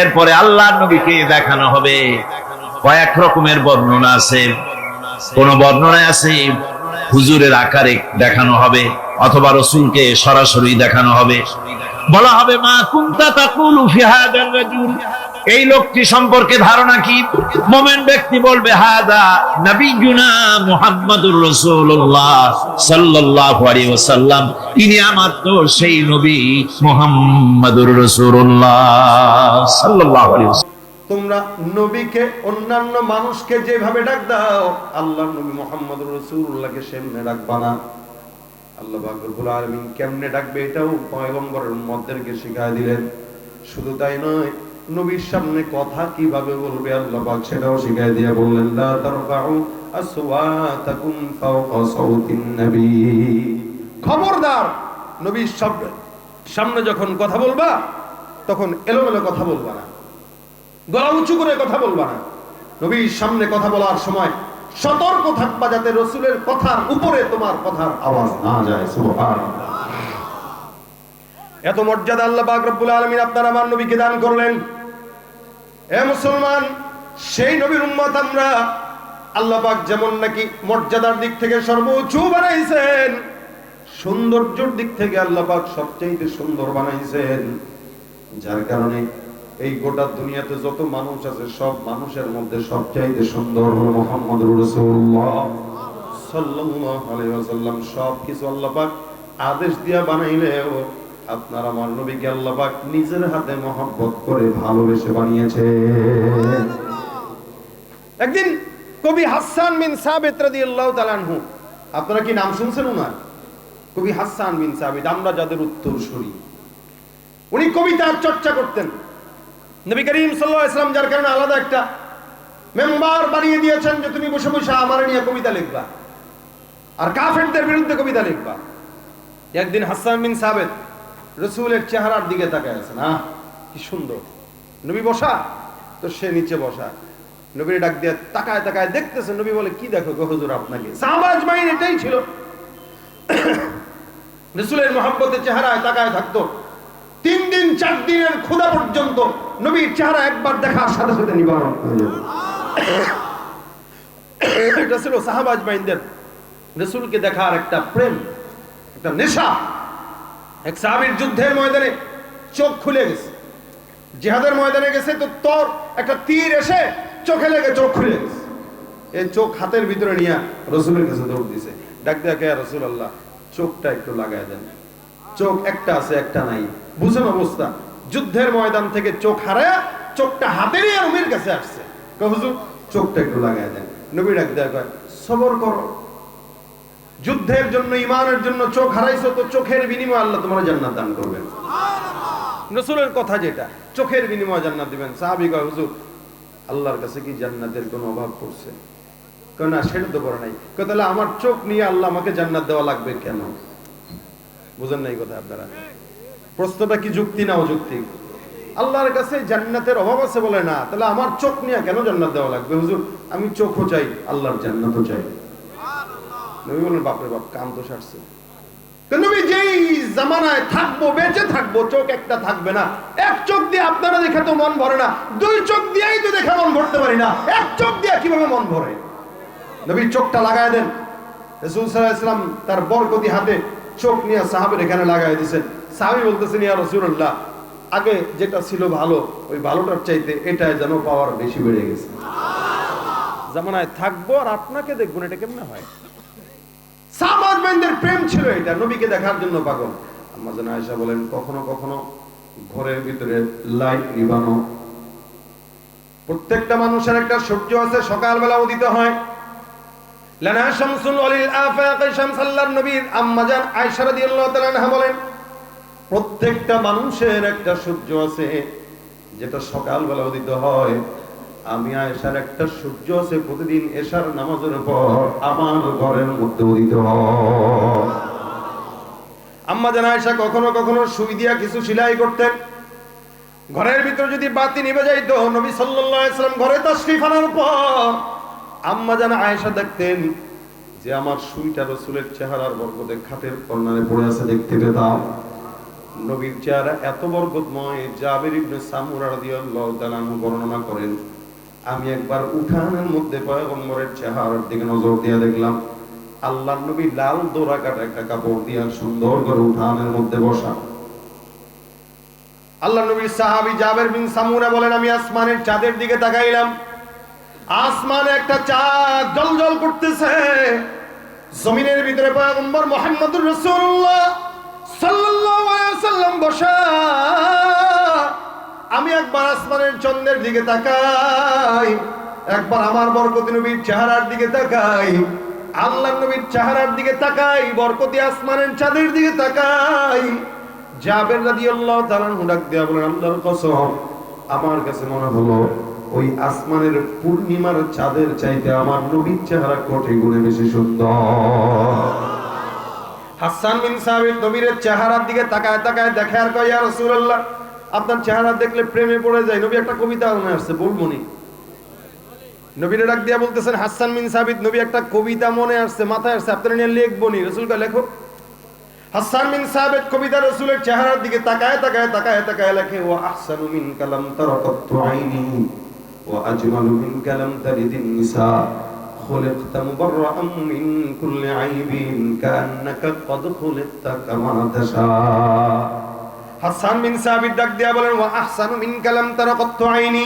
S1: এরপরে আল্লাহর নবীকে দেখানো হবে। কয়েক রকমের বর্ণনা আছে, কোন বর্ণনায় আছে হুজুরের আকারে দেখানো হবে, অথবা রাসূলকে সরাসরি দেখানো হবে। বলা হবে মা কুনতা তাকুলু ফি হাদার রাজুল, এই লোকটি সম্পর্কে ধারণা কি। মুমিন ব্যক্তি বলবে হাদা নবিয়ুনা মুহাম্মাদুর রাসূলুল্লাহ সাল্লাল্লাহু আলাইহি ওয়াসাল্লাম, ইনি আমার তো সেই নবী মুহাম্মাদুর রাসূলুল্লাহ সাল্লাল্লাহু আলাইহি ওয়াসাল্লাম।
S4: তোমরা নবীকে অন্যান্য মানুষকে যেভাবে ডাক দাও, আল্লাহর নবী মুহাম্মদুর রাসূলুল্লাহকে সেমনে ডাকবা না। আল্লাহ পাক রব্বুল আলামিন কেমনে ডাকবে এটাও পয়গম্বরের উম্মতদেরকে শিখায় দিলেন। শুধু তাই নয়, নবীর সামনে কথা কিভাবে বলবে আল্লাহ পাক সেটাও শিখায় দিয়ে বললেন লা তারফাউ আসওয়াতাকুম ফাওকা সাওতিন নবী, খবরদার নবীর সামনে যখন কথা বলবা তখন এলোমেলো কথা বলবা না, গলা উঁচু করে কথা বলবা না। নবীর সামনে কথা বলার সময় সতর্ক থাকবা যাতে রাসূলের কথার উপরে তোমার কথার আওয়াজ না যায়। সুবহানাল্লাহ। এত মর্যাদা আল্লাহ পাক রব্বুল আলামিন আপনার আমার নবীকে দান করলেন। এ মুসলমান, সেই নবীর উম্মত আমরা। আল্লাহ পাক যেমন নাকি মর্যাদার দিক থেকে সর্বোচ্চ বানাইছেন, সৌন্দর্যের দিক থেকে আল্লাহ পাক সবচেয়ে সুন্দর বানাইছেন। যার কারণে এই গোটা দুনিয়াতে যত মানুষ আছে সব মানুষের মধ্যে সবচাইতে সুন্দর হলো মুহাম্মদুর রাসূলুল্লাহ সাল্লাল্লাহু আলাইহি ওয়াসাল্লাম। সবকিছু আল্লাহ পাক আদেশ দিয়া বানাইলেও আপনার আমার নবীকে আল্লাহ পাক নিজের হাতে মহব্বত করে ভালোবেসে বানিয়েছে। একদিন কবি হাসান বিন সাবিত রাদিয়াল্লাহু তাআলা আনহু, আপনারা কি নাম শুনছেন ওনার? কবি হাসান বিন সাবিত, আমরা যাদের উত্তরসূরি। উনি কবিতার চর্চা করতেন। নবী করিম সাল্লাল্লাহু আলাইহি ওয়াসাল্লাম যার কারণে আলাদা একটা মেম্বার বানিয়ে দিয়েছেন যে তুমি বসে বসে আমার নিয়ে কবিতা লিখবা আর কাফেরদের বিরুদ্ধে কবিতা লিখবা। একদিন হাসান বিন সাবিত রাসূলের চেহারার দিকে তাকায় আছেন, কি সুন্দর। নবী বসা, তো সে নিচে বসা। নবীর ডাক দিয়ে তাকায় তাকায় দেখতেছেন। নবী বলে কি দেখো গো হুজুর আপনাকে? সাহাবা আজমাইন এটাই ছিল, রাসূলের মহব্বতের চেহারায় তাকায় থাকতো। 3 দিন 4 দিনের ক্ষুধা পর্যন্ত নবীর চেহারা একবার দেখার সাথে সাথে নিবারণ হয়ে যেত। এটা ছিল সাহাবা আজমাইনদের রাসূলকে দেখার একটা প্রেম, একটা নেশা। এক সাহাবীর যুদ্ধের ময়দানে চোখ খুলে গেছে, জিহাদের ময়দানে গেছে, তো তোর একটা তীর এসে চোখে লেগে চোখ খুলে গেছে। এই চোখ হাতের ভিতরে নিয়ে রাসূলের কাছে দৌড় দিছে। ডাক দেয়া কে রাসূলুল্লাহ, চোখটা একটু লাগায় দেন। চোখ একটা আছে একটা নাই, বুঝেন অবস্থা। যুদ্ধের ময়দান থেকে চোখ হারায় চোখটা হাতে নিয়ে নবীর কাছে আসছে, হুজুর চোখটা একটু লাগায় দেন। নবী ডাক দেয়া কয় সবর করো, যুদ্ধের জন্য ঈমানের জন্য চোখ হারাইছো, তো চোখের বিনিময়ে আল্লাহ তোমার জান্নাত দান করবেন। রাসূলের কথা যেটা, চোখের বিনিময়ে জান্নাত দিবেন। সাহাবী কয় হুজুর আল্লাহর কাছে কি জান্নাতের কোনো অভাব পড়ছে? কয় না, সেটা তো করে নাই। কয় তাহলে আমার চোখ নিয়ে আল্লাহ আমাকে জান্নাত দেওয়া লাগবে কেন? বুঝেন না এই কথা আপনারা? প্রশ্নটা কি যুক্তি না অযৌক্তিক? আল্লাহর কাছে জান্নাতের অভাব আছে বলে না, তাহলে আমার চোখ নিয়ে কেন জান্নাত দেওয়া লাগবে? হুজুর আমি চোখও চাই, আল্লাহর জান্নাতও চাই। নবী বলেন বাপরে বাপ, কাম তো সারছে। নবী যেই জামানায় থাকবো, বেঁচে থাকবো, চোখ একটা থাকবে না। এক চোখ দিয়ে আপনারা দেখে তো মন ভরে না, দুই চোখ দিয়েই তো দেখে মন ভরতে পারি না, এক চোখ দিয়ে কিভাবে মন ভরে? নবীর চোখটা লাগায় দেন। রাসূল সাল্লাল্লাহু আলাইহি ওয়াসাল্লাম তার বরকতি হাতে চোখ নিয়ে সাহাবীর এখানে লাগায় দিয়েছেন। সাহাবী বলতেছেন, ইয়া রাসূলুল্লাহ, আগে যেটা ছিল ভালো, ওই ভালোটার চাইতে এটাই যেন পাওয়ার বেশি বেড়ে গেছে। জামানায় থাকবো আর আপনাকে দেখবো না, এটা কেমনে হয়? সাহাবাদের প্রেম ছিল এটা, নবীকে দেখার জন্য পাগল। আম্মা জান আয়েশা বলেন, কখনো কখনো ঘরের ভিতরে লাইট নিবানো। প্রত্যেকটা মানুষের একটা সূর্য আছে, সকালবেলা উদিত হয়। লানা শামসুল ওয়ালিল আফাক শামসাল্লাহর নবীর আম্মা জান আয়েশা রাদিয়াল্লাহু তাআলা আনহা বলেন, প্রত্যেকটা মানুষের একটা সূর্য আছে যেটা সকালবেলা উদিত হয়। আমি আয়েশার একটা সূর্য আছে প্রতিদিন এশার নামাজের পর আমার ঘরের মধ্যে উদিত হয়। আম্মা জান আয়েশা কখনো কখনো সুই দিয়া কিছু সেলাই করতেন। ঘরের ভিতর যদি বাতি নিভে যাইতো, নবী সাল্লাল্লাহু আলাইহি ওয়াসাল্লাম ঘরে তাশরীফ আনার পর আম্মা জান আয়েশা দেখতেন যে আমার সুইটা রাসূলের চেহারার বরকতে খাটের কর্নারে পড়ে আছে, দেখতে পেতাম। নবীর চেহারা এত বরকতময়, জাবির ইবনে সামুরা রাদিয়াল্লাহু তাআলা বর্ণনা করেন, আমি একবার উঠানের মধ্যে পয়গম্বরের চেহারার দিকে নজর দিয়ে দেখলাম, আল্লাহর নবী লাল দোরা কাটা একটা কাপড় দিয়ে সুন্দর করে উঠানের মধ্যে বসা। আল্লাহর নবীর সাহাবী জাবির বিন সামুরা বলেন, আমি আসমানের চাঁদের দিকে তাকাইলাম, আসমানে একটা চাঁদ জ্বলজ্বল করতেছে। জমিনের ভিতরে পয়গম্বর মুহাম্মদুর রাসূলুল্লাহ সাল্লাল্লাহু আলাইহি ওয়াসাল্লাম বসা। আমি একবার আসমানের চন্দ্রের দিকে তাকাই, একবার আমার বরকতি নবীর চেহারার দিকে তাকাই, আল্লাহর নবীর চেহারার দিকে তাকাই, বরকতি আসমানের চাঁদের দিকে তাকাই। জাবের রাদিয়াল্লাহু তাআলা ডাক দিয়া বলেন, আল্লাহর কসম, আমার কাছে মনে হলো ওই আসমানের পূর্ণিমার চাঁদের চাইতে আমার নবীর চেহারা কোটি গুণে বেশি সুন্দর। হাসান বিন সাবিত নবীর চেহারার দিকে তাকায় তাকায় দেখে আর কয়, ইয়া রাসূলুল্লাহ, আপনার চেহারা দেখলে প্রেমে পড়ে যায়। নবী একটা কবিতা মনে আসছে, বলবো নি? নবীর ডাক দিয়া বলতেছেন, হাসান বিন সাবিত, নবী একটা কবিতা মনে আসছে, মাথায় আসছে, আপনারা নিয়ে লিখবো নি? রাসূলকে লেখো। হাসান বিন সাবিত কবিতা রাসূলের চেহারার দিকে তাকায় তাকায় তাকায় তাকায় লেখে, ওয়া আহসানু মিন কালাম তারাকাতু আইনি ওয়া আজমালু মিন কালাম তারিদিন নিসা খুলিকতা মুবাররাআন মিন কুল্লি আইবিন কান্নাকা কদ খুলিকতা কামা তাশা। হাসান বিন সাবিত ডাক দিয়া বলেন, ওয়া আহসানু মিন কালাম তারাকাতু আইনি,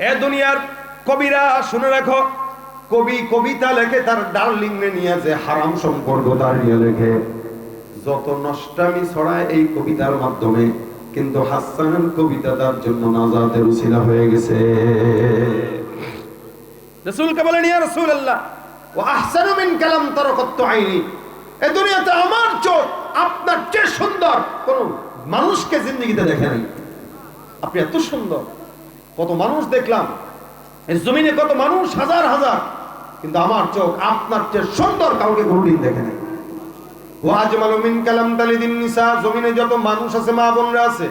S4: এ দুনিয়ার কবিরা শুনে রাখো, কবি কবিতা লেখে তার ডার্লিং রে নিয়ে, যে হারাম সম্পর্ক তার নিয়ে লেখে, যত নষ্টামি ছড়ায় এই কবিতার মাধ্যমে, কিন্তু হাসানের কবিতা তার জন্য নাজাতের উসিলা হয়ে গেছে। রাসূলকে বলেন, ইয়া রাসূলুল্লাহ, ওয়া আহসানু মিন কালাম তারাকাতু আইনি, এই দুনিয়াতে আমার চোখ আপনার চেয়ে সুন্দর কোন মানুষকে জিন্দেগিতে দেখে নাই। আপনি এত সুন্দর, কত মানুষ দেখলাম এই জমিনে, কত মানুষ হাজার হাজার, কিন্তু আমার চোখ আপনার চেয়ে সুন্দর কাউকে কোনদিন দেখে নাই। ওয়া আজমালু মিন কালাম তালিদিন নিসা, জমিনে যত মানুষ আছে, মা বোনরা আছে,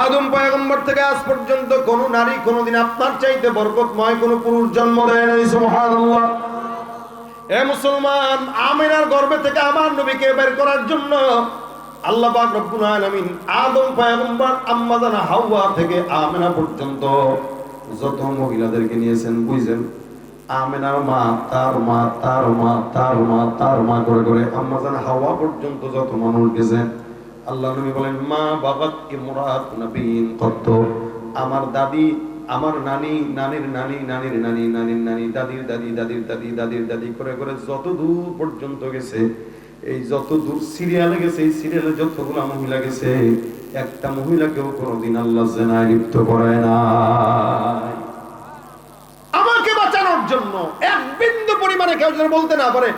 S4: আদম পয়গম্বর থেকে আজ পর্যন্ত কোন নারী কোনদিন আপনার চাইতে বরকতময় কোন পুরুষ জন্ম দেয় নাই। সুবহানাল্লাহ। এ মুসলমান, আমিনার গর্ভে থেকে আমার নবীকে বের করার জন্য আল্লাহ পাক রব্বুল আলামিন আদম পয়গম্বর, আম্মা জান হাওয়া থেকে আমিনা পর্যন্ত যত মহিলাদেরকে নিয়েছেন, বুঝছেন, আমিনার মা, তার মা, তার মা, তার মা, তার মা করে করে আম্মা জান হাওয়া পর্যন্ত যত মানুষ গেছেন, আল্লাহ নবী বলেন, মা বাগাত ইমরাত নবীন কত, আমার দাদি, আমার নানি, নানির নানি, নানির নানি, নানির নানি, দাদির দাদি, দাদির দাদি, দাদির দাদি করে করে যত দূর পর্যন্ত গেছে, এই যত দূর সিরিয়ালে গেছে, এই সিরিয়ালে যতগুলো মহিলা গেছে, একটা মহিলাকেও কোনোদিন আল্লাহ জিনায় লিপ্ত করায় না। আমাকে বাঁচানোর জন্য এক বিন্দু পরিমাণে কেউ যেন বলতে না পারে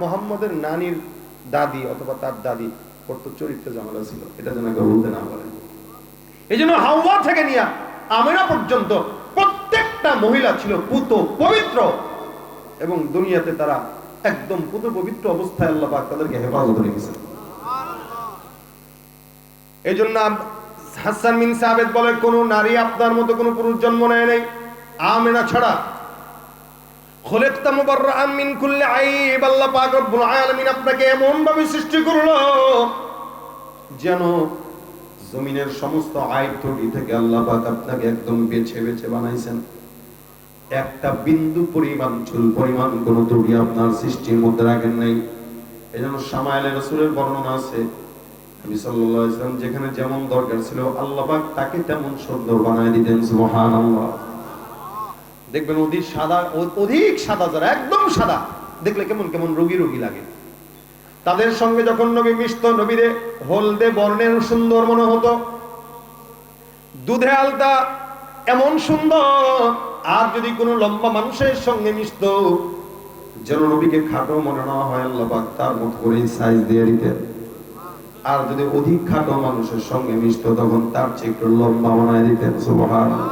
S4: মুহাম্মদের নানির দাদি অথবা তার দাদি কত চরিত্র ঝামেলা ছিল, এটা যেন কেউ বলতে না পারে। এই জন্য হাওয়া থেকে নিয়ে আমিনা পর্যন্ত প্রত্যেকটা মহিলা ছিল পুত পবিত্র, এবং দুনিয়াতে তারা একদম পুত পবিত্র অবস্থায় আল্লাহ পাক তাদেরকে হেফাজত রেখেছেন। এই জন্য হাসান বিন সাবিত বলে, কোন নারী আপনার মতো কোন পুরুষ জন্ম নেয় নাই আমিনা ছাড়া। খুলিকতা মুবাররাআন মিন কুল্লি আইব, আল্লাহ পাক রব্বুল আলামিন আপনাকে এমন ভাবে সৃষ্টি করলো যেন জমিনের সমস্ত আইব ত্রুটি থেকে আল্লাহ পাক আপনাকে একদম বেছে বেছে বানাইছেন। একটা বিন্দু পরিমাণ, চুল পরিমাণ কোন ত্রুটি আপনার সৃষ্টির মধ্যে রাখেন নাই। এজন্য শামাইলে রাসূলের বর্ণনা আছে, নবী সাল্লাল্লাহু আলাইহি ওয়াসাল্লাম যেখানে যেমন দরকার ছিল আল্লাহ পাক তাকে তেমন সুন্দর বানায় দিতেন। সুবহানাল্লাহ। দেখবেন অধিক সাদা যারা একদম সাদা দেখলে কেমন কেমন রোগী রোগী লাগে, তাদের সঙ্গে যখন নবী মিশত নবীরে হলদে বর্ণের সুন্দর মনে হতো, দুধে আলতা এমন সুন্দর। আর যদি কোনো লম্বা মানুষের সঙ্গে মিশত যেন নবীকে খাটো মনে না হয়, আল্লাহ পাক তার মত করে সাইজ দিয়ে দিতেন। আর যদি অধিক খাটো মানুষের সঙ্গে মিশত তখন তার চেয়ে একটু লম্বা বানায় দিতেন। সুবহানাল্লাহ।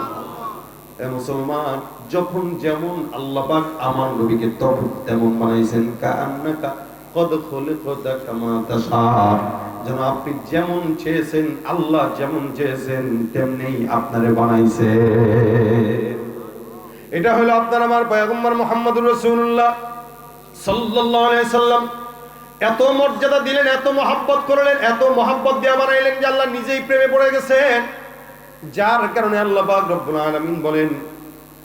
S4: এ মুসলমান, যখন যেমন আল্লাহ পাক আমার নবীকে তখন তেমন বানাইছেন। কাআন্নাকা কদ খুলিকতা কামা তাশা, যেন আপনি যেমন চেয়েছেন, আল্লাহ যেমন চেয়েছেন তেমনি আপনারে বানাইছে। এটা হলো আপনার আমার পয়গম্বর মুহাম্মদুর রাসূলুল্লাহ সাল্লাল্লাহু আলাইহি সাল্লাম। এত মর্যাদা দিলেন, এত মহব্বত করলেন, এত মহব্বত দিয়ে বানাইলেন যে আল্লাহ নিজেই প্রেমে পড়ে গেছেন। যার কারণে আল্লাহ পাক রব্বুল আলামিন বলেন,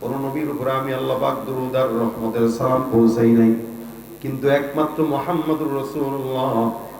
S4: কোন নবীর উপর আমি আল্লাহ পাক দুরূদ আর রহমতের সালাম পৌঁছাই নাই, কিন্তু একমাত্র মুহাম্মদুর রাসূলুল্লাহ